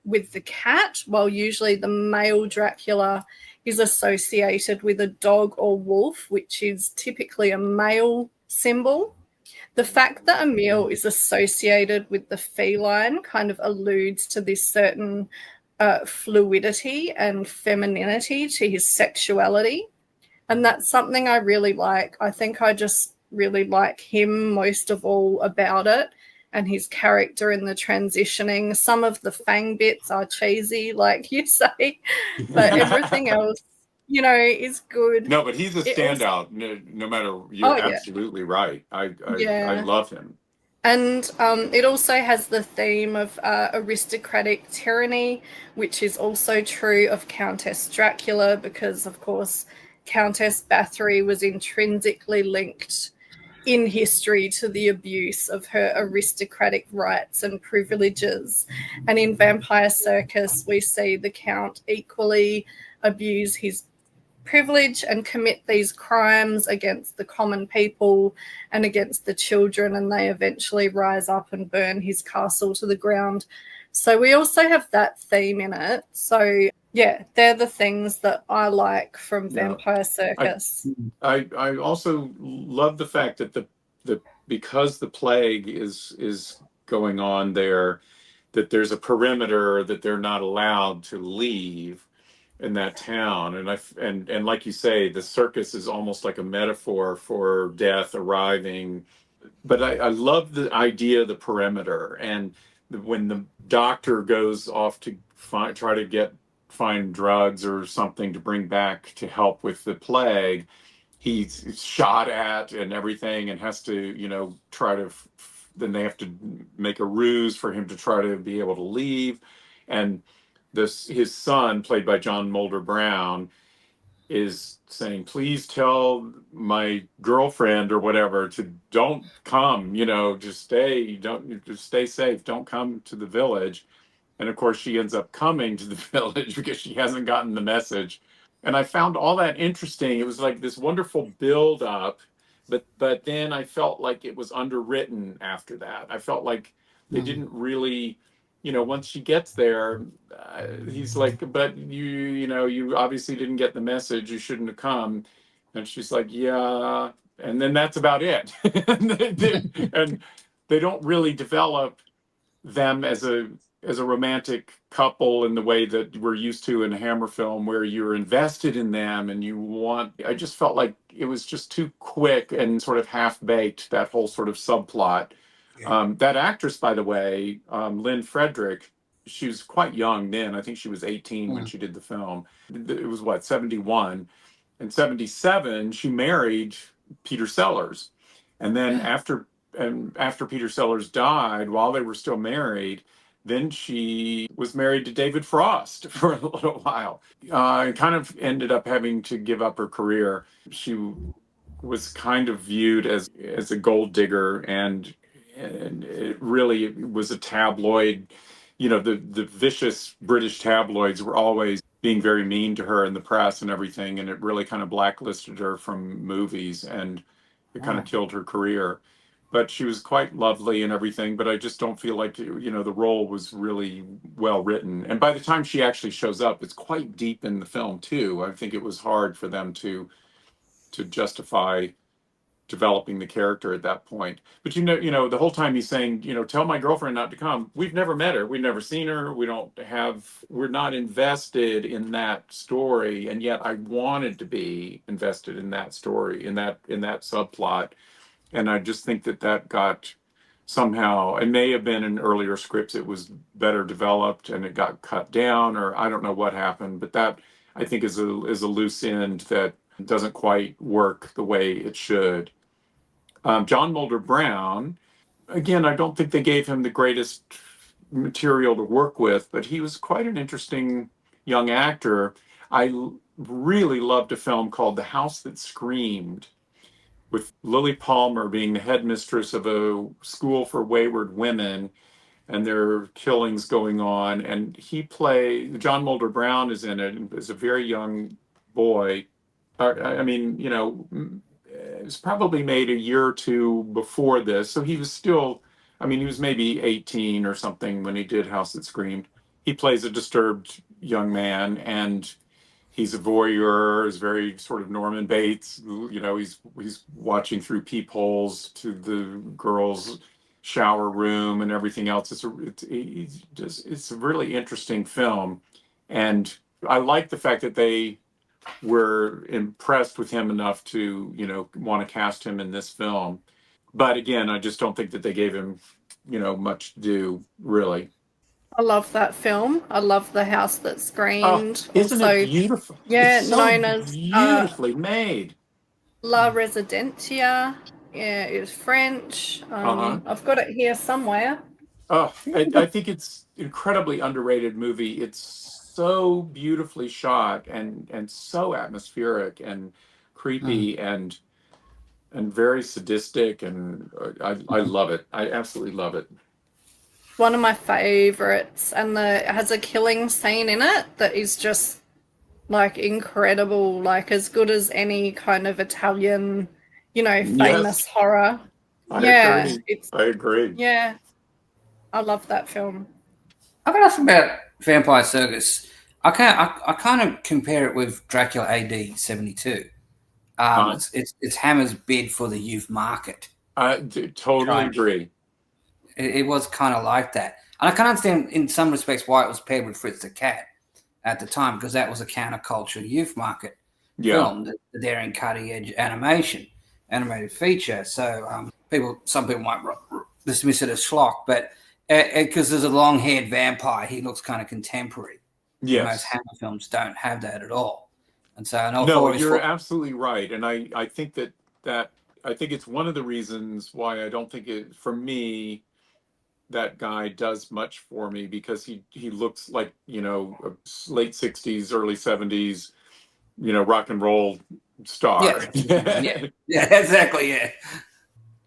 with the cat, while usually the male Dracula is associated with a dog or wolf, which is typically a male symbol. The fact that Emil is associated with the feline kind of alludes to this certain fluidity and femininity to his sexuality. And that's something I really like. I think I just really like him most of all about it, and his character in the transitioning. Some of the fang bits are cheesy, like you say, but everything else, you know, is good. No, but he's a standout. No matter, you're absolutely right. I love him. And it also has the theme of aristocratic tyranny, which is also true of Countess Dracula, because, of course, Countess Bathory was intrinsically linked in history to the abuse of her aristocratic rights and privileges. And in Vampire Circus, we see the Count equally abuse his privilege and commit these crimes against the common people and against the children, and they eventually rise up and burn his castle to the ground. So we also have that theme in it. So yeah, they're the things that I like from Vampire Circus. I also love the fact that the because the plague is going on there, that there's a perimeter that they're not allowed to leave in that town. And like you say, the circus is almost like a metaphor for death arriving. But I love the idea of the perimeter, and when the doctor goes off to try to find drugs or something to bring back to help with the plague, he's shot at and everything, and has to try to then they have to make a ruse for him to try to be able to leave. And his son, played by John Mulder Brown, is saying, please tell my girlfriend or whatever to don't come, just stay safe, don't come to the village. And of course she ends up coming to the village because she hasn't gotten the message. And I found all that interesting. It was like this wonderful build up, but then I felt like it was underwritten after that. I felt like they didn't really, once she gets there, he's like, but you obviously didn't get the message. You shouldn't have come. And she's like, yeah. And then that's about it. And they don't really develop them as a romantic couple in the way that we're used to in a Hammer film, where you're invested in them and I just felt like it was just too quick and sort of half-baked, that whole sort of subplot. That actress, by the way, Lynn Frederick, she was quite young then. I think she was 18 when she did the film. It was 71. In 77, she married Peter Sellers. And then after Peter Sellers died, while they were still married, then she was married to David Frost for a little while. And kind of ended up having to give up her career. She was kind of viewed as a gold digger, and it really was a tabloid. The vicious British tabloids were always being very mean to her in the press and everything, and it really kind of blacklisted her from movies, and it kind of killed her career. But she was quite lovely and everything, but I just don't feel like, the role was really well written. And by the time she actually shows up, it's quite deep in the film too. I think it was hard for them to justify developing the character at that point. But the whole time he's saying, tell my girlfriend not to come. We've never met her. We've never seen her. We're not invested in that story. And yet I wanted to be invested in that story, in that subplot. And I just think that got somehow, it may have been in earlier scripts, it was better developed and it got cut down, or I don't know what happened, but that I think is a loose end that doesn't quite work the way it should. John Mulder Brown, again, I don't think they gave him the greatest material to work with, but he was quite an interesting young actor. I really loved a film called The House That Screamed, with Lily Palmer being the headmistress of a school for wayward women, and there are killings going on. And John Mulder Brown is in it as a very young boy. It was probably made a year or two before this. So he was still, he was maybe 18 or something when he did House That Screamed. He plays a disturbed young man, and he's a voyeur, is very sort of Norman Bates. He's watching through peepholes to the girls' shower room and everything else. It's a really interesting film, and I like the fact that they were impressed with him enough to want to cast him in this film. But again, I just don't think that they gave him much to do, really. I love that film. I love The House That Screamed. Isn't it beautiful? Yeah, it's so known as beautifully made. La Residencia. Yeah, it was French. I've got it here somewhere. I think it's incredibly underrated movie. It's so beautifully shot and so atmospheric and creepy and very sadistic, and I love it. I absolutely love it. One of my favorites, and it has a killing scene in it that is just like incredible, like as good as any kind of Italian, famous Yes, horror. I Yeah, agree. I agree. yeah, I love that film. I got ask about Vampire Circus. I kind of compare it with Dracula AD 72. It's Hammer's bid for the youth market. I totally agree. It was kind of like that. And I can understand in some respects why it was paired with Fritz the Cat at the time, because that was a counterculture youth market film, the daring cutting-edge animated feature. So some people might dismiss it as schlock, but because there's a long-haired vampire, he looks kind of contemporary. Yes. Most Hammer films don't have that at all. And so you're absolutely right. And I think that I think it's one of the reasons why I don't think it, for me, that guy does much for me, because he looks like, a late 60s, early 70s, rock and roll star. Yeah, exactly, yeah.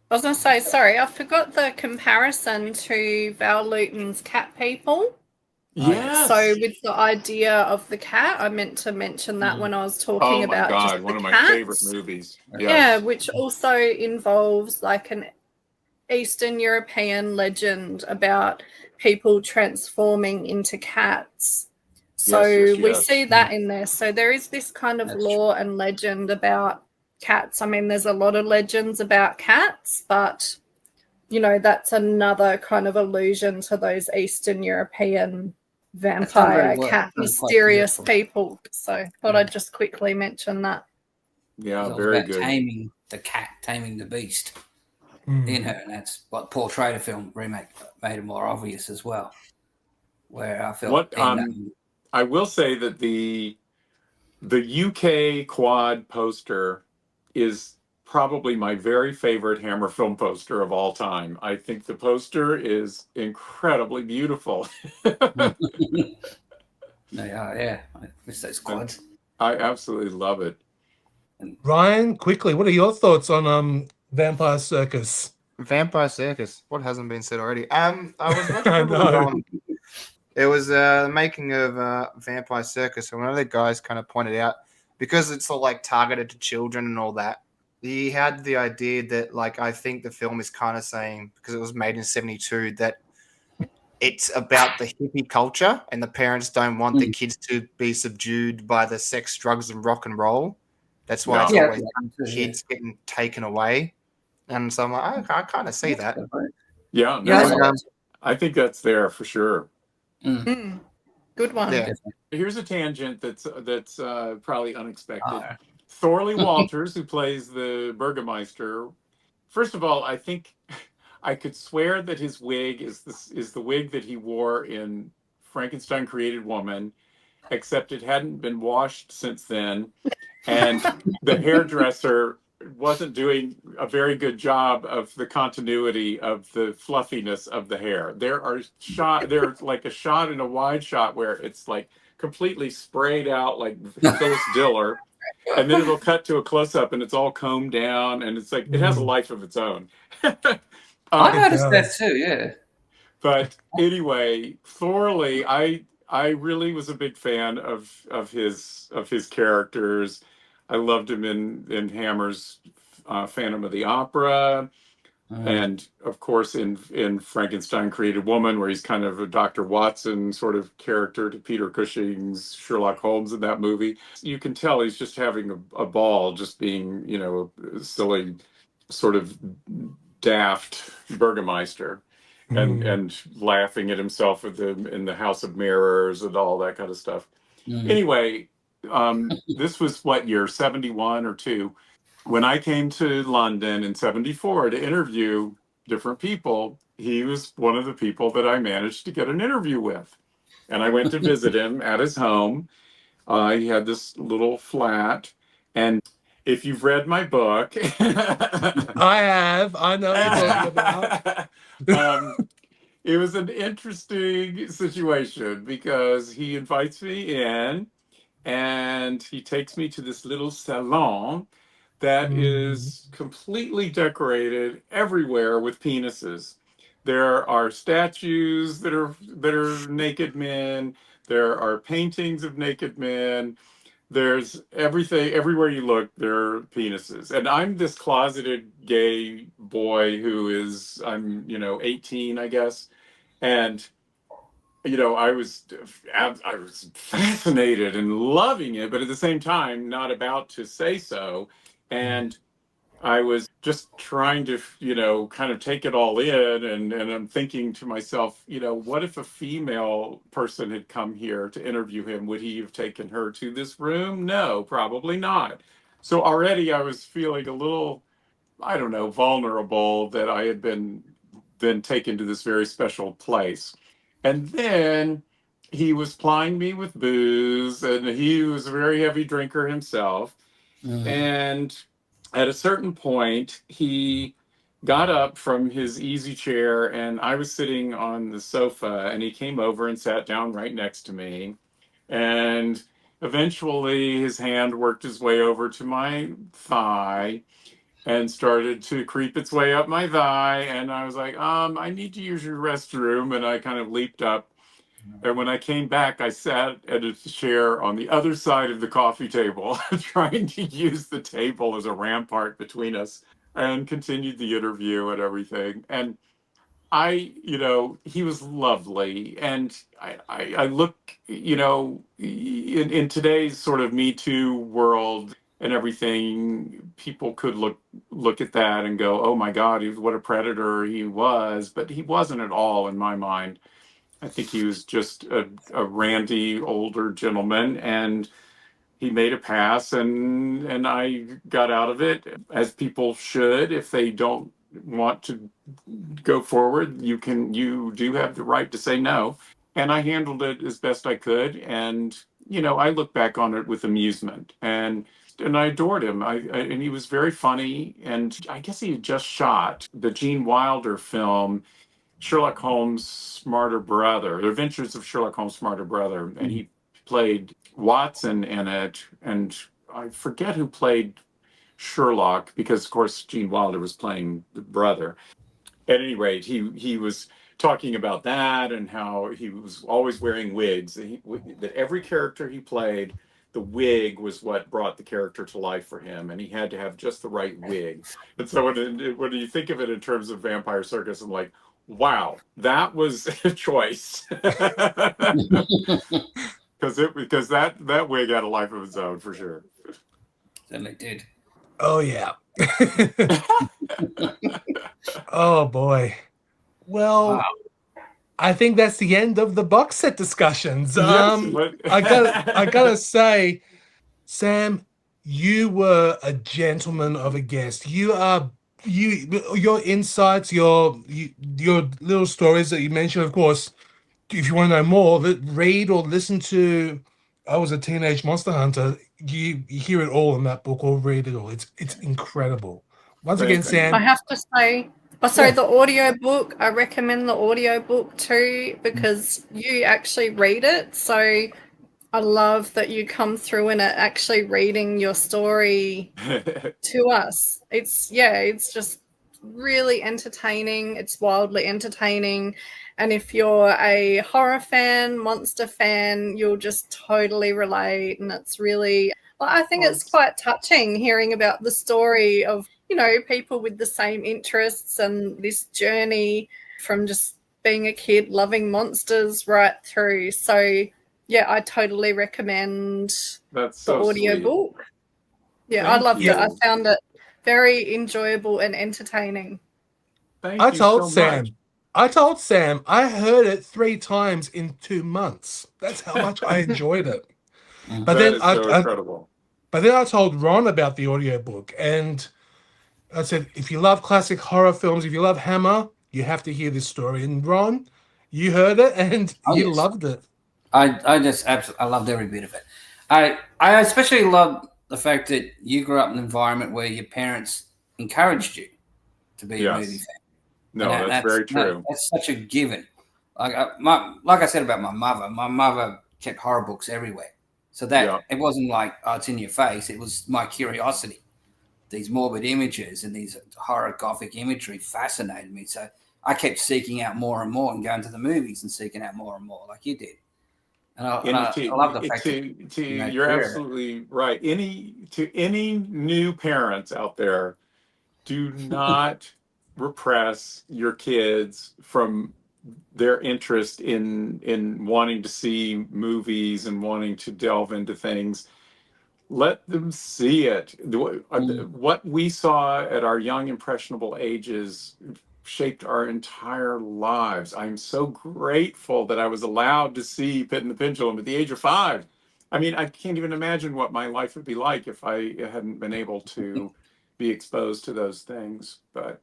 I was going to say, sorry, I forgot the comparison to Val Lewton's Cat People. Yes. So with the idea of the cat, I meant to mention that when I was talking about just one the of my cats. favorite movies. Yes. Yeah, which also involves like an Eastern European legend about people transforming into cats. So we see that in there. So there is this kind of lore and legend about cats. I mean, there's a lot of legends about cats, but that's another kind of allusion to those Eastern European vampire cat mysterious people. So I thought I'd just quickly mention that. Yeah, very good. Taming the cat, taming the beast in her, and that's what Paul Schrader film remake made it more obvious as well. Where I felt I will say that the UK quad poster is probably my very favorite Hammer film poster of all time. I think the poster is incredibly beautiful. They are, yeah. I miss those quads. I absolutely love it. Ryan, quickly, what are your thoughts on Vampire Circus? Vampire Circus. What hasn't been said already? I was watching it was the making of Vampire Circus, and one of the guys kind of pointed out, because it's all like targeted to children and all that, he had the idea that, like, I think the film is kind of saying, because it was made in 72, that it's about the hippie culture and the parents don't want the kids to be subdued by the sex, drugs, and rock and roll. That's why it's always kids getting taken away. And so I'm like, I kind of see that. Yeah, I think that's there for sure. Good one. Yeah. Here's a tangent that's probably unexpected. Thorley Walters, who plays the Burgermeister, first of all, I think I could swear that his wig is the wig that he wore in Frankenstein Created Woman, except it hadn't been washed since then, and the hairdresser wasn't doing a very good job of the continuity of the fluffiness of the hair. There's like a shot and a wide shot where it's like completely sprayed out like Phyllis Diller, and then it'll cut to a close-up and it's all combed down, and it's like it has a life of its own. I noticed that too, yeah. But anyway, Thorley, I really was a big fan of his characters. I loved him in Hammer's Phantom of the Opera, and of course in Frankenstein Created Woman, where he's kind of a Dr. Watson sort of character to Peter Cushing's Sherlock Holmes in that movie. You can tell he's just having a ball, just being, a silly sort of daft Burgermeister, and laughing at himself in the House of Mirrors and all that kind of stuff. Anyway, this was what year, 71 or 2, when I came to London in 74 to interview different people. He was one of the people that I managed to get an interview with, and I went to visit him at his home. He had this little flat, and if you've read my book, I have. I know what you're talking about. It was an interesting situation because he invites me in, and he takes me to this little salon that is completely decorated everywhere with penises. There are statues that are naked men. There are paintings of naked men. there's everything, everywhere you look, there are penises. And I'm this closeted gay boy I'm 18, I guess. And, I was fascinated and loving it, but at the same time, not about to say so. And I was just trying to, kind of take it all in. And I'm thinking to myself, what if a female person had come here to interview him? Would he have taken her to this room? No, probably not. So already I was feeling a little, I don't know, vulnerable that I had been taken to this very special place. And then he was plying me with booze, and he was a very heavy drinker himself. And at a certain point, he got up from his easy chair, and I was sitting on the sofa, and he came over and sat down right next to me. And eventually his hand worked his way over to my thigh and started to creep its way up my thigh. And I was like, I need to use your restroom. And I kind of leaped up. And when I came back, I sat at a chair on the other side of the coffee table, trying to use the table as a rampart between us, and continued the interview and everything. And he was lovely. And I look, in today's sort of Me Too world and everything, people could look at that and go, oh my God, what a predator he was. But he wasn't at all in my mind. I think he was just a randy older gentleman, and he made a pass, and I got out of it, as people should. If they don't want to go forward, you do have the right to say no. And I handled it as best I could, and I look back on it with amusement, and I adored him. And he was very funny, and I guess he had just shot the Gene Wilder film Sherlock Holmes' Smarter Brother, The Adventures of Sherlock Holmes' Smarter Brother, and he played Watson in it, and I forget who played Sherlock, because of course Gene Wilder was playing the brother. At any rate, he was talking about that and how he was always wearing wigs, that every character he played, the wig was what brought the character to life for him, and he had to have just the right wig. And so when you think of it in terms of Vampire Circus, I'm like, wow, that was a choice. Because that wig had a life of its own, for sure. Certainly did. Oh yeah. Oh boy. Well, wow. I think that's the end of the box set discussions. Yes, I gotta say, Sam, you were a gentleman of a guest. Your insights, your little stories that you mentioned, of course. If you want to know more, read or listen to I Was a Teenage Monster Hunter. You hear it all in that book, or read it all. It's incredible. Once again, Sam. I have to say, the audio book, I recommend the audio book too, because you actually read it. So I love that you come through and are actually reading your story to us. It's just really entertaining. It's wildly entertaining. And if you're a horror fan, monster fan, you'll just totally relate. And it's really, I think it's quite touching hearing about the story of, people with the same interests and this journey from just being a kid, loving monsters right through. So, yeah, I totally recommend the audio book. Yeah, I loved it. I found it very enjoyable and entertaining. I told Sam I heard it 3 times in 2 months. That's how much I enjoyed it. But incredible. But then I told Ron about the audiobook, and I said, if you love classic horror films, if you love Hammer, you have to hear this story. And Ron, you heard it and you loved it. I just absolutely, I loved every bit of it. I especially loved the fact that you grew up in an environment where your parents encouraged you to be a movie fan. No, that's very true. That's such a given. Like I said about my mother kept horror books everywhere. So that it wasn't like, it's in your face. It was my curiosity. These morbid images and these horror gothic imagery fascinated me. So I kept seeking out more and more and going to the movies and seeking out more and more like you did. And I love the fact you're absolutely right. Any new parents out there, do not repress your kids from their interest in wanting to see movies and wanting to delve into things. Let them see it. What we saw at our young, impressionable ages shaped our entire lives. I'm so grateful that I was allowed to see Pit and the Pendulum at the age of 5. I mean, I can't even imagine what my life would be like if I hadn't been able to be exposed to those things. But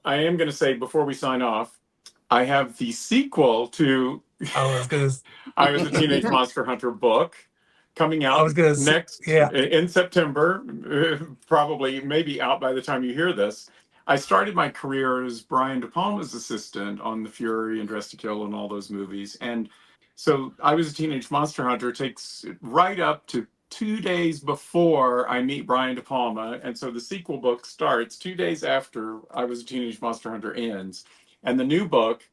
I am going to say, before we sign off, I have the sequel to I was a Teenage Monster Hunter book coming out in September, probably maybe out by the time you hear this. I started my career as Brian De Palma's assistant on The Fury and Dressed to Kill and all those movies. And so I Was a Teenage Monster Hunter takes right up to 2 days before I meet Brian De Palma. And so the sequel book starts 2 days after I Was a Teenage Monster Hunter ends. And the new book,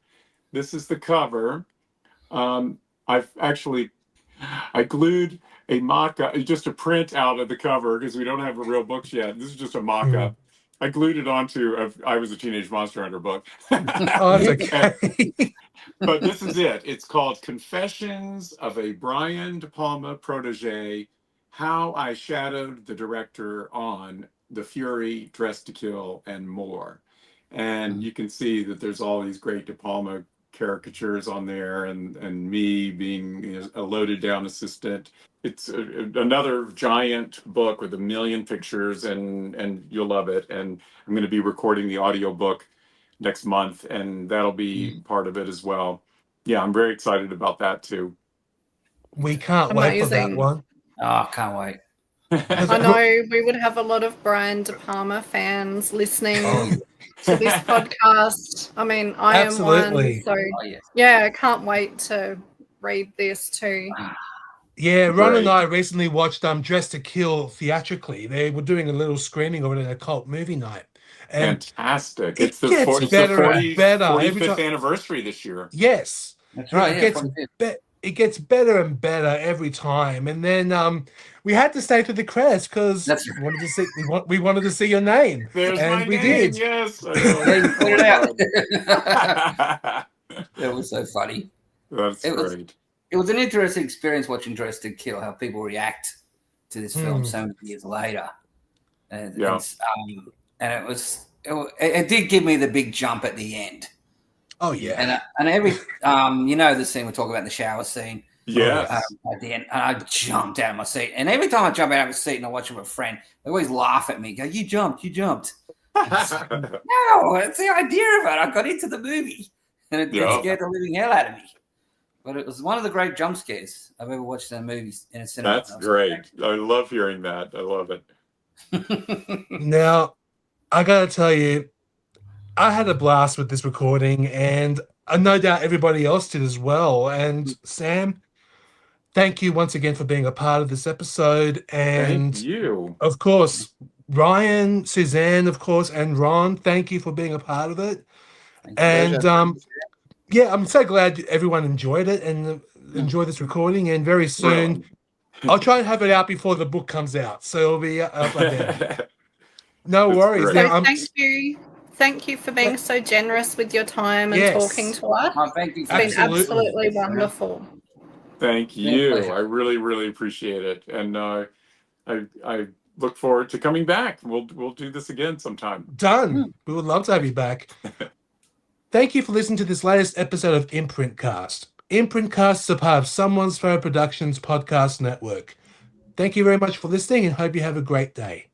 this is the cover. I glued a mock-up, just a print out of the cover because we don't have the real books yet. This is just a mock-up. I glued it onto I Was a Teenage Monster Hunter book. Oh, that's okay. But this is it. It's called Confessions of a Brian De Palma Protege, How I Shadowed the Director on The Fury, Dressed to Kill, and More. And you can see that there's all these great De Palma caricatures on there, and me being a loaded down assistant. It's another giant book with 1 million pictures, and you'll love it. And I'm going to be recording the audiobook next month, and that'll be part of it as well. Yeah, I'm very excited about that too. We can't wait for that one. Oh, can't wait. I know we would have a lot of Brian De Palma fans listening to this podcast. I mean, I am one, so yeah, I can't wait to read this too. Yeah, Ron and I recently watched Dressed to Kill theatrically. They were doing a little screening of it at a cult movie night. And fantastic. It's the 45th anniversary this year. Yes. That's right. It gets better and better every time. And then we had to stay to the credits because we wanted to see your name. There's and my we name, did. yes. It was so funny. That's great. It was an interesting experience watching Dressed to Kill, how people react to this film so many years later. And it did give me the big jump at the end. Oh yeah, and every the scene we're talking about, the shower scene. Yes. At the end, and I jumped out of my seat. And every time I jump out of my seat and I watch it with a friend, they always laugh at me. Go, you jumped. No, it's the idea of it. I got into the movie, and it scared the living hell out of me. But it was one of the great jump scares I've ever watched in a movie in a cinema. That's great. I love hearing that. I love it. Now, I gotta tell you, I had a blast with this recording, and no doubt everybody else did as well. And Sam, thank you once again for being a part of this episode. And thank you. Of course, Ryan, Suzanne, of course, and Ron, thank you for being a part of it. And yeah, I'm so glad everyone enjoyed it and enjoyed this recording. And very soon, I'll try and have it out before the book comes out, so it'll be up there. No worries. So thank you for being so generous with your time and talking to us. Thank you. It's been absolutely wonderful. Thank you. I really, really appreciate it, and I look forward to coming back. We'll do this again sometime. Done. We would love to have you back. Thank you for listening to this latest episode of Imprint Cast. Imprint Cast is a part of Someone's Phone Productions podcast network. Thank you very much for listening and hope you have a great day.